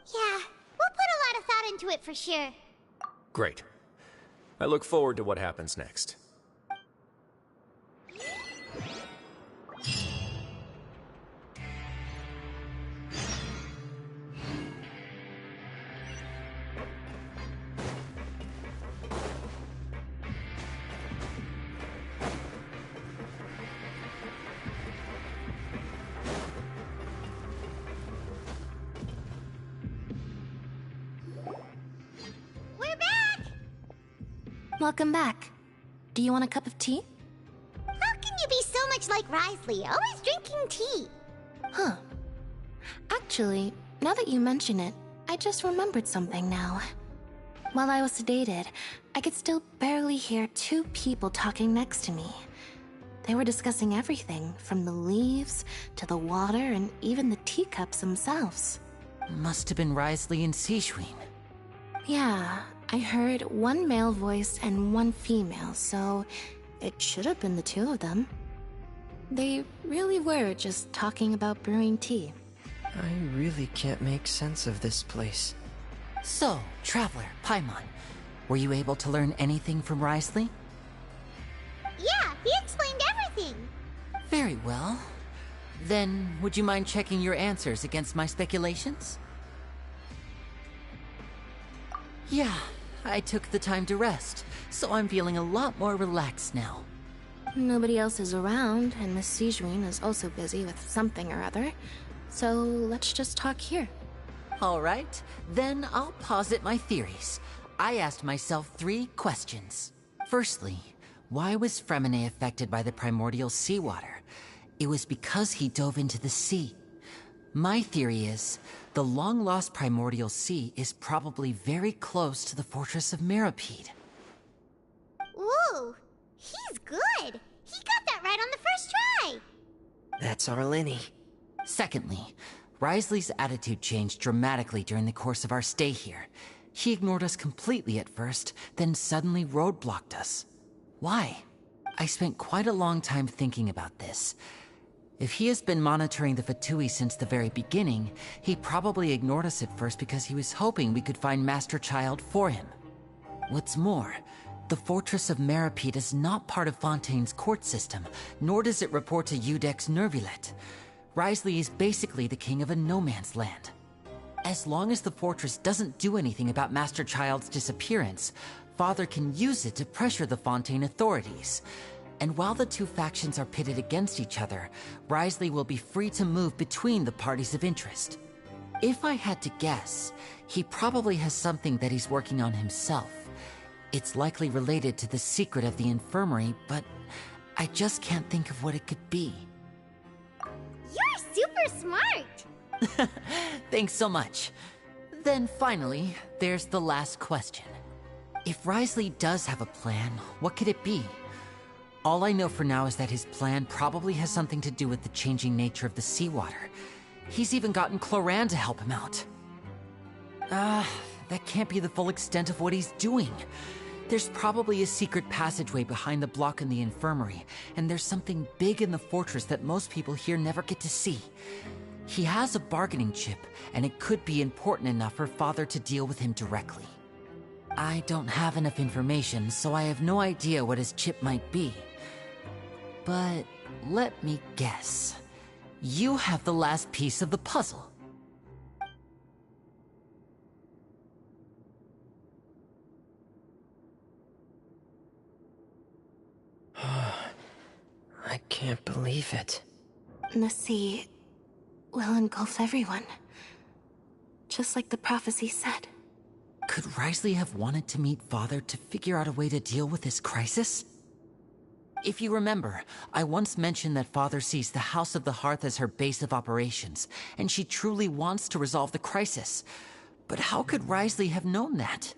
Yeah, we'll put a lot of thought into it for sure. Great. I look forward to what happens next. We're back! Welcome back. Do you want a cup of tea? How can you be so much like Risley, always drinking tea? Huh. Actually, now that you mention it, I just remembered something now. While I was sedated, I could still barely hear 2 people talking next to me. They were discussing everything, from the leaves to the water and even the teacups themselves. Must have been Risley and Sijwin. Yeah, I heard 1 male voice and 1 female, so it should have been the 2 of them. They really were just talking about brewing tea. I really can't make sense of this place. So, Traveler, Paimon, Were you able to learn anything from Wriothesley? Yeah, he explained everything. Very well. Then, would you mind checking your answers against my speculations? Yeah, I took the time to rest, so I'm feeling a lot more relaxed now. Nobody else is around, and Miss Sigewin is also busy with something or other. So let's just talk here. Alright, then I'll posit my theories. I asked myself 3 questions. Firstly, why was Fremine affected by the primordial seawater? It was because he dove into the sea. My theory is, the long-lost primordial sea is probably very close to the fortress of Meripede. Ooh, he's good. He got that right on the first try. That's our Lenny. Secondly, Wriothesley's attitude changed dramatically during the course of our stay here. He ignored us completely at first, then suddenly roadblocked us. Why? I spent quite a long time thinking about this. If he has been monitoring the Fatui since the very beginning, he probably ignored us at first because he was hoping we could find Master Child for him. What's more, the Fortress of Meripede is not part of Fontaine's court system, nor does it report to Udex Nervulet. Wriothesley is basically the king of a no-man's land. As long as the fortress doesn't do anything about Master Child's disappearance, Father can use it to pressure the Fontaine authorities. And while the 2 factions are pitted against each other, Wriothesley will be free to move between the parties of interest. If I had to guess, he probably has something that he's working on himself. It's likely related to the secret of the infirmary, but I just can't think of what it could be. You're super smart. Thanks so much. Then finally, there's the last question. If Wriothesley does have a plan, what could it be? All I know for now is that his plan probably has something to do with the changing nature of the seawater. He's even gotten Cloran to help him out. That can't be the full extent of what he's doing. There's probably a secret passageway behind the block in the infirmary, and there's something big in the fortress that most people here never get to see. He has a bargaining chip, and it could be important enough for Father to deal with him directly. I don't have enough information, so I have no idea what his chip might be. But let me guess. You have the last piece of the puzzle. I can't believe it. The sea will engulf everyone. Just like the prophecy said. Could Wriothesley have wanted to meet Father to figure out a way to deal with this crisis? If you remember, I once mentioned that Father sees the House of the Hearth as her base of operations, and she truly wants to resolve the crisis. But how could Wriothesley have known that?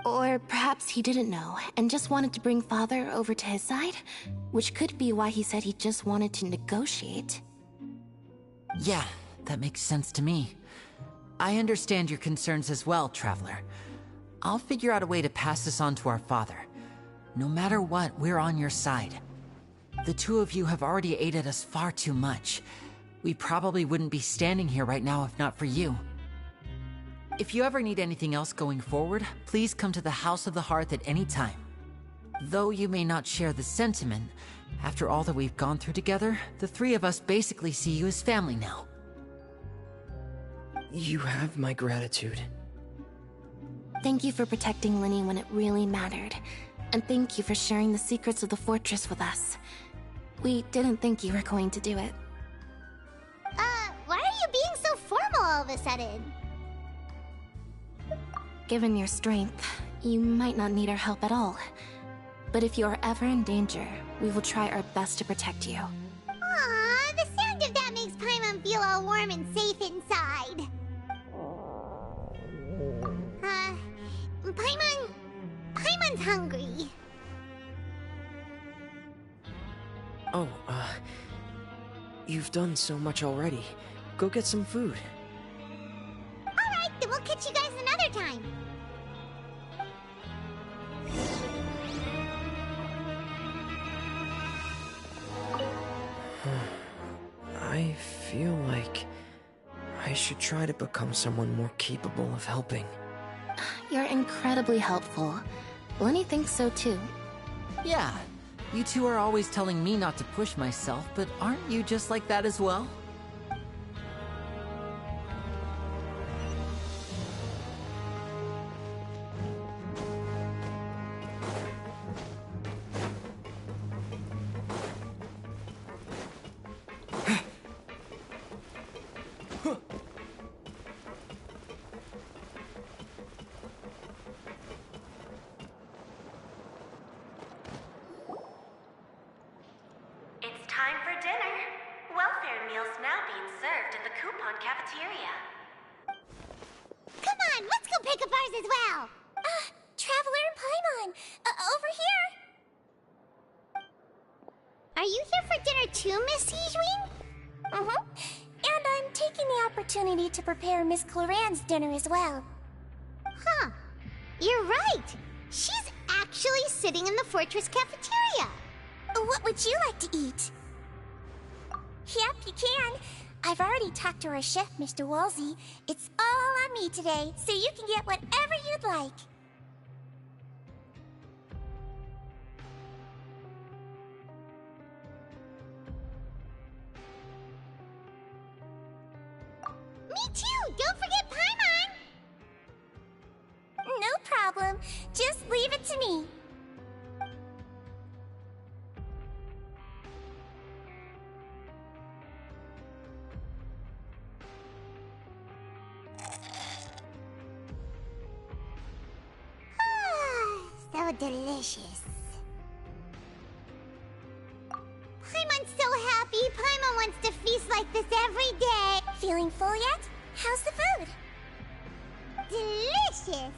Or perhaps he didn't know, and just wanted to bring Father over to his side? Which could be why he said he just wanted to negotiate. Yeah, that makes sense to me. I understand your concerns as well, Traveler. I'll figure out a way to pass this on to our father. No matter what, we're on your side. The 2 of you have already aided us far too much. We probably wouldn't be standing here right now if not for you. If you ever need anything else going forward, please come to the House of the Hearth at any time. Though you may not share the sentiment, after all that we've gone through together, the 3 of us basically see you as family now. You have my gratitude. Thank you for protecting Lenny when it really mattered. And thank you for sharing the secrets of the fortress with us. We didn't think you were going to do it. Why are you being so formal all of a sudden? Given your strength, you might not need our help at all. But if you are ever in danger, we will try our best to protect you. Aww, the sound of that makes Paimon feel all warm and safe inside. Paimon's hungry. Oh, you've done so much already. Go get some food. Alright, then we'll catch you guys another time. I feel like I should try to become someone more capable of helping. You're incredibly helpful. Lenny thinks so too. Yeah, you two are always telling me not to push myself, but aren't you just like that as well? It's time for dinner. Welfare meals now being served in the coupon cafeteria. Come on, let's go pick up ours as well. Traveler and Paimon, over here. Are you here for dinner too, Miss Sijween? Mm-hmm. And I'm taking the opportunity to prepare Miss Cloran's dinner as well. Huh. You're right. She's actually sitting in the fortress cafeteria. What would you like to eat? Yep, you can. I've already talked to our chef, Mr. Woolsey. It's all on me today, so you can get whatever you'd like. Me too! Don't forget Paimon! No problem. Just leave it to me. So delicious. Paimon's so happy. Paimon wants to feast like this every day. Feeling full yet? How's the food? Delicious.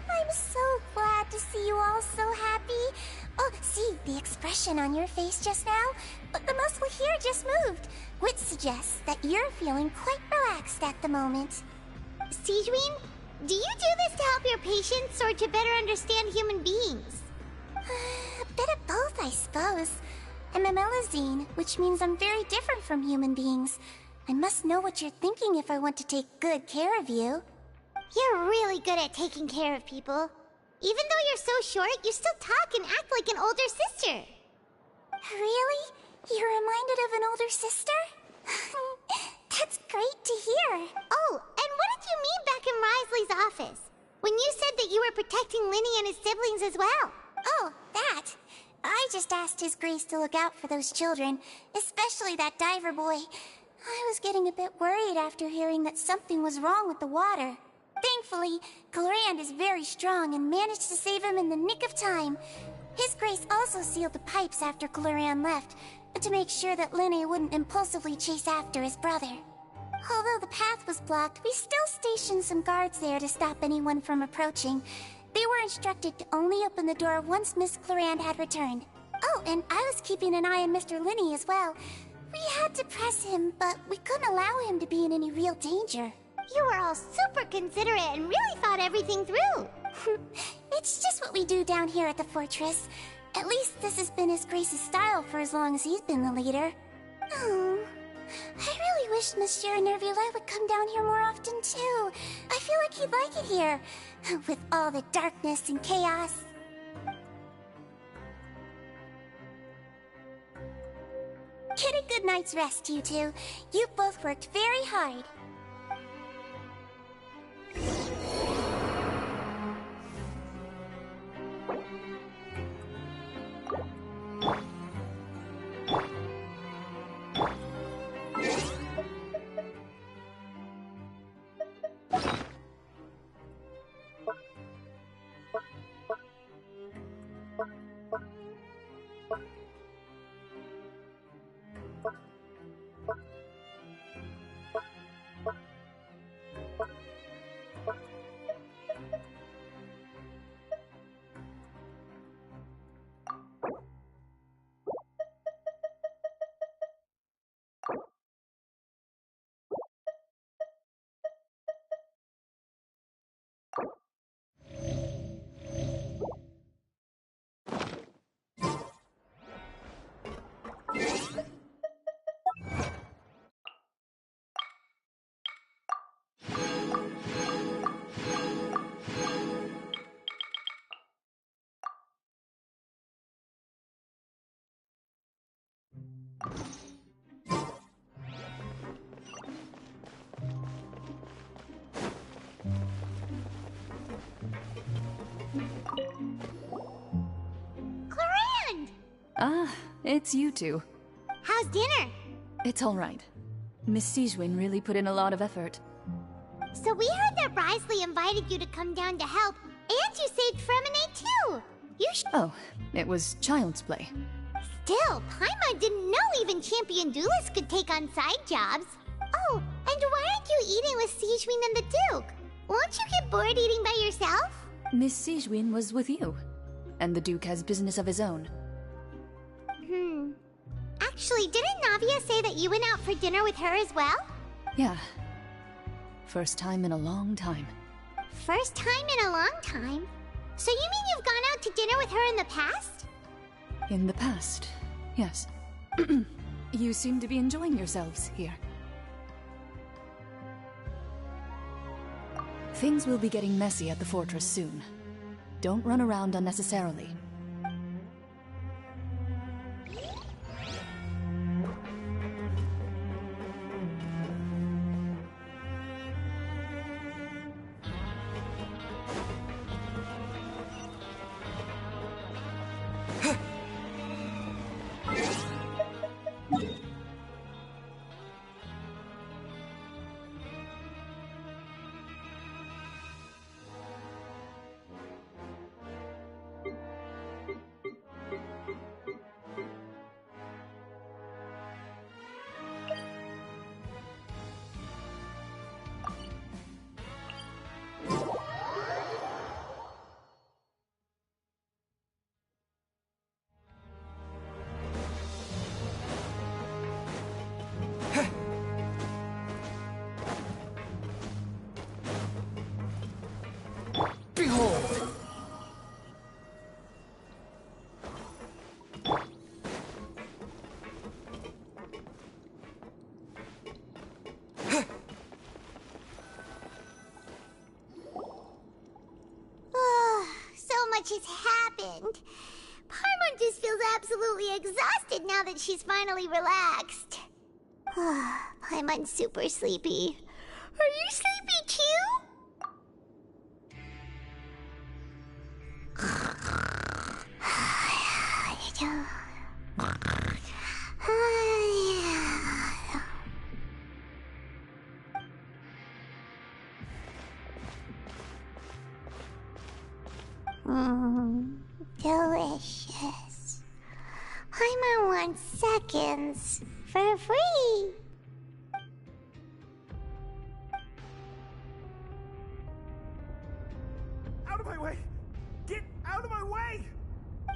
I'm so glad to see you all so happy. Oh, see, the expression on your face just now? The muscle here just moved, which suggests that you're feeling quite relaxed at the moment. Sijween, do you do this to help your patients or to better understand human beings? A bit of both, I suppose. I'm a Melazine, which means I'm very different from human beings. I must know what you're thinking if I want to take good care of you. You're really good at taking care of people. Even though you're so short, you still talk and act like an older sister. Really? You're reminded of an older sister? That's great to hear. Oh, and what did you mean back in Risley's office? When you said that you were protecting Linny and his siblings as well? Oh, that. I just asked His Grace to look out for those children, especially that diver boy. I was getting a bit worried after hearing that something was wrong with the water. Thankfully, Cloran is very strong and managed to save him in the nick of time. His Grace also sealed the pipes after Cloran left, to make sure that Linny wouldn't impulsively chase after his brother. Although the path was blocked, we still stationed some guards there to stop anyone from approaching. They were instructed to only open the door once Miss Cloran had returned. Oh, and I was keeping an eye on Mr. Linny as well. We had to press him, but we couldn't allow him to be in any real danger. You were all super considerate and really thought everything through. It's just what we do down here at the fortress. At least this has been His Grace's style for as long as he's been the leader. Oh, I really wish Monsieur Nervula would come down here more often too. I feel like he'd like it here, with all the darkness and chaos. Get a good night's rest, you two. You've both worked very hard. Clorand! Ah, it's you two. How's dinner? It's all right. Miss Sijwin really put in a lot of effort. So we heard that Risley invited you to come down to help, and you saved Fremonade too! Oh, it was child's play. Still, Paimon didn't know even champion duelists could take on side jobs. Oh, and why aren't you eating with Sijwin and the Duke? Won't you get bored eating by yourself? Miss Sijwin was with you, and the Duke has business of his own. Actually, didn't Navia say that you went out for dinner with her as well? Yeah. First time in a long time. First time in a long time? So you mean you've gone out to dinner with her in the past? In the past, yes. You seem to be enjoying yourselves here. Things will be getting messy at the fortress soon. Don't run around unnecessarily. Behold! So much has happened. Paimon just feels absolutely exhausted now that she's finally relaxed. Paimon's super sleepy. Are you sleepy too? Delicious. Paimon wants seconds for free. Out of my way! Get out of my way!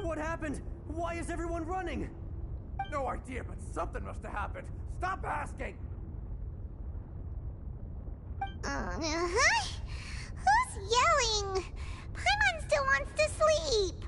What happened? Why is everyone running? No idea, but something must have happened. Stop asking! Who's yelling? Paimon still wants to sleep.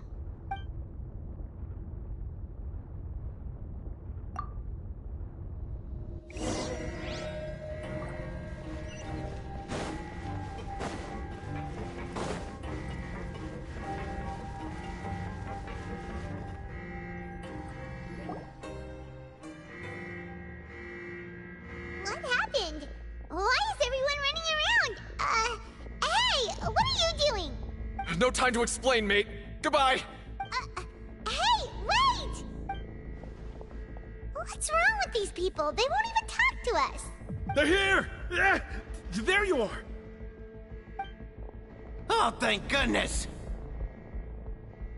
What happened? Why is everyone running around? Hey, what are you doing? No time to explain, mate. Goodbye. Hey, wait! What's wrong with these people? They won't even talk to us. They're here! There you are! Oh, thank goodness!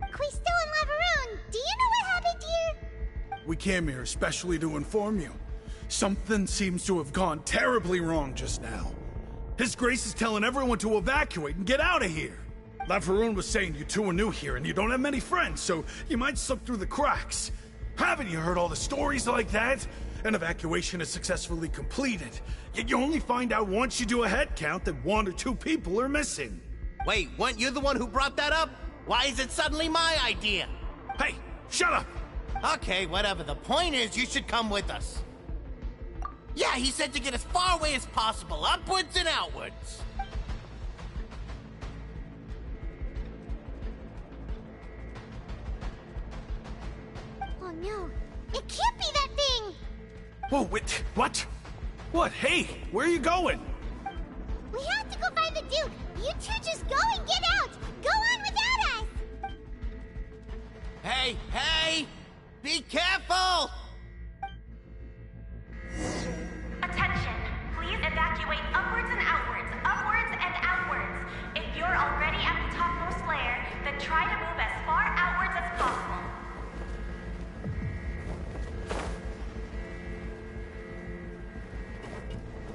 Quisto and Laveroon, do you know what happened here? We came here especially to inform you. Something seems to have gone terribly wrong just now. His Grace is telling everyone to evacuate and get out of here. Laveroon was saying you two are new here and you don't have many friends, so you might slip through the cracks. Haven't you heard all the stories like that? An evacuation is successfully completed, yet you only find out once you do a head count that 1 or 2 people are missing. Wait, weren't you the one who brought that up? Why is it suddenly my idea? Hey, shut up! Okay, whatever. The point is, you should come with us. Yeah, he said to get as far away as possible, upwards and outwards. Oh no, it can't be that thing! Whoa, wait, what? What? Hey, where are you going? We have to go find the Duke. You two just go and get out. Go on without us. Hey, hey! Be careful! Attention! Please evacuate upwards and outwards, upwards and outwards. If you're already at the topmost layer, then try to move as far outwards as possible.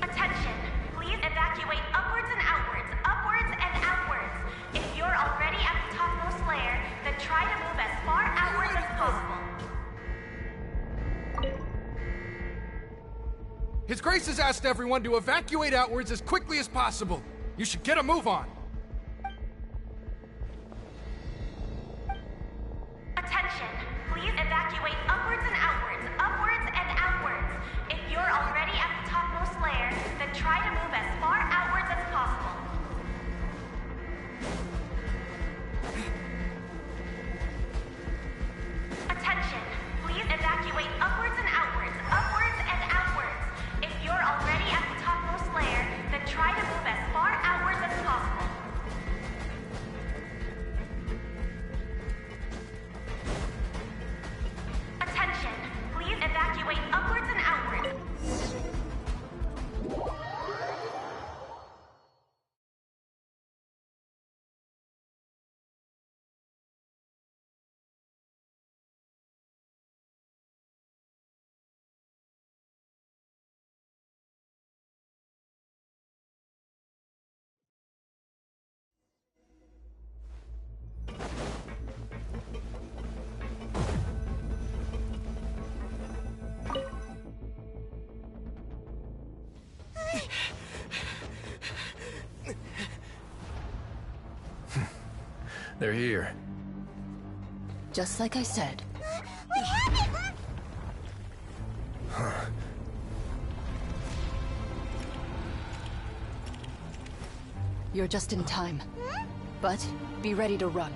Attention! Please evacuate upwards and outwards, upwards and outwards. If you're already at the topmost layer, then try to move as far outwards as possible. His Grace has asked everyone to evacuate outwards as quickly as possible. You should get a move on. Attention! Please evacuate upwards and outwards, upwards and outwards. If you're already at the topmost layer, then try to move as far outwards as possible. Attention! Please evacuate upwards and outwards, upwards and outwards. If you're already at the topmost layer, then try to move as far outwards as possible. Attention! Please evacuate upwards and outwards. They're here. Just like I said. We have it! You're just in time. But be ready to run.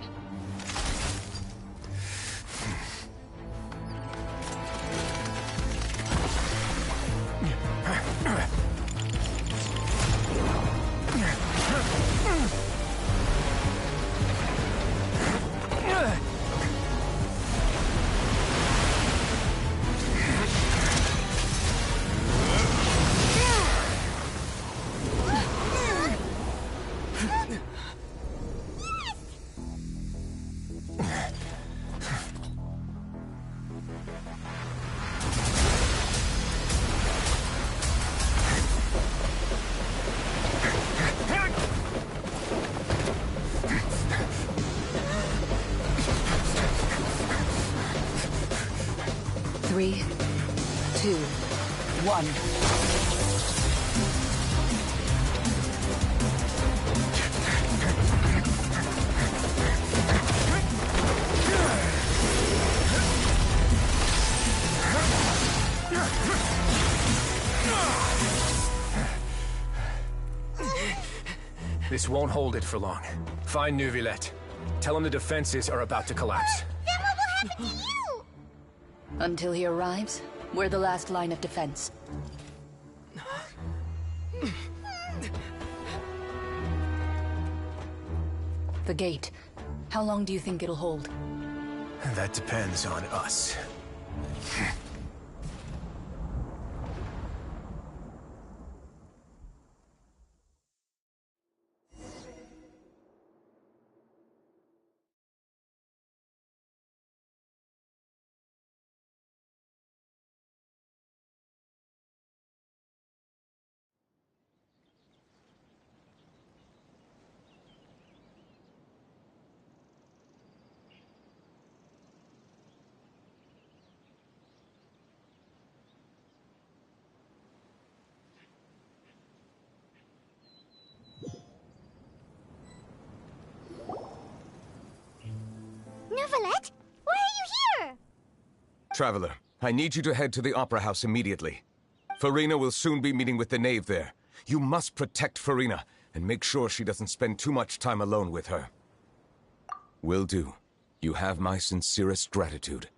Three, two, one. This won't hold it for long. Find Neuvillette. Tell him the defenses are about to collapse. Then what will happen to you? Until he arrives, we're the last line of defense. The gate. How long do you think it'll hold? That depends on us. Neuvillette? Why are you here? Traveler, I need you to head to the Opera House immediately. Farina will soon be meeting with the knave there. You must protect Farina, and make sure she doesn't spend too much time alone with her. Will do. You have my sincerest gratitude.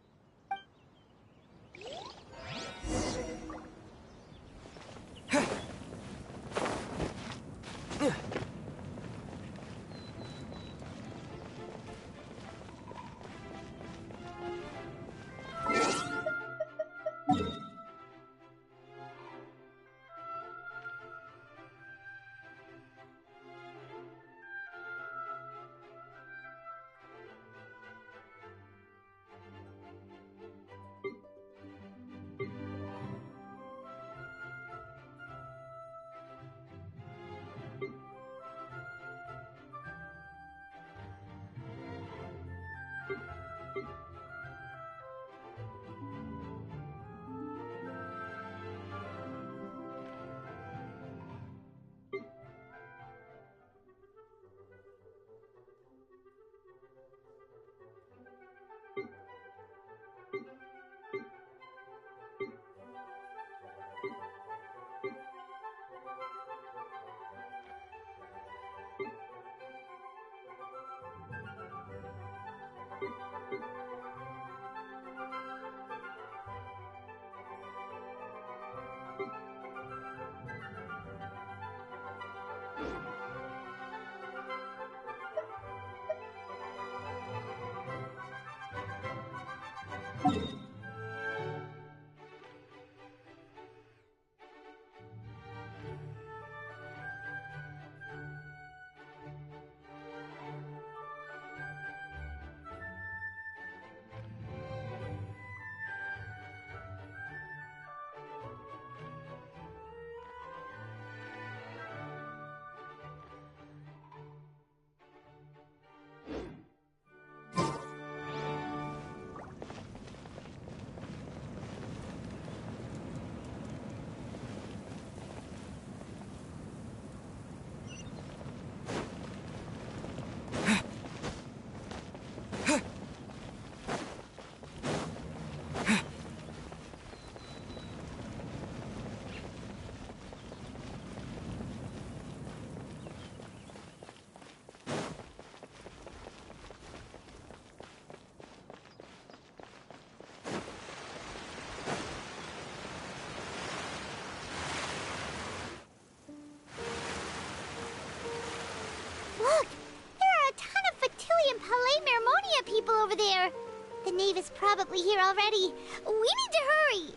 The knave is probably here already. We need to hurry!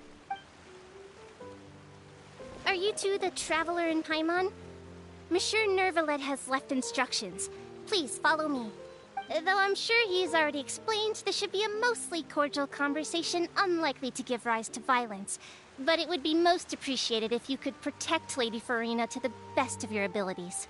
Are you two the traveler in Paimon? Monsieur Nervalet has left instructions. Please follow me. Though I'm sure he's already explained, this should be a mostly cordial conversation, unlikely to give rise to violence. But it would be most appreciated if you could protect Lady Farina to the best of your abilities.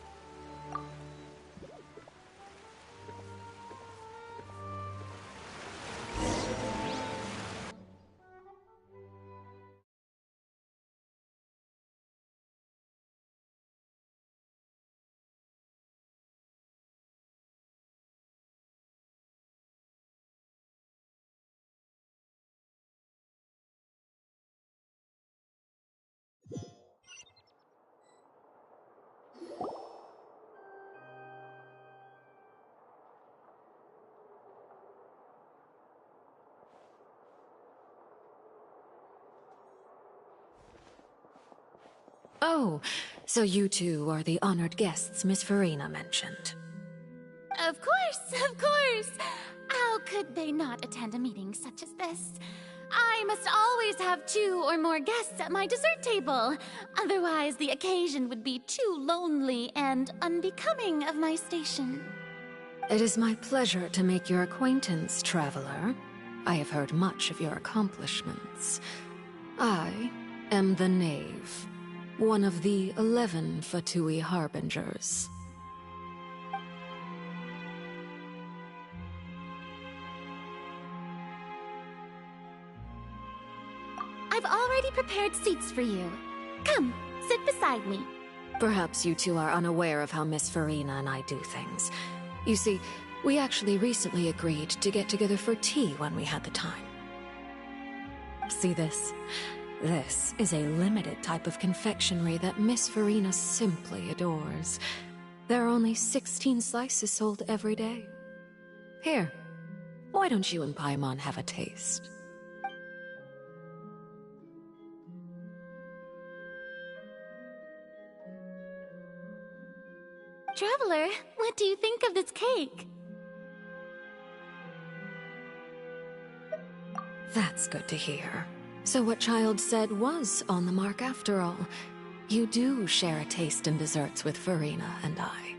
Oh, so you two are the honored guests Miss Farina mentioned. Of course, of course! How could they not attend a meeting such as this? I must always have 2 or more guests at my dessert table. Otherwise, the occasion would be too lonely and unbecoming of my station. It is my pleasure to make your acquaintance, traveler. I have heard much of your accomplishments. I am the Knave, one of the 11 Fatui Harbingers. I've already prepared seats for you. Come, sit beside me. Perhaps you two are unaware of how Miss Farina and I do things. You see, we actually recently agreed to get together for tea when we had the time. See this? This is a limited type of confectionery that Miss Farina simply adores. There are only 16 slices sold every day. Here, why don't you and Paimon have a taste? Traveler, what do you think of this cake? That's good to hear. So what Child said was on the mark after all. You do share a taste in desserts with Farina and I.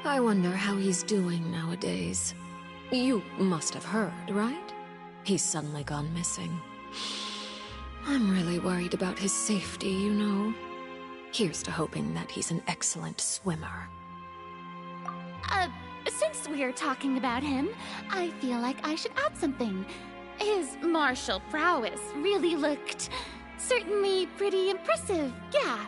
I wonder how he's doing nowadays. You must have heard, right? He's suddenly gone missing. I'm really worried about his safety, you know. Here's to hoping that he's an excellent swimmer. Since we're talking about him, I feel like I should add something. His martial prowess really looked certainly pretty impressive, yeah.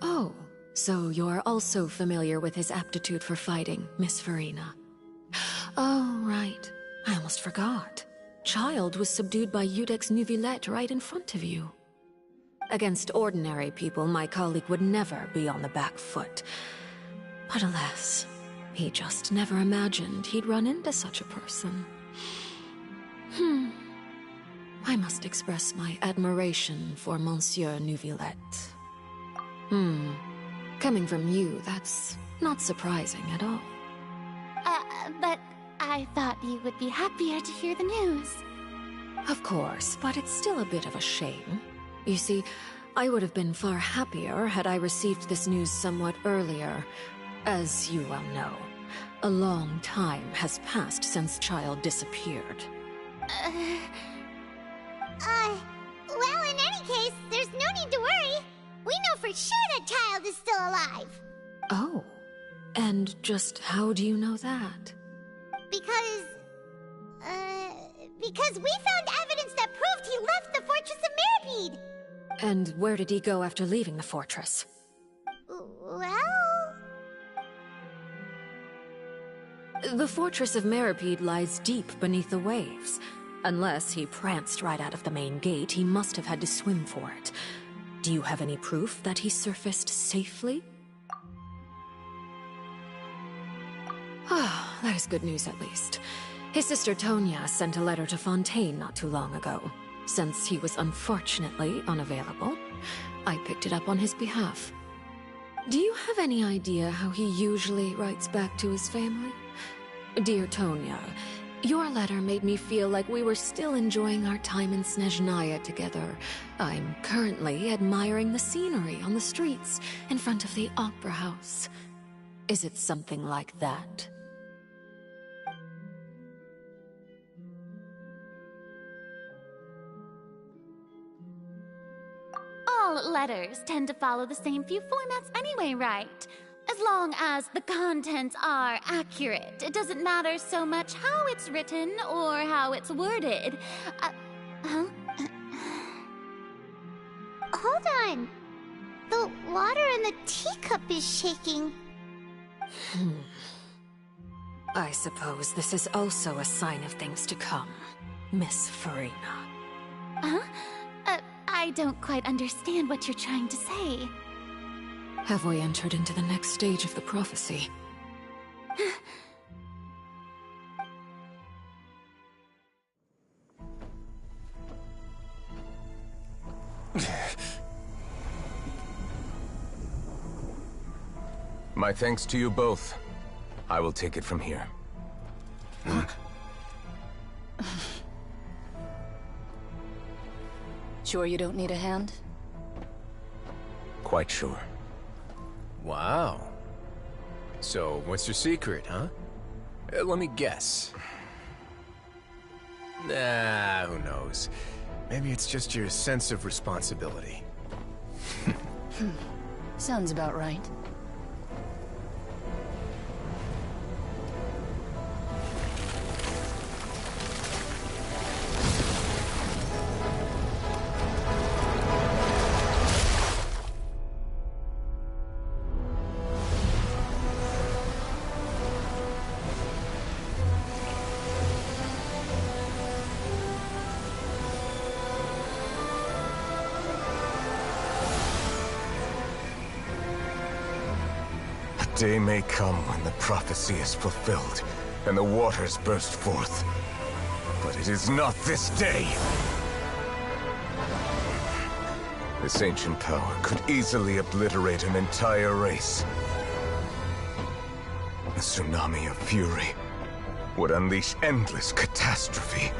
Oh, so you're also familiar with his aptitude for fighting, Miss Farina. Oh, right. I almost forgot. Child was subdued by Udex Nuvillette right in front of you. Against ordinary people, my colleague would never be on the back foot. But alas, he just never imagined he'd run into such a person. I must express my admiration for Monsieur Nuvillette. Coming from you, that's not surprising at all. But I thought you would be happier to hear the news. Of course, but it's still a bit of a shame. You see, I would have been far happier had I received this news somewhat earlier. As you well know, a long time has passed since Child disappeared. Well, in any case, there's no need to worry. We know for sure that Child is still alive. Oh, and just how do you know that? Because we found evidence that proved he left the Fortress of Meripede. And where did he go after leaving the fortress? Well... The Fortress of Meripede lies deep beneath the waves. Unless he pranced right out of the main gate, he must have had to swim for it. Do you have any proof that he surfaced safely? Ah, that is good news at least. His sister Tonya sent a letter to Fontaine not too long ago. Since he was unfortunately unavailable, I picked it up on his behalf. Do you have any idea how he usually writes back to his family? Dear Tonya, your letter made me feel like we were still enjoying our time in Snezhnaya together. I'm currently admiring the scenery on the streets in front of the opera house. Is it something like that? All letters tend to follow the same few formats anyway, right? As long as the contents are accurate, it doesn't matter so much how it's written or how it's worded. Huh? Hold on. The water in the teacup is shaking. I suppose this is also a sign of things to come, Miss Farina. Huh? I don't quite understand what you're trying to say. Have we entered into the next stage of the prophecy? My thanks to you both. I will take it from here. Sure you don't need a hand? Quite sure. Wow. So, what's your secret, huh? Let me guess. Nah, who knows? Maybe it's just your sense of responsibility. Sounds about right. Day may come when the prophecy is fulfilled, and the waters burst forth. But it is not this day! This ancient power could easily obliterate an entire race. The tsunami of fury would unleash endless catastrophe.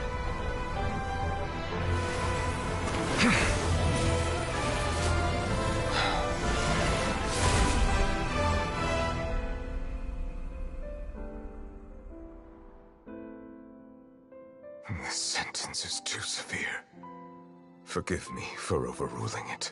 This sentence is too severe. Forgive me for overruling it.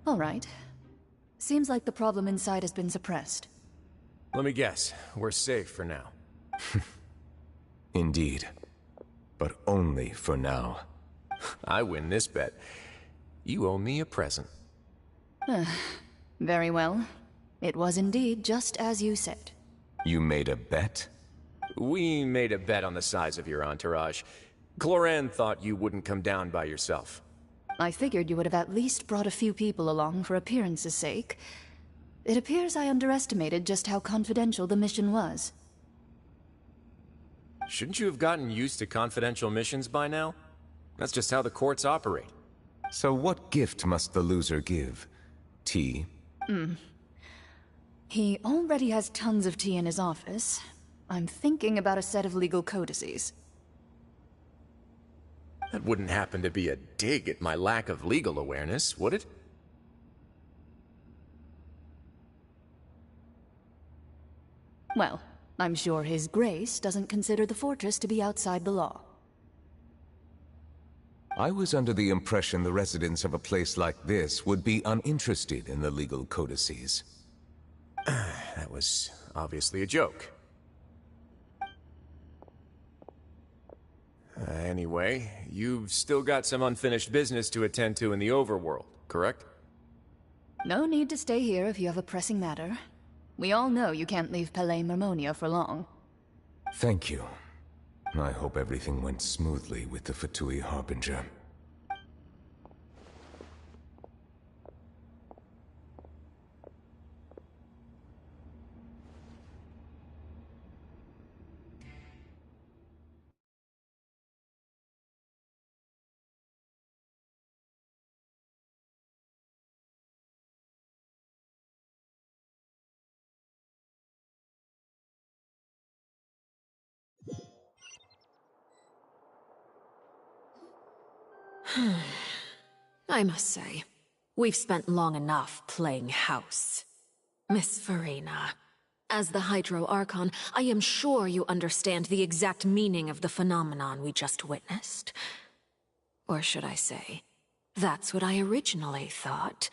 All right. Seems like the problem inside has been suppressed. Let me guess. We're safe for now. Indeed. But only for now. I win this bet. You owe me a present. Very well. It was indeed just as you said. You made a bet? We made a bet on the size of your entourage. Cloran thought you wouldn't come down by yourself. I figured you would have at least brought a few people along for appearance's sake. It appears I underestimated just how confidential the mission was. Shouldn't you have gotten used to confidential missions by now? That's just how the courts operate. So what gift must the loser give? Tea? He already has tons of tea in his office. I'm thinking about a set of legal codices. That wouldn't happen to be a dig at my lack of legal awareness, would it? Well, I'm sure His Grace doesn't consider the fortress to be outside the law. I was under the impression the residents of a place like this would be uninterested in the legal codices. That was obviously a joke. Anyway, you've still got some unfinished business to attend to in the overworld, correct? No need to stay here if you have a pressing matter. We all know you can't leave Palais Mermonia for long. Thank you. I hope everything went smoothly with the Fatui Harbinger. I must say, we've spent long enough playing house. Miss Farina, as the Hydro Archon, I am sure you understand the exact meaning of the phenomenon we just witnessed. Or should I say, that's what I originally thought.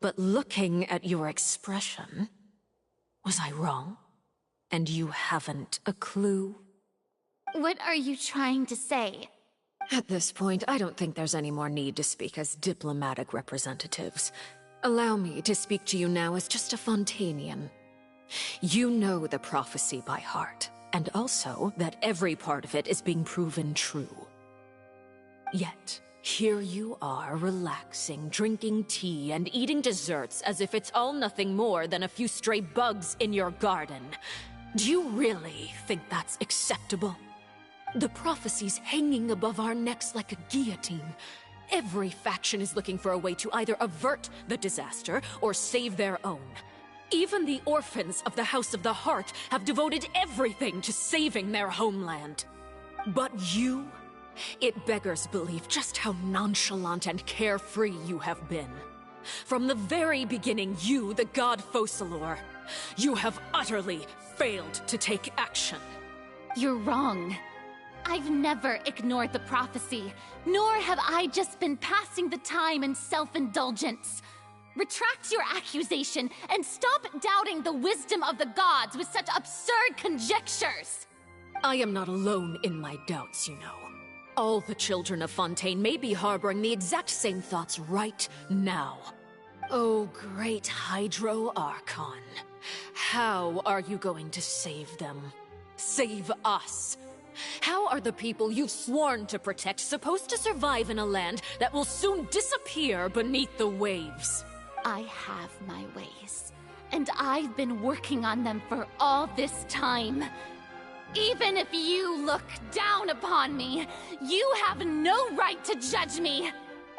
But looking at your expression, was I wrong? And you haven't a clue? What are you trying to say? At this point, I don't think there's any more need to speak as diplomatic representatives. Allow me to speak to you now as just a Fontanian. You know the prophecy by heart, and also that every part of it is being proven true. Yet, here you are, relaxing, drinking tea, and eating desserts as if it's all nothing more than a few stray bugs in your garden. Do you really think that's acceptable? The prophecy's hanging above our necks like a guillotine. Every faction is looking for a way to either avert the disaster or save their own. Even the orphans of the House of the Heart have devoted everything to saving their homeland. But you? It beggars belief just how nonchalant and carefree you have been. From the very beginning, you, the god Focalor, you have utterly failed to take action. You're wrong. I've never ignored the prophecy, nor have I just been passing the time in self-indulgence. Retract your accusation and stop doubting the wisdom of the gods with such absurd conjectures! I am not alone in my doubts, you know. All the children of Fontaine may be harboring the exact same thoughts right now. Oh, great Hydro Archon. How are you going to save them? Save us? How are the people you've sworn to protect supposed to survive in a land that will soon disappear beneath the waves? I have my ways, and I've been working on them for all this time. Even if you look down upon me, you have no right to judge me.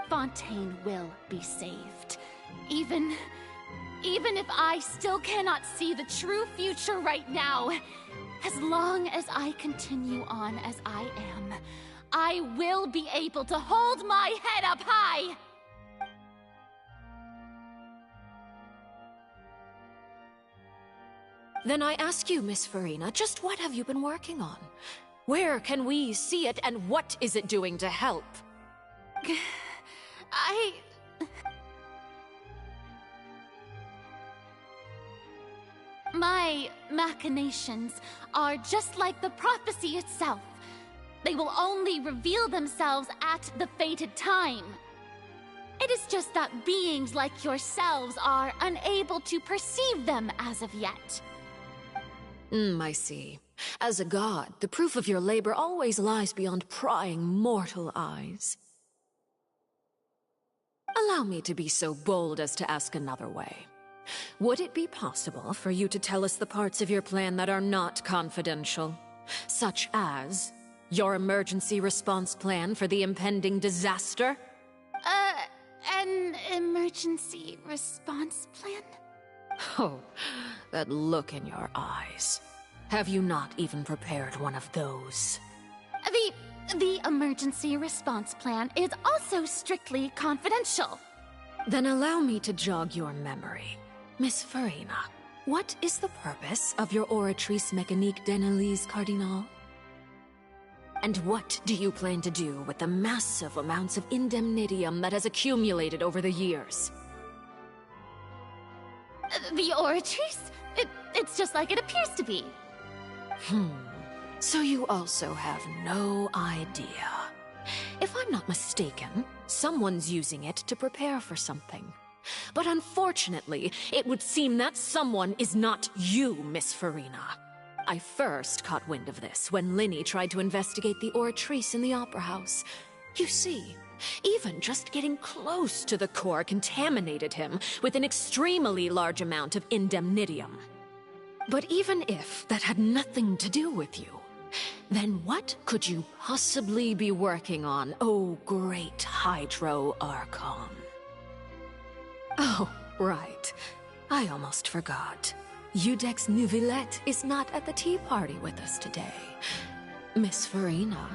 Fontaine will be saved. Even if I still cannot see the true future right now, as long as I continue on as I am, I will be able to hold my head up high! Then I ask you, Miss Farina, just what have you been working on? Where can we see it, and what is it doing to help? My machinations are just like the prophecy itself. They will only reveal themselves at the fated time. It is just that beings like yourselves are unable to perceive them as of yet. I see. As a god, the proof of your labor always lies beyond prying mortal eyes. Allow me to be so bold as to ask another way. Would it be possible for you to tell us the parts of your plan that are not confidential? Such as your emergency response plan for the impending disaster? An emergency response plan? Oh, that look in your eyes. Have you not even prepared one of those? The emergency response plan is also strictly confidential. Then allow me to jog your memory. Miss Farina, what is the purpose of your Oratrice Mécanique d'Analyse Cardinal? And what do you plan to do with the massive amounts of indemnitium that has accumulated over the years? The Oratrice? It's just like it appears to be. So you also have no idea. If I'm not mistaken, someone's using it to prepare for something. But unfortunately, it would seem that someone is not you, Miss Farina. I first caught wind of this when Linny tried to investigate the Oratrice in the Opera House. You see, even just getting close to the core contaminated him with an extremely large amount of indemnitium. But even if that had nothing to do with you, then what could you possibly be working on, oh great Hydro Archon? Oh, right. I almost forgot. Udex Neuvillette is not at the tea party with us today. Miss Farina,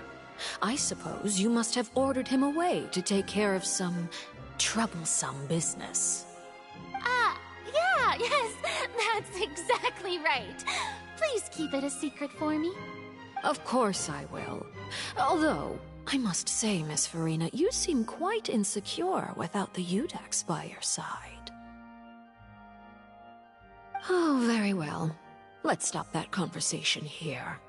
I suppose you must have ordered him away to take care of some troublesome business. Yes, that's exactly right. Please keep it a secret for me. Of course I will. Although, I must say, Miss Farina, you seem quite insecure without the Udex by your side. Oh, very well. Let's stop that conversation here.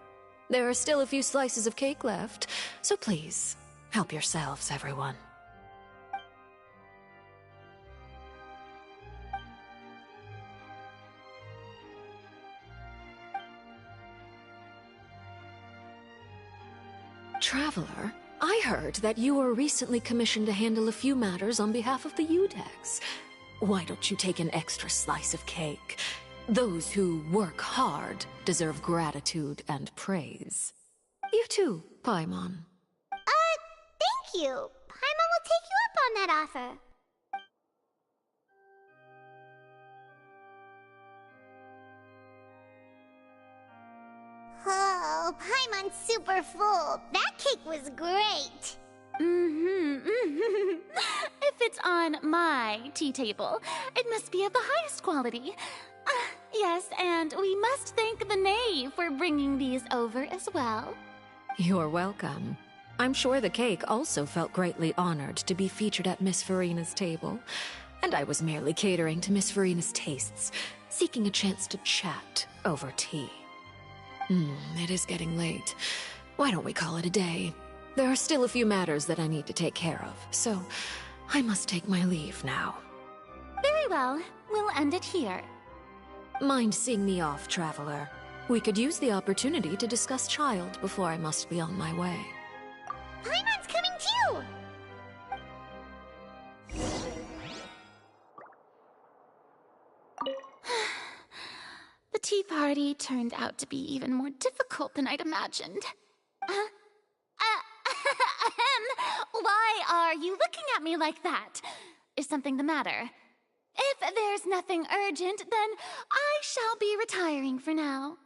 There are still a few slices of cake left, so please, help yourselves, everyone. Traveler, I heard that you were recently commissioned to handle a few matters on behalf of the Udex. Why don't you take an extra slice of cake? Those who work hard deserve gratitude and praise. You too, Paimon. Thank you. Paimon will take you up on that offer. Oh, Paimon's super full. That cake was great. If it's on my tea table, it must be of the highest quality. Yes, and we must thank the knave for bringing these over as well. You're welcome. I'm sure the cake also felt greatly honored to be featured at Miss Farina's table. And I was merely catering to Miss Farina's tastes, seeking a chance to chat over tea. It is getting late. Why don't we call it a day? There are still a few matters that I need to take care of, so I must take my leave now. Very well. We'll end it here. Mind seeing me off, Traveler? We could use the opportunity to discuss Child before I must be on my way. Paimon's coming too! The tea party turned out to be even more difficult than I'd imagined. Why are you looking at me like that? Is something the matter? If there's nothing urgent, then I shall be retiring for now.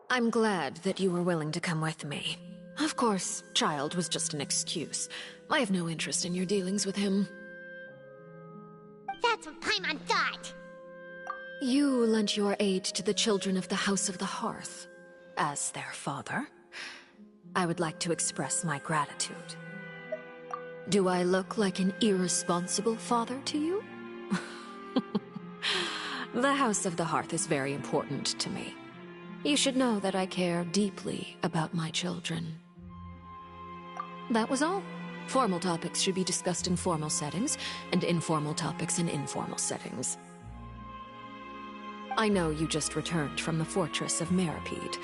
I'm glad that you were willing to come with me. Of course, Child was just an excuse. I have no interest in your dealings with him. That's what Paimon thought. You lent your aid to the children of the House of the Hearth. As their father, I would like to express my gratitude. Do I look like an irresponsible father to you? The House of the Hearth is very important to me. You should know that I care deeply about my children. That was all. Formal topics should be discussed in formal settings, and informal topics in informal settings. I know you just returned from the fortress of Meripede.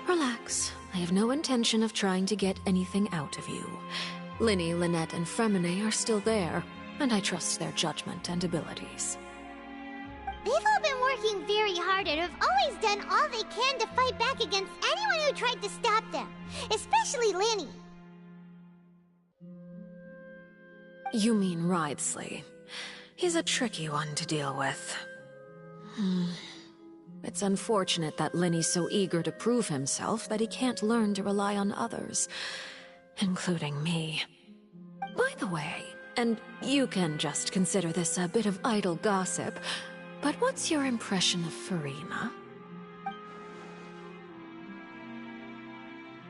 Relax. I have no intention of trying to get anything out of you. Linny, Lynette, and Fremine are still there, and I trust their judgment and abilities. They've all been working very hard and have always done all they can to fight back against anyone who tried to stop them, especially Linny. You mean Wriothesley. He's a tricky one to deal with. It's unfortunate that Linny's so eager to prove himself that he can't learn to rely on others, including me. By the way, and you can just consider this a bit of idle gossip, but what's your impression of Furina?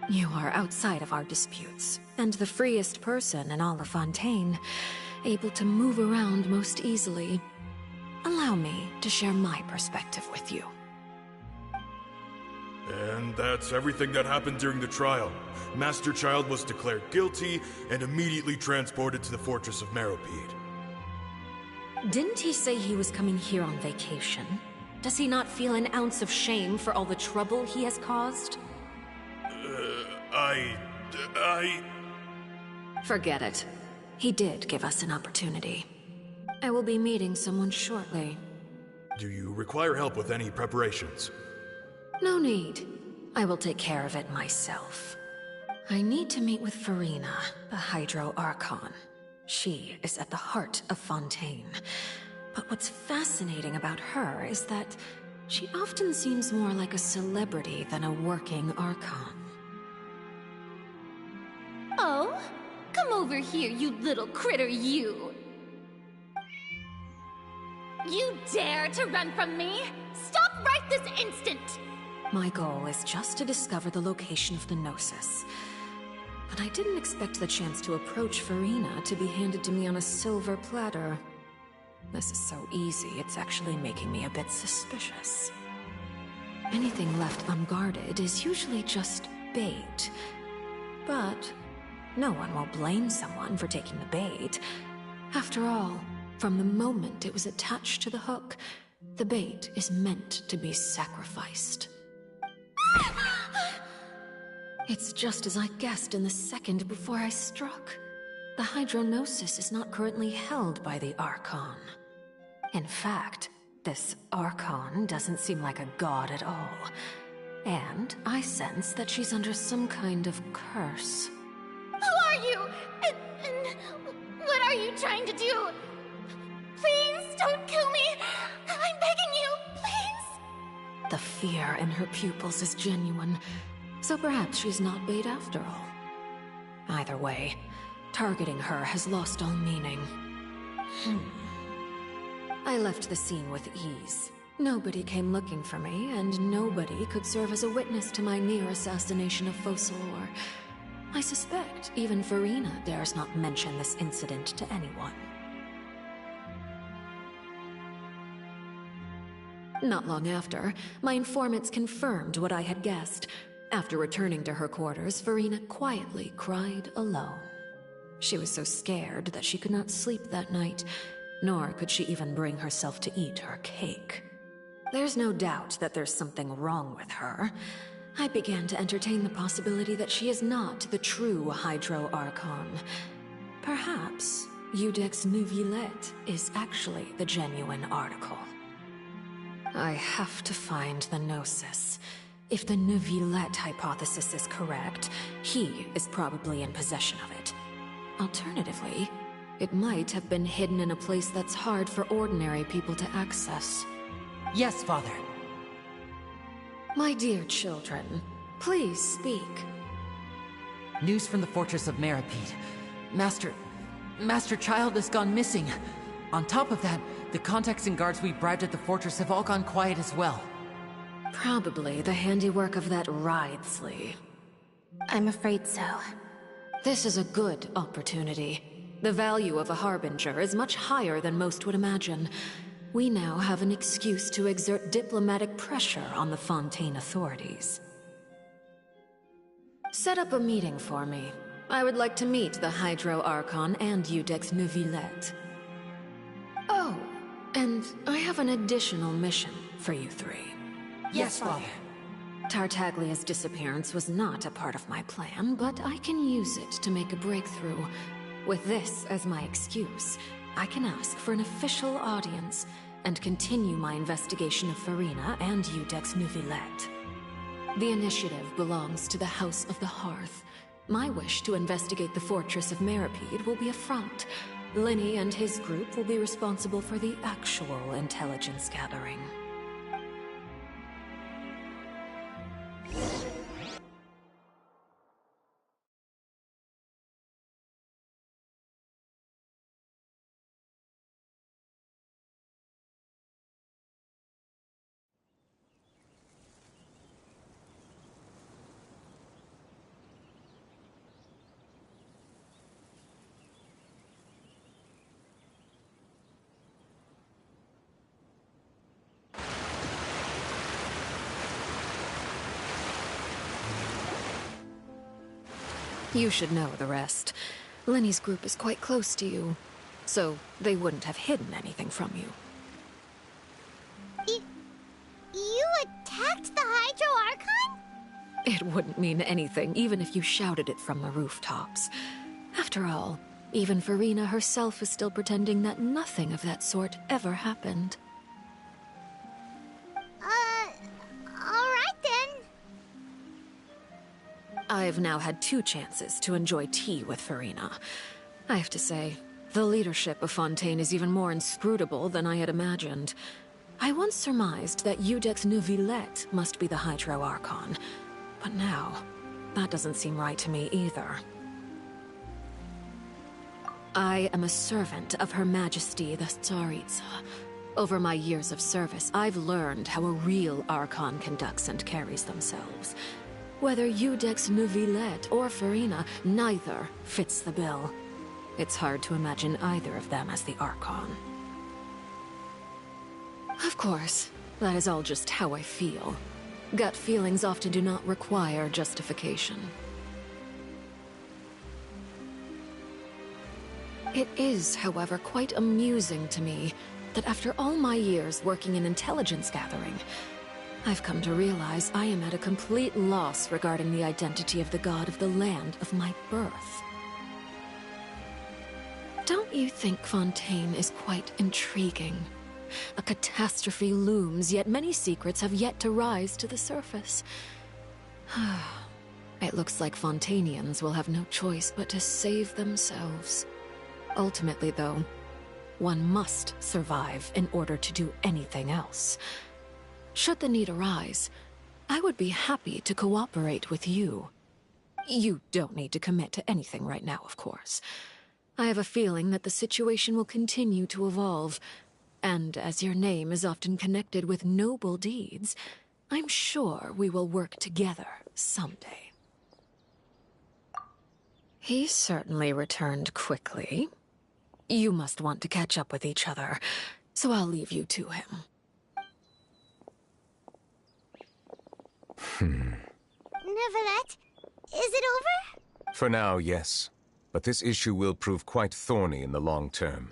You are outside of our disputes, and the freest person in all of Fontaine, able to move around most easily. Allow me to share my perspective with you. And that's everything that happened during the trial. Master Child was declared guilty and immediately transported to the Fortress of Meropide. Didn't he say he was coming here on vacation? Does he not feel an ounce of shame for all the trouble he has caused? Forget it. He did give us an opportunity. I will be meeting someone shortly. Do you require help with any preparations? No need. I will take care of it myself. I need to meet with Furina, the Hydro Archon. She is at the heart of Fontaine. But what's fascinating about her is that she often seems more like a celebrity than a working Archon. Oh? Come over here, you little critter, you! You dare to run from me? Stop right this instant! My goal is just to discover the location of the Gnosis. But I didn't expect the chance to approach Furina to be handed to me on a silver platter. This is so easy, it's actually making me a bit suspicious. Anything left unguarded is usually just bait. But no one will blame someone for taking the bait. After all, from the moment it was attached to the hook, the bait is meant to be sacrificed. It's just as I guessed in the second before I struck. The Hydronosis is not currently held by the Archon. In fact, this Archon doesn't seem like a god at all. And I sense that she's under some kind of curse. Who are you? And what are you trying to do? Please don't kill me! I'm begging you, please! The fear in her pupils is genuine, so perhaps she's not bait after all. Either way, targeting her has lost all meaning. I left the scene with ease. Nobody came looking for me, and nobody could serve as a witness to my near assassination of Focalor. I suspect even Furina dares not mention this incident to anyone. Not long after, my informants confirmed what I had guessed. After returning to her quarters, Furina quietly cried alone. She was so scared that she could not sleep that night, nor could she even bring herself to eat her cake. There's no doubt that there's something wrong with her. I began to entertain the possibility that she is not the true Hydro Archon. Perhaps Iudex Neuvillette is actually the genuine article. I have to find the Gnosis. If the Neuvillette hypothesis is correct, he is probably in possession of it. Alternatively, it might have been hidden in a place that's hard for ordinary people to access. Yes, Father. My dear children, please speak. News from the Fortress of Meropide. Master Child has gone missing. On top of that, the contacts and guards we bribed at the fortress have all gone quiet as well. Probably the handiwork of that Wriothesley. I'm afraid so. This is a good opportunity. The value of a Harbinger is much higher than most would imagine. We now have an excuse to exert diplomatic pressure on the Fontaine authorities. Set up a meeting for me. I would like to meet the Hydro Archon and Iudex Neuvillette. Oh, and I have an additional mission for you three. Yes, Father. Tartaglia's disappearance was not a part of my plan, but I can use it to make a breakthrough. With this as my excuse, I can ask for an official audience and continue my investigation of Farina and Iudex Neuvillette. The initiative belongs to the House of the Hearth. My wish to investigate the Fortress of Meripede will be a front. Linny and his group will be responsible for the actual intelligence gathering. You should know the rest. Linny's group is quite close to you, so they wouldn't have hidden anything from you. You attacked the Hydro Archon? It wouldn't mean anything, even if you shouted it from the rooftops. After all, even Farina herself is still pretending that nothing of that sort ever happened. Alright then. I've now had 2 chances to enjoy tea with Farina. I have to say, the leadership of Fontaine is even more inscrutable than I had imagined. I once surmised that Iudex Neuvillette must be the Hydro Archon, but now, that doesn't seem right to me either. I am a servant of Her Majesty the Tsaritsa. Over my years of service, I've learned how a real Archon conducts and carries themselves. Whether Iudex Neuvillette or Farina, neither fits the bill. It's hard to imagine either of them as the Archon. Of course, that is all just how I feel. Gut feelings often do not require justification. It is, however, quite amusing to me that after all my years working in intelligence gathering, I've come to realize I am at a complete loss regarding the identity of the god of the land of my birth. Don't you think Fontaine is quite intriguing? A catastrophe looms, yet many secrets have yet to rise to the surface. It looks like Fontainians will have no choice but to save themselves. Ultimately, though, one must survive in order to do anything else. Should the need arise, I would be happy to cooperate with you. You don't need to commit to anything right now, of course. I have a feeling that the situation will continue to evolve, and as your name is often connected with noble deeds, I'm sure we will work together someday. He certainly returned quickly. You must want to catch up with each other, so I'll leave you to him. Neuvillette, is it over? For now, yes. But this issue will prove quite thorny in the long term.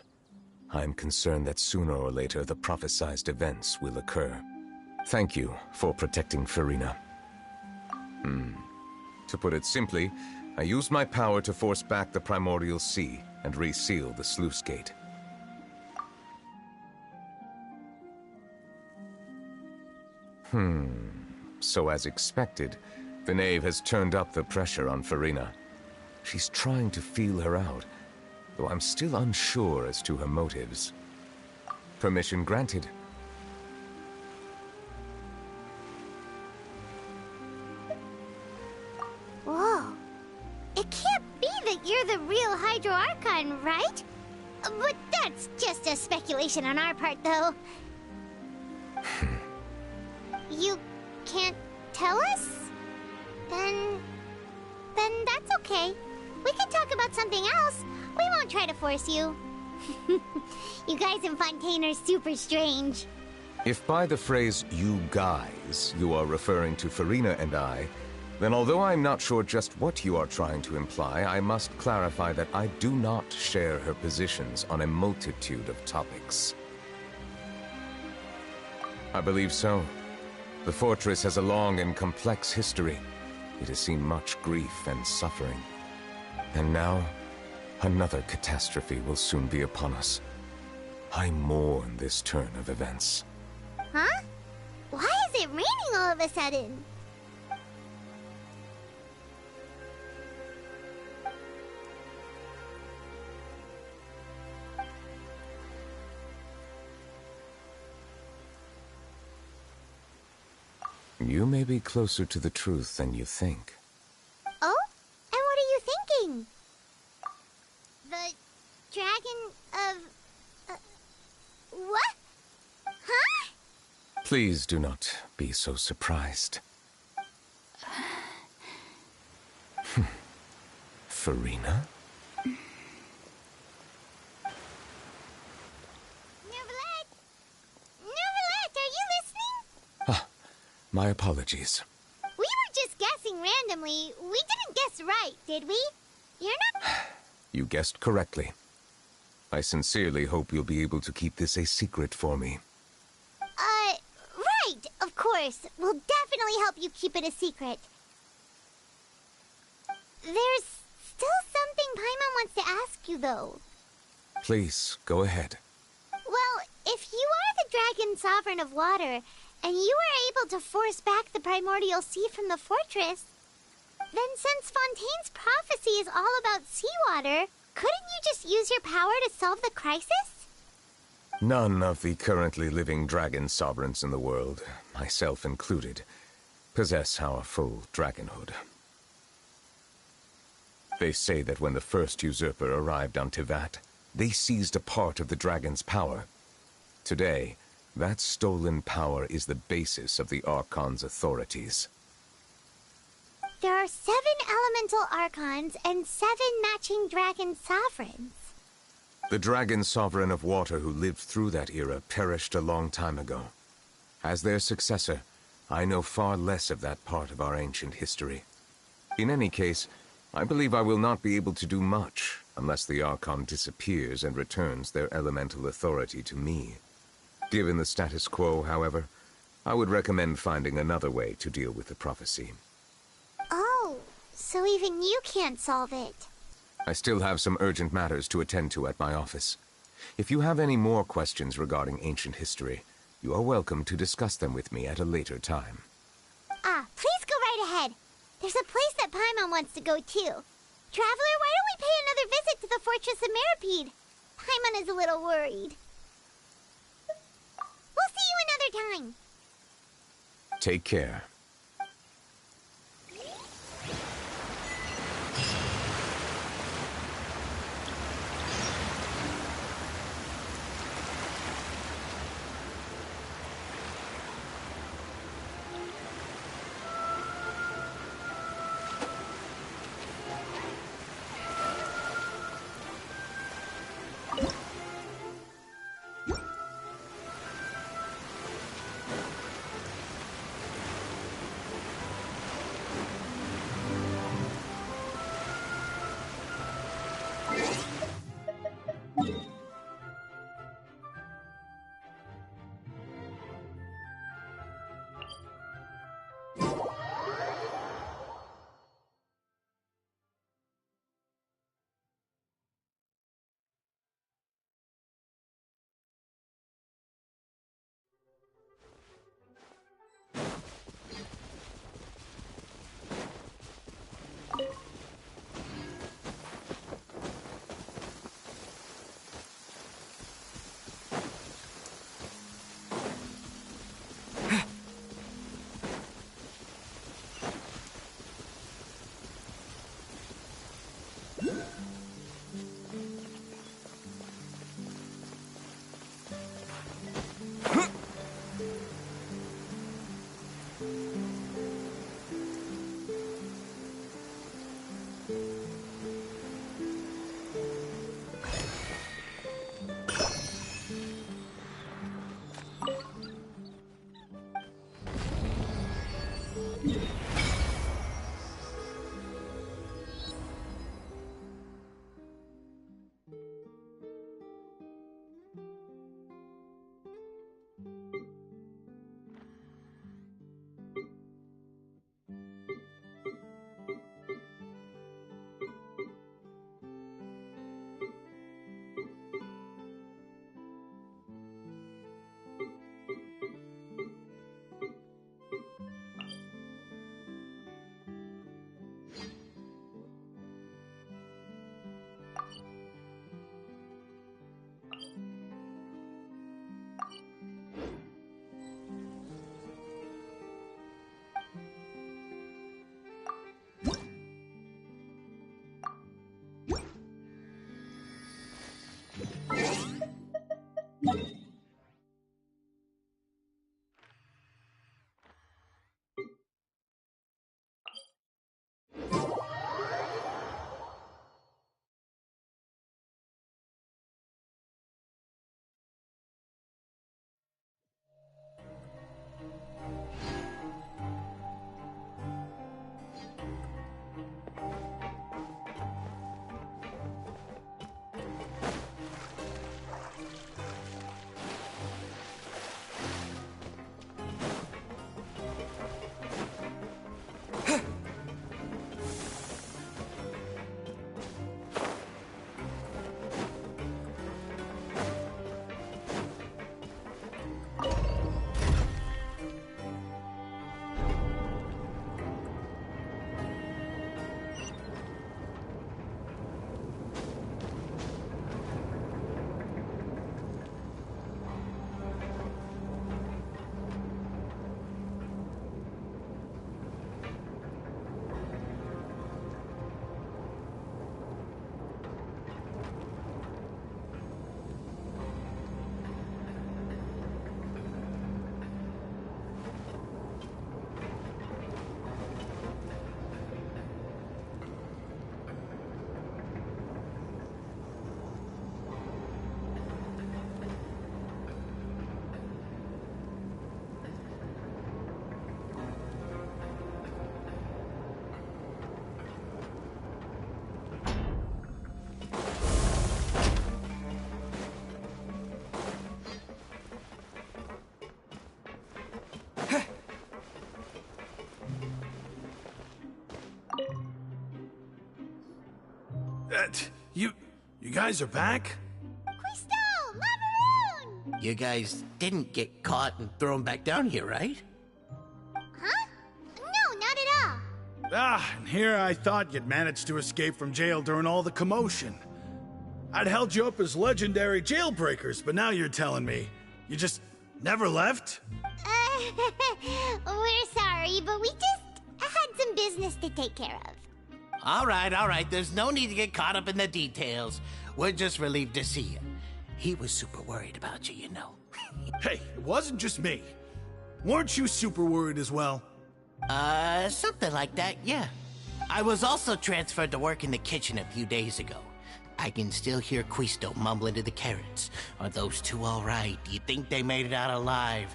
I'm concerned that sooner or later the prophesized events will occur. Thank you for protecting Farina. To put it simply, I used my power to force back the Primordial Sea and reseal the sluice gate. So as expected, the Knave has turned up the pressure on Farina. She's trying to feel her out, though I'm still unsure as to her motives. Permission granted. Whoa. It can't be that you're the real Hydro Archon, right? But that's just a speculation on our part, though. You can't tell us? Then that's okay. We can talk about something else. We won't try to force you. You guys in Fontaine are super strange. If by the phrase, you guys, you are referring to Farina and I, then although I'm not sure just what you are trying to imply, I must clarify that I do not share her positions on a multitude of topics. I believe so. The fortress has a long and complex history. It has seen much grief and suffering. And now, another catastrophe will soon be upon us. I mourn this turn of events. Huh? Why is it raining all of a sudden? You may be closer to the truth than you think. Oh? And what are you thinking? The dragon of... what? Huh? Please do not be so surprised. Farina? My apologies. We were just guessing randomly. We didn't guess right, did we? You're not... You guessed correctly. I sincerely hope you'll be able to keep this a secret for me. Right, of course. We'll definitely help you keep it a secret. There's still something Paimon wants to ask you, though. Please, go ahead. Well, if you are the Dragon Sovereign of Water, and you were able to force back the primordial sea from the fortress, then since Fontaine's prophecy is all about seawater, couldn't you just use your power to solve the crisis? None of the currently living dragon sovereigns in the world, myself included, possess our full dragonhood. They say that when the first usurper arrived on Tivat, they seized a part of the dragon's power. Today, that stolen power is the basis of the Archon's authorities. There are 7 elemental Archons and 7 matching dragon sovereigns. The dragon sovereign of water who lived through that era perished a long time ago. As their successor, I know far less of that part of our ancient history. In any case, I believe I will not be able to do much unless the Archon disappears and returns their elemental authority to me. Given the status quo, however, I would recommend finding another way to deal with the prophecy. Oh, so even you can't solve it. I still have some urgent matters to attend to at my office. If you have any more questions regarding ancient history, you are welcome to discuss them with me at a later time. Please go right ahead. There's a place that Paimon wants to go too. Traveler, why don't we pay another visit to the Fortress of Meropide? Paimon is a little worried. We'll see you another time. Take care. You guys are back? Crystal! Lavaroon! You guys didn't get caught and thrown back down here, right? Huh? No, not at all. Ah, and here I thought you'd managed to escape from jail during all the commotion. I'd held you up as legendary jailbreakers, but now you're telling me you just never left? We're sorry, but we just had some business to take care of. All right. There's no need to get caught up in the details. We're just relieved to see you. He was super worried about you, you know. Hey, it wasn't just me. Weren't you super worried as well? Something like that, yeah. I was also transferred to work in the kitchen a few days ago. I can still hear Quisto mumbling to the carrots. Are those two all right? Do you think they made it out alive?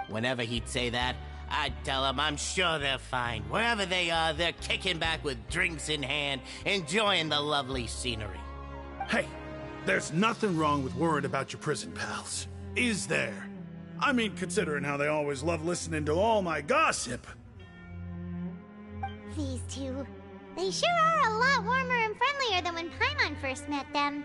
Whenever he'd say that, I'd tell him I'm sure they're fine. Wherever they are, they're kicking back with drinks in hand, enjoying the lovely scenery. Hey, there's nothing wrong with worrying about your prison pals, is there? I mean, considering how they always love listening to all my gossip. These two, they sure are a lot warmer and friendlier than when Paimon first met them.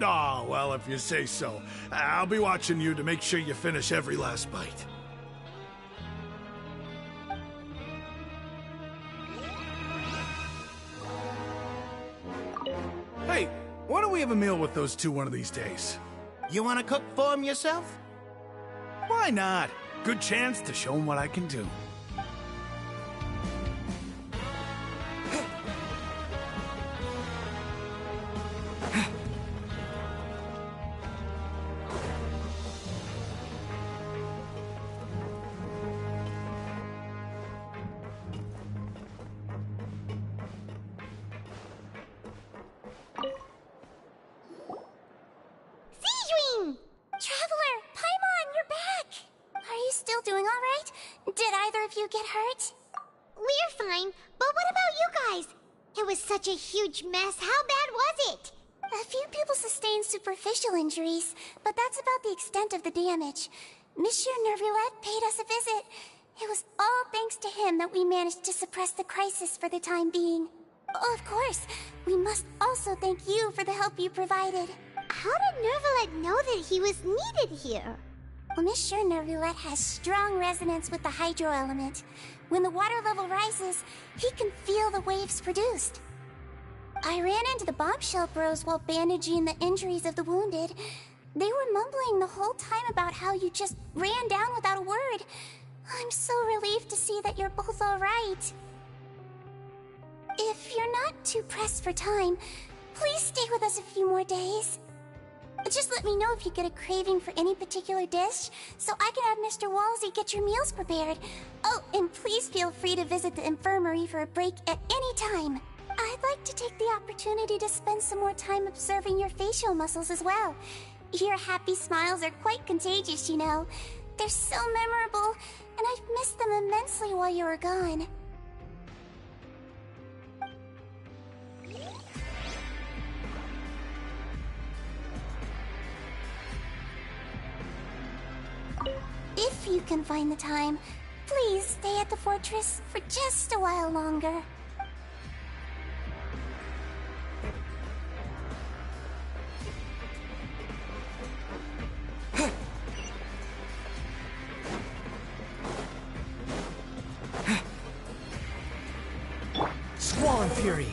Oh, well, if you say so. I'll be watching you to make sure you finish every last bite. Hey, why don't we have a meal with those two one of these days? You want to cook for them yourself? Why not? Good chance to show them what I can do. Traveler, Paimon, you're back! Are you still doing all right? Did either of you get hurt? We're fine, but what about you guys? It was such a huge mess. How bad was it? A few people sustained superficial injuries, but that's about the extent of the damage. Monsieur Nervulette paid us a visit. It was all thanks to him that we managed to suppress the crisis for the time being. Of course, we must also thank you for the help you provided. How did Nervulette know that he was needed here? Well, Monsieur Nervulette has strong resonance with the hydro element. When the water level rises, he can feel the waves produced. I ran into the bombshell bros while bandaging the injuries of the wounded. They were mumbling the whole time about how you just ran down without a word. I'm so relieved to see that you're both all right. If you're not too pressed for time, please stay with us a few more days. Just let me know if you get a craving for any particular dish, so I can have Mr. Wolsey get your meals prepared. Oh, and please feel free to visit the infirmary for a break at any time. I'd like to take the opportunity to spend some more time observing your facial muscles as well. Your happy smiles are quite contagious, you know. They're so memorable, and I've missed them immensely while you were gone. If you can find the time, please stay at the fortress for just a while longer. Squall and Fury!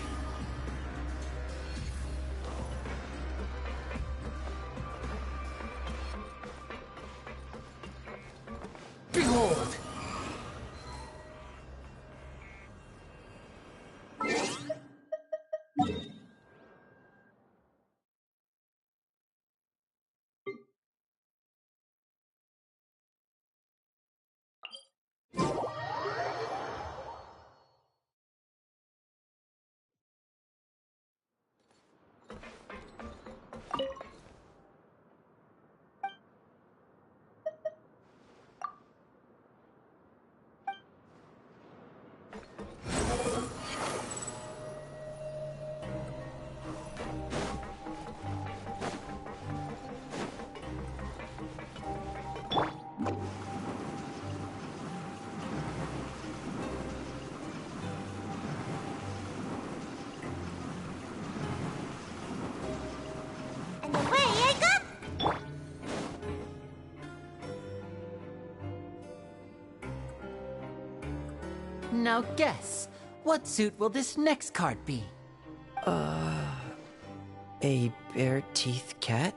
Behold! Now guess, what suit will this next card be? A bare-teeth cat?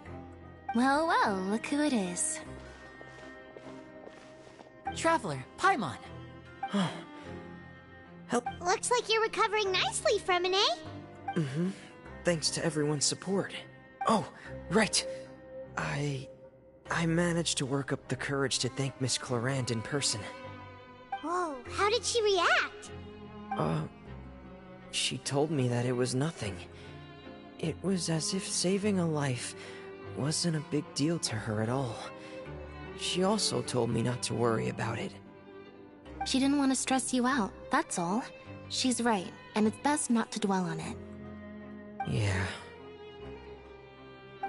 Well, well, look who it is. Traveler, Paimon. Help. Looks like you're recovering nicely from it, eh? Mm-hmm. Thanks to everyone's support. Oh, right. I managed to work up the courage to thank Miss Clorant in person. Whoa, how did she react? She told me that it was nothing. It was as if saving a life wasn't a big deal to her at all. She also told me not to worry about it. She didn't want to stress you out, that's all. She's right, and it's best not to dwell on it. Yeah.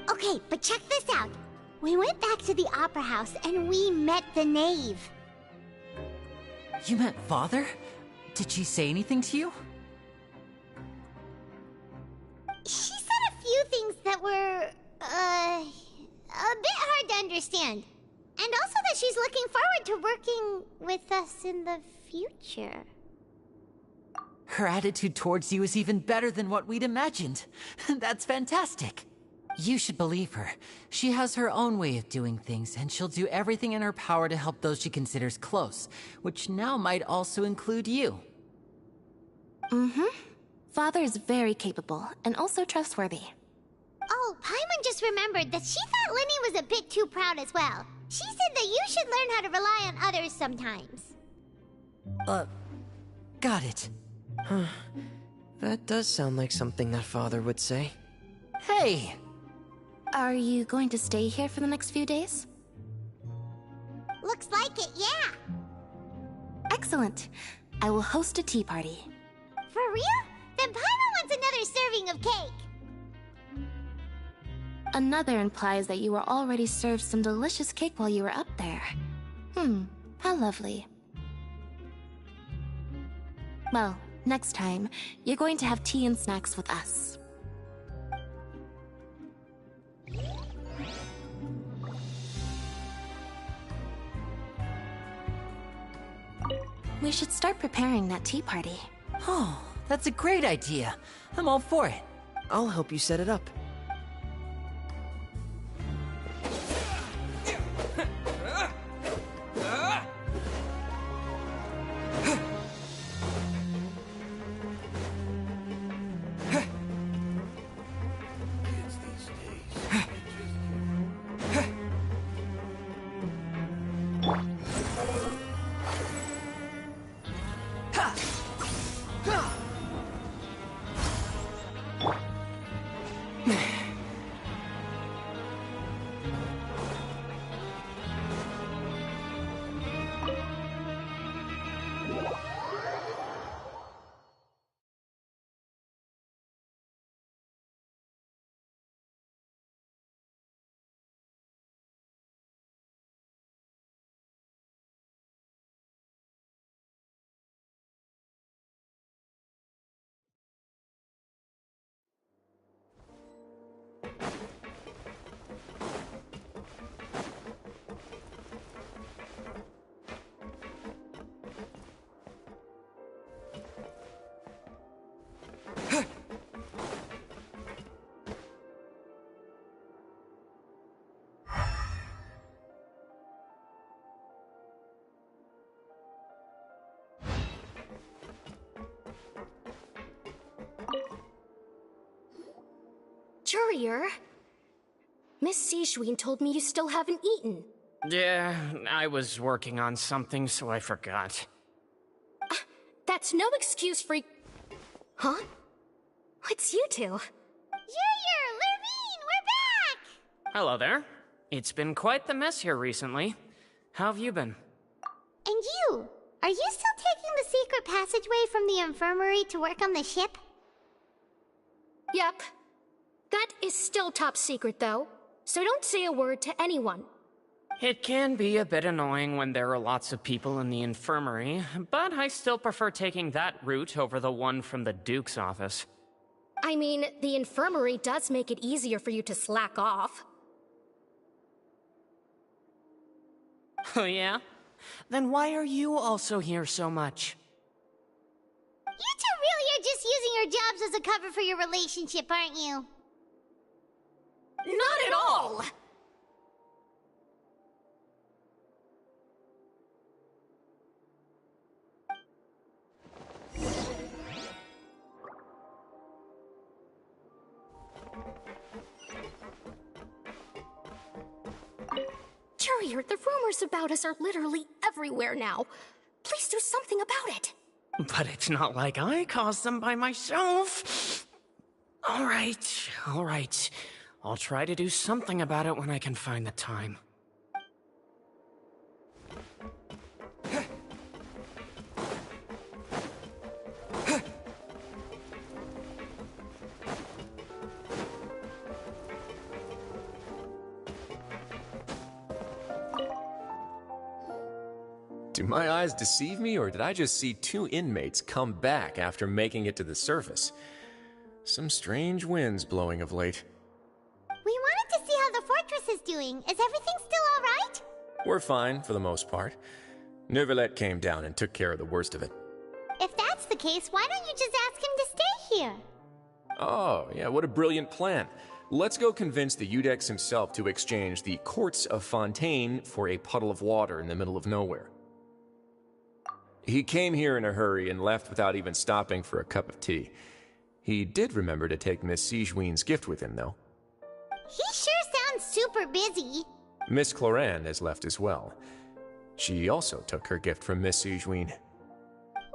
Okay, but check this out. We went back to the Opera House and we met the knave. You met Father? Did she say anything to you? She said a few things that were, a bit hard to understand. And also that she's looking forward to working with us in the future. Her attitude towards you is even better than what we'd imagined. That's fantastic. You should believe her. She has her own way of doing things, and she'll do everything in her power to help those she considers close, which now might also include you. Mm-hmm. Father is very capable, and also trustworthy. Oh, Paimon just remembered that she thought Lenny was a bit too proud as well. She said that you should learn how to rely on others sometimes. Got it. Huh. That does sound like something that Father would say. Hey! Are you going to stay here for the next few days? Looks like it, yeah. Excellent. I will host a tea party. For real? Then Paimon wants another serving of cake. Another implies that you were already served some delicious cake while you were up there. How lovely. Well, next time, you're going to have tea and snacks with us. We should start preparing that tea party. Oh, that's a great idea. I'm all for it. I'll help you set it up. Courier? Miss Sijween told me you still haven't eaten. Yeah, I was working on something, so I forgot. That's no excuse for... Huh? What's you two? Courier, Lurvine, we're back! Hello there. It's been quite the mess here recently. How have you been? And you? Are you still taking the secret passageway from the infirmary to work on the ship? Yep. That is still top secret, though. So don't say a word to anyone. It can be a bit annoying when there are lots of people in the infirmary, but I still prefer taking that route over the one from the Duke's office. I mean, the infirmary does make it easier for you to slack off. Oh yeah? Then why are you also here so much? as a cover for your relationship, aren't you? Not at all! Courier, the rumors about us are literally everywhere now. Please do something about it. But it's not like I caused them by myself. All right. I'll try to do something about it when I can find the time. Do my eyes deceive me, or did I just see two inmates come back after making it to the surface? Some strange winds blowing of late. We wanted to see how the fortress is doing. Is everything still alright? We're fine, for the most part. Neuvillette came down and took care of the worst of it. If that's the case, why don't you just ask him to stay here? Oh, yeah, what a brilliant plan. Let's go convince the Eudex himself to exchange the Courts of Fontaine for a puddle of water in the middle of nowhere. He came here in a hurry and left without even stopping for a cup of tea. He did remember to take Miss Sigewinne's gift with him, though. He sure sounds super busy. Miss Clorinde has left as well. She also took her gift from Miss Sigewinne.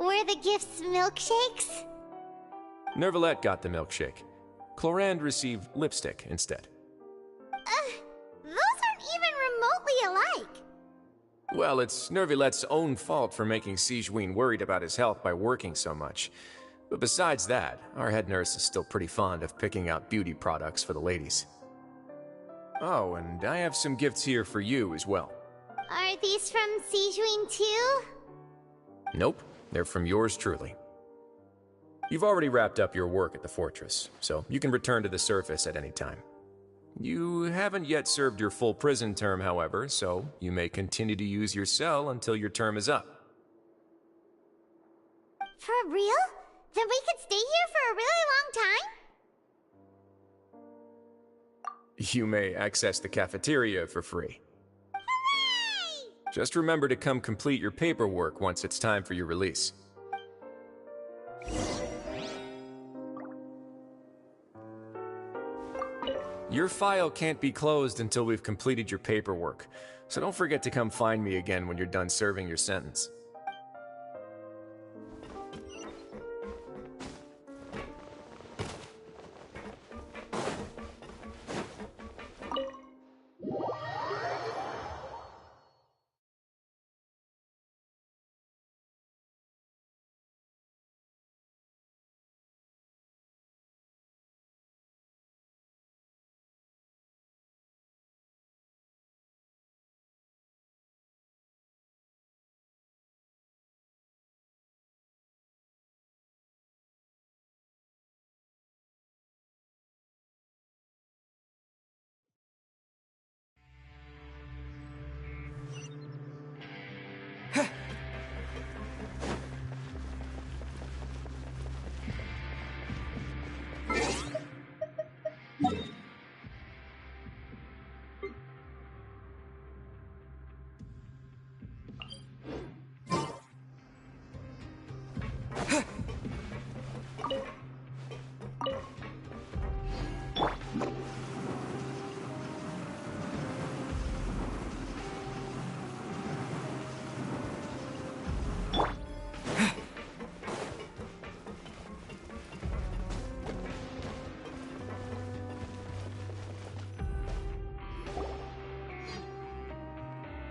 Were the gifts milkshakes? Neuvillette got the milkshake. Clorinde received lipstick instead. Those aren't even remotely alike. Well, it's Neuvillette's own fault for making Sigewinne worried about his health by working so much. But besides that, our head nurse is still pretty fond of picking out beauty products for the ladies. Oh, and I have some gifts here for you as well. Are these from Sigewinne too? Nope, they're from yours truly. You've already wrapped up your work at the fortress, so you can return to the surface at any time. You haven't yet served your full prison term, however, so you may continue to use your cell until your term is up. For real? Then we could stay here for a really long time? You may access the cafeteria for free. Hooray! Just remember to come complete your paperwork once it's time for your release. Your file can't be closed until we've completed your paperwork, so don't forget to come find me again when you're done serving your sentence.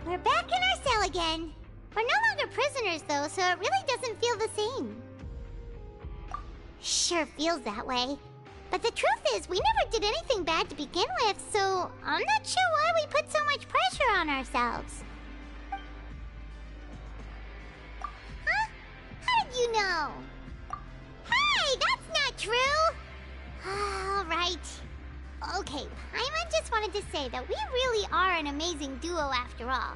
We're back in our cell again. We're no longer prisoners, though, so it really doesn't feel the same. Sure feels that way. But the truth is, we never did anything bad to begin with, so I'm not sure why we put so much pressure on ourselves. Huh? How did you know? Hey, that's not true! All right. Okay, Paimon just wanted to say that we really are an amazing duo after all.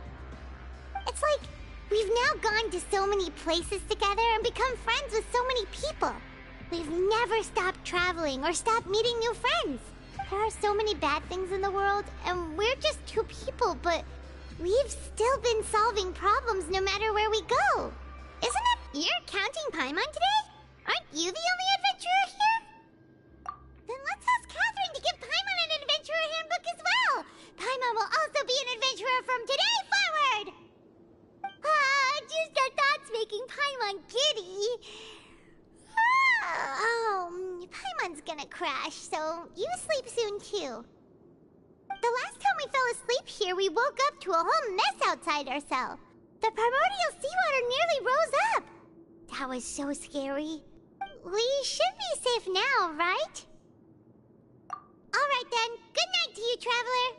It's like we've now gone to so many places together and become friends with so many people. We've never stopped traveling or stopped meeting new friends. There are so many bad things in the world, and we're just two people, but we've still been solving problems no matter where we go. Isn't it? You're counting Paimon today? Aren't you the only adventurer here? Then let's ask Catherine to give Paimon an adventurer handbook as well. Paimon will also be an adventurer from today forward. Just our thoughts making Paimon giddy. Paimon's gonna crash, so you sleep soon too. The last time we fell asleep here, we woke up to a whole mess outside our cell. The primordial seawater nearly rose up. That was so scary. We should be safe now, right? Alright then, good night to you, traveler.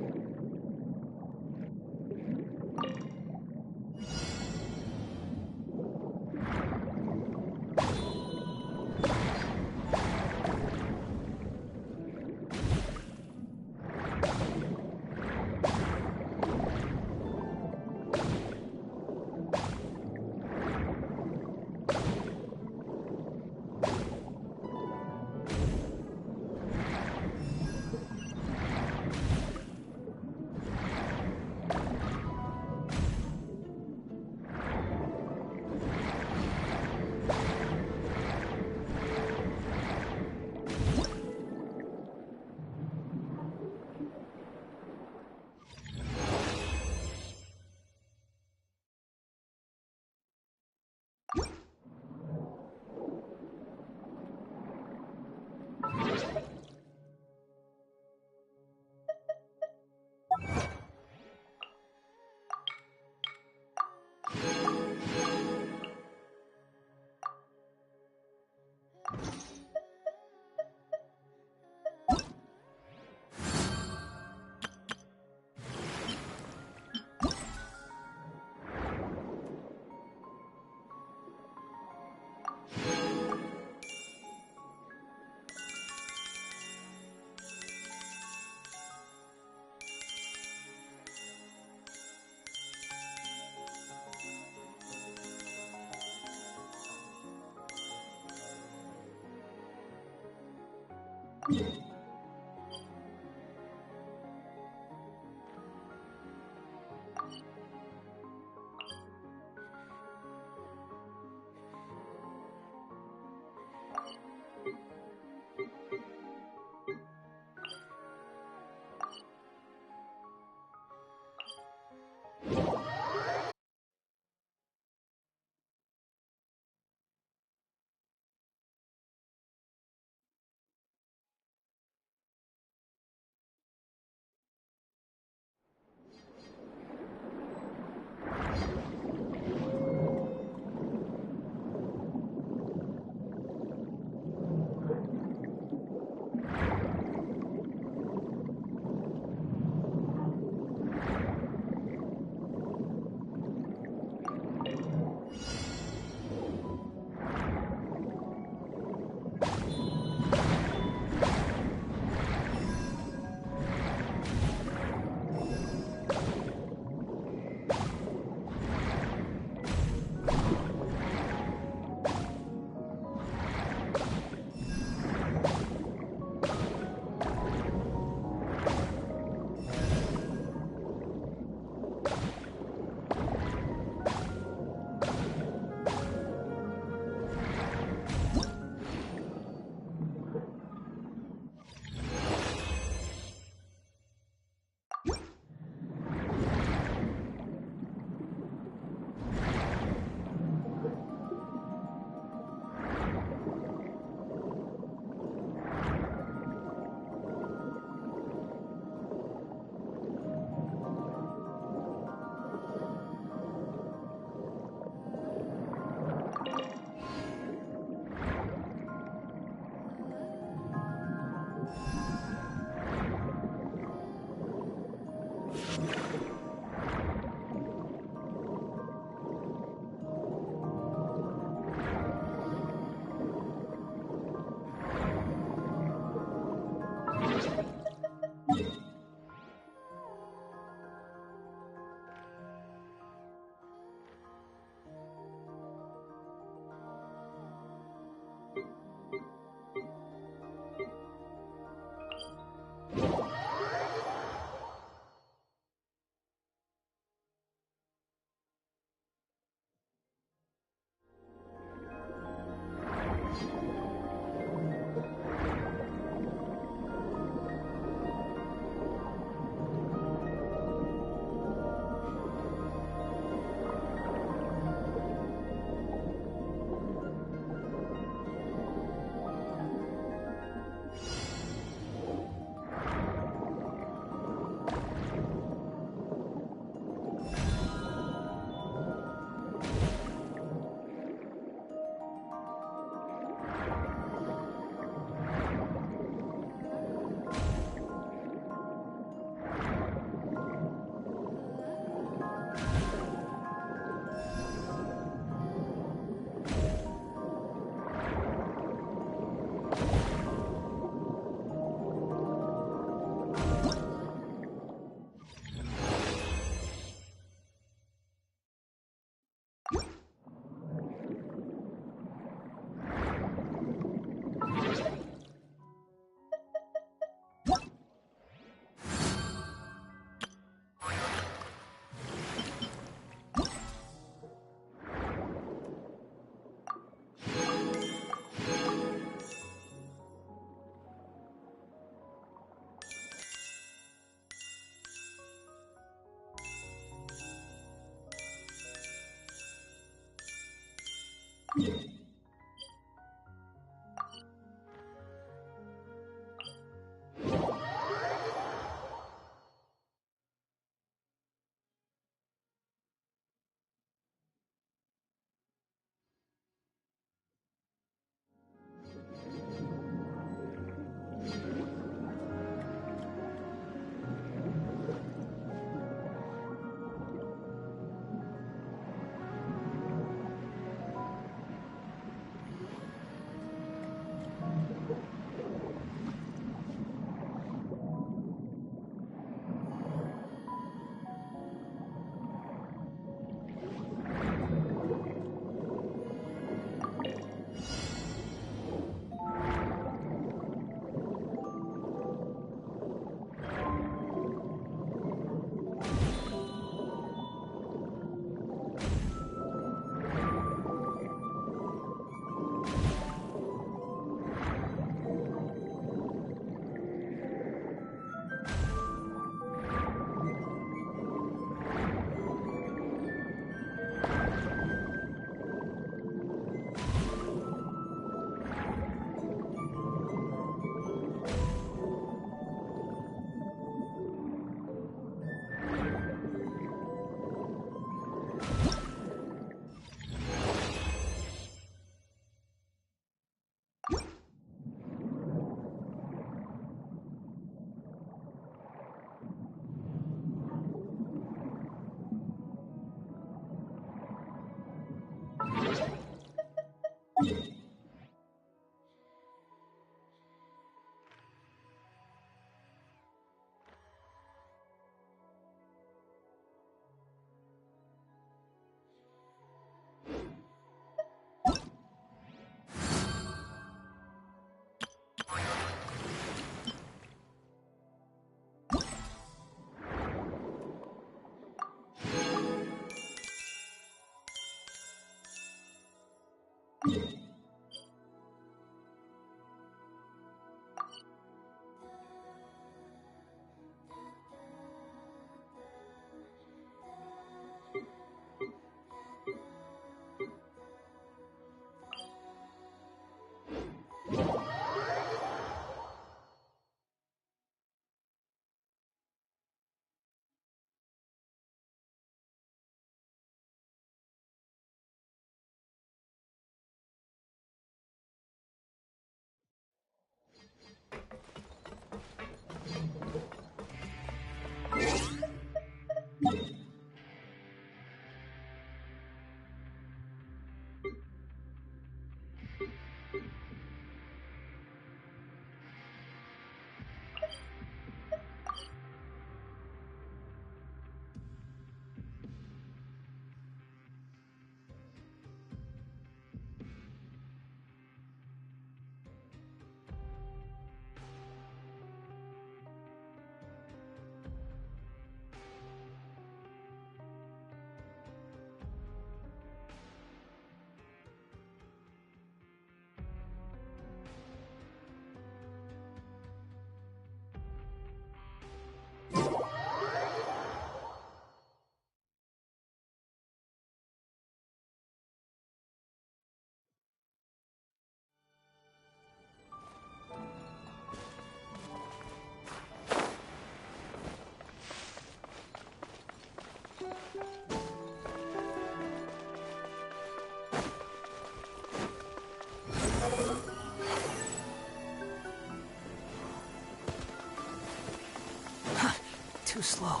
Too slow.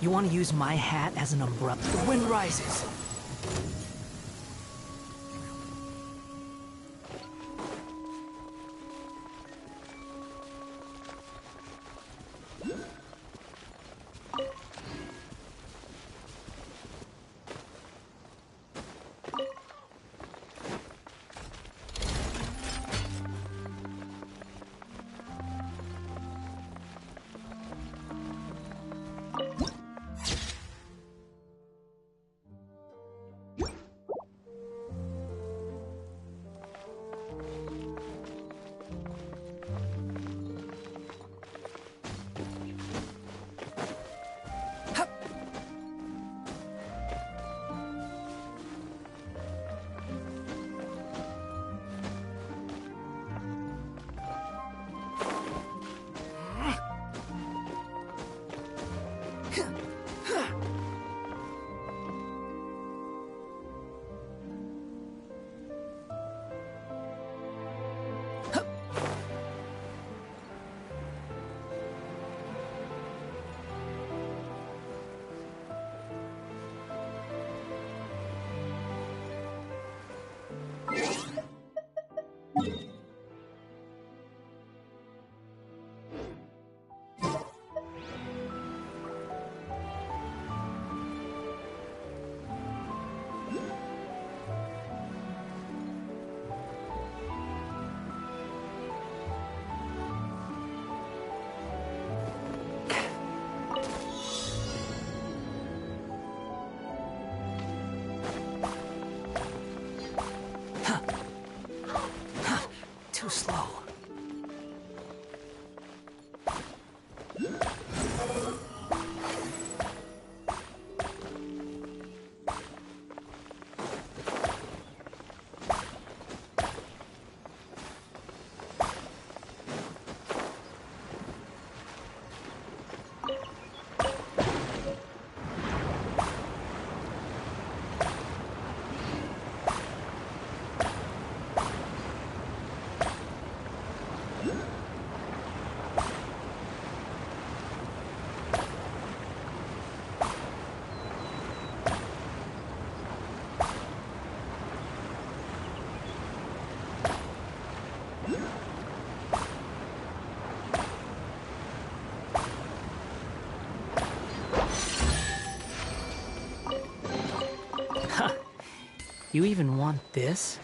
You want to use my hat as an umbrella? The wind rises. Too slow. You even want this?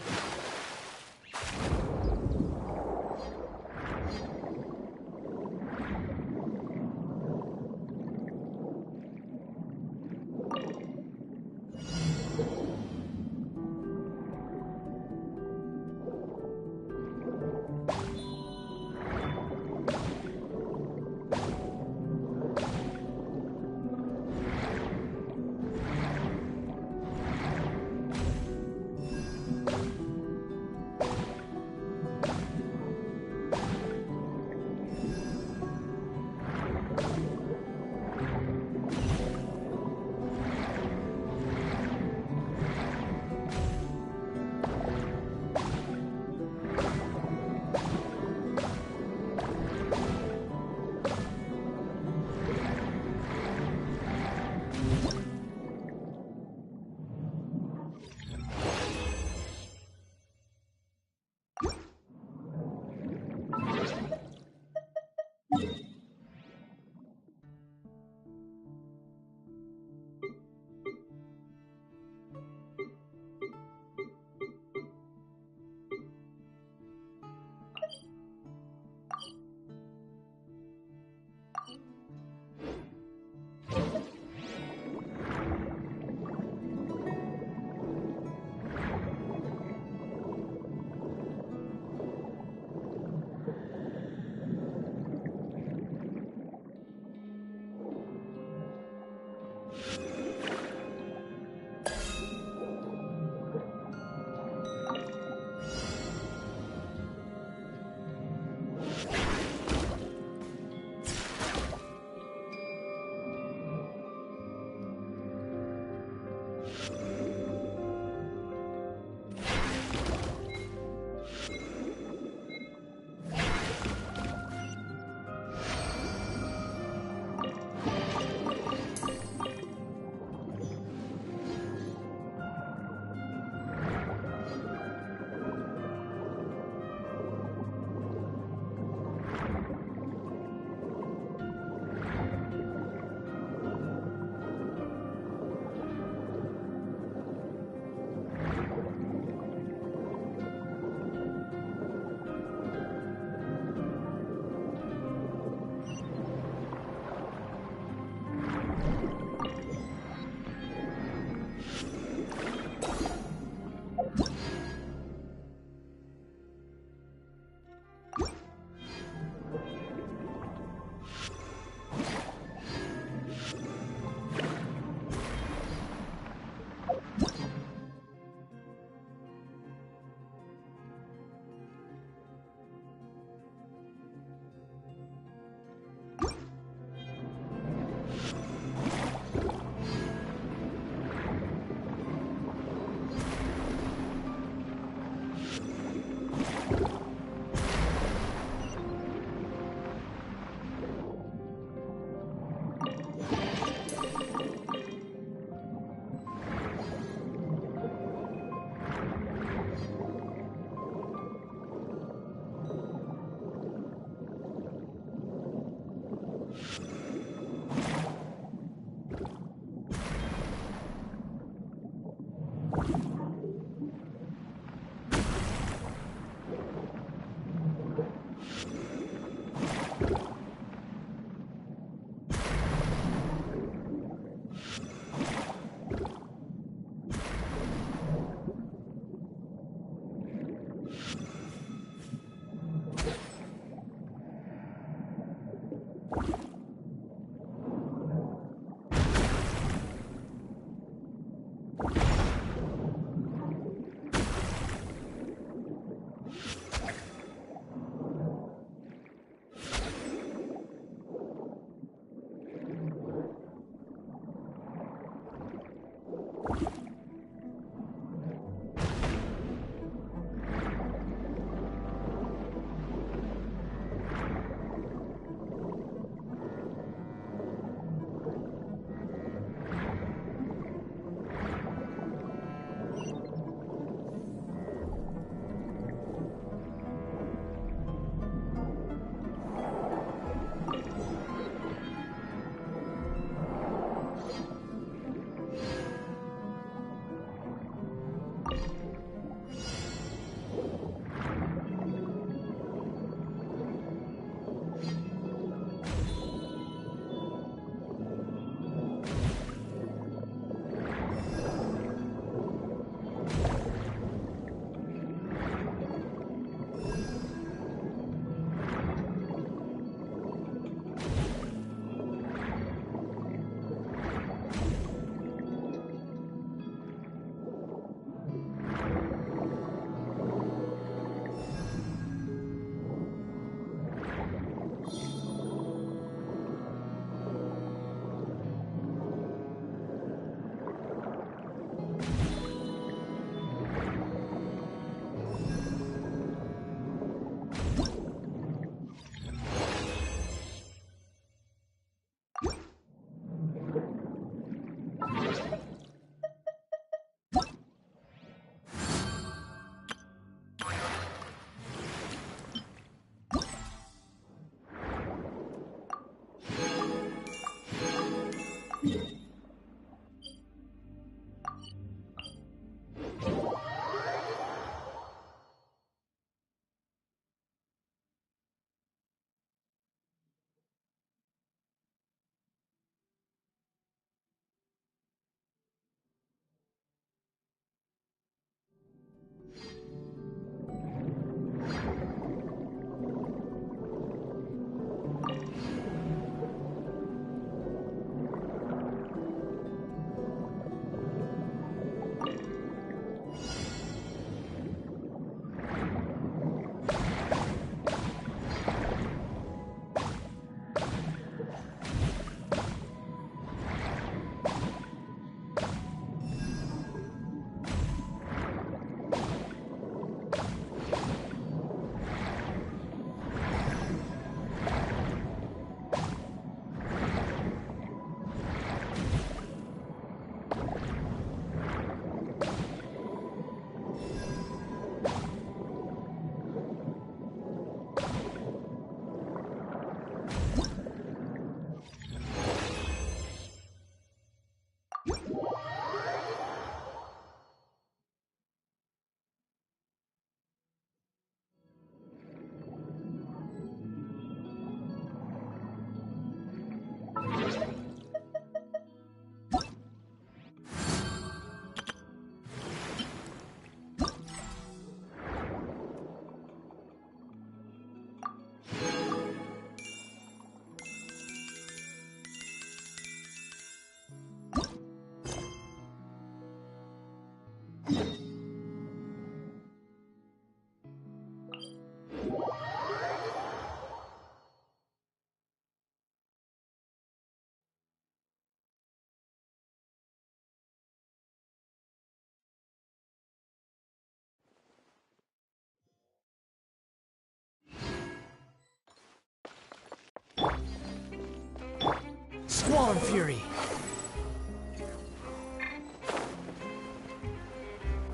Squall Fury!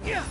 Yeah!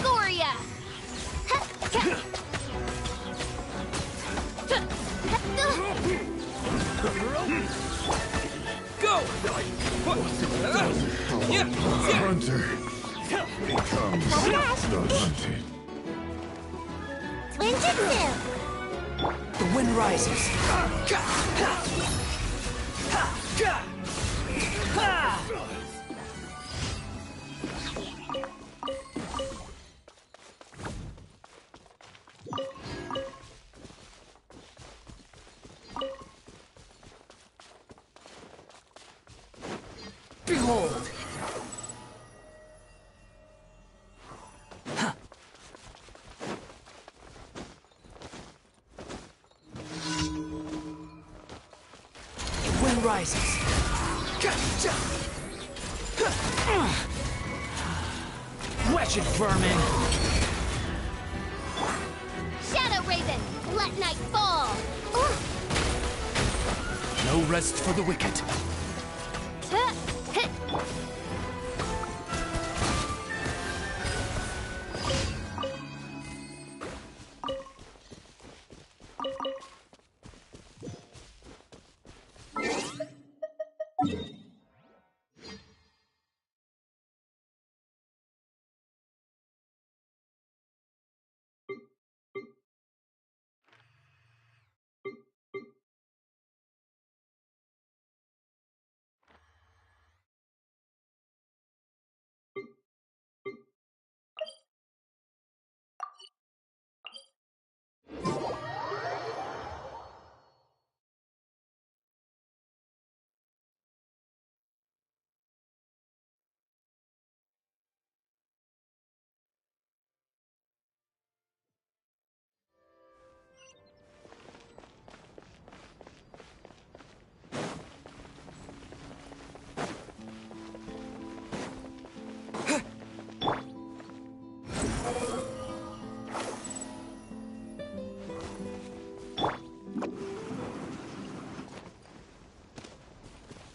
Phantasmagoria! Go! The hunter becomes the hunted. Twinjitsu! The wind rises. Behold! The wind rises. Wretched vermin! Shadow Raven, let night fall! No rest for the wicked.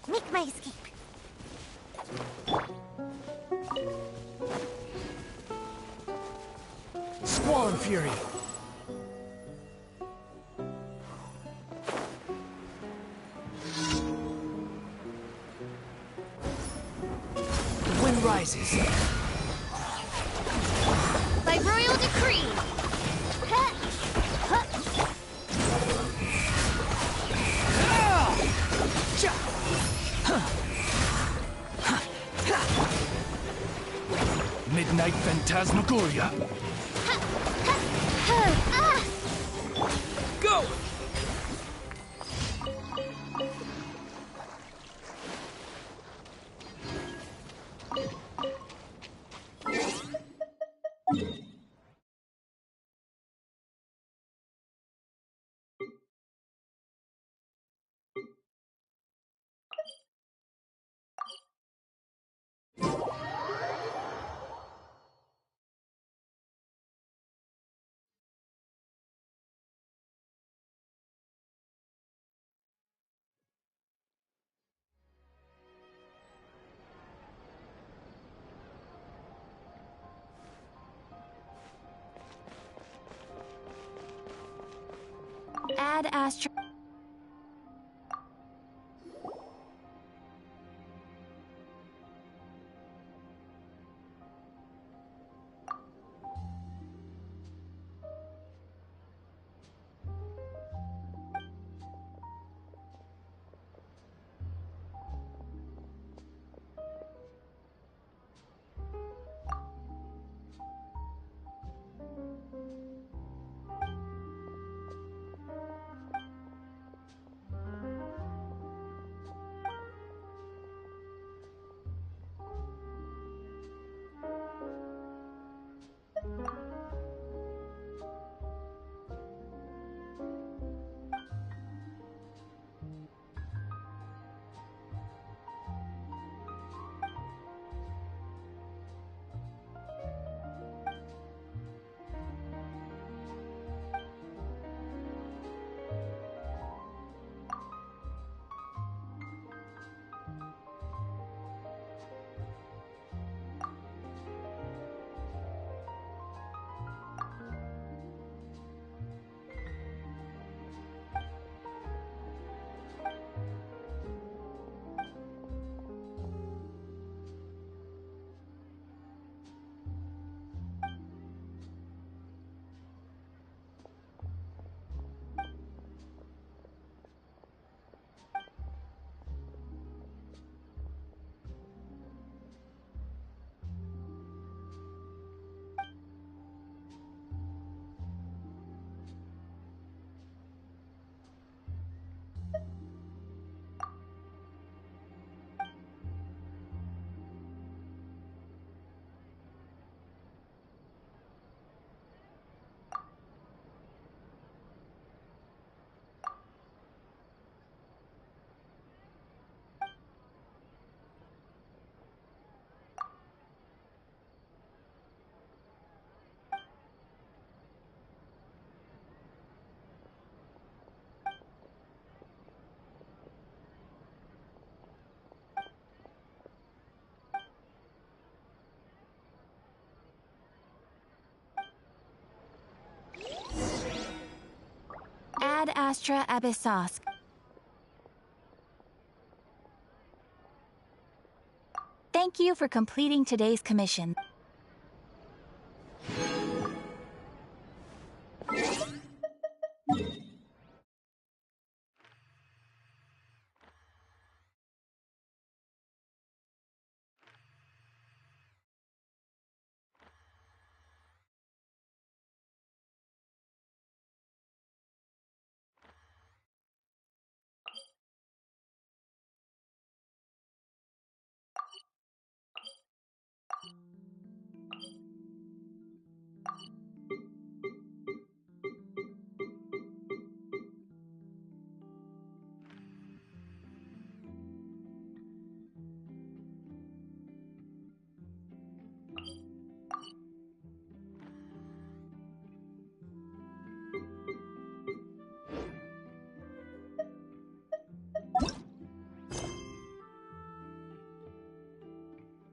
Make my escape. Squall Fury! The wind rises. By royal decree! Midnight Phantasmagoria. Go! Add Astro... Astra Abyssosk. Thank you for completing today's commission.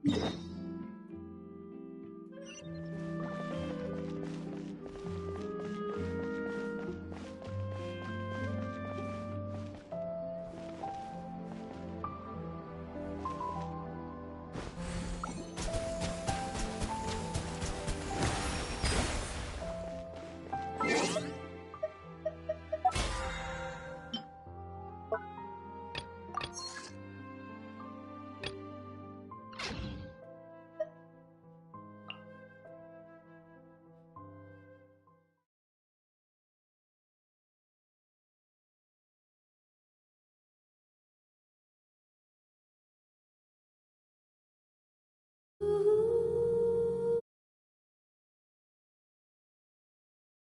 You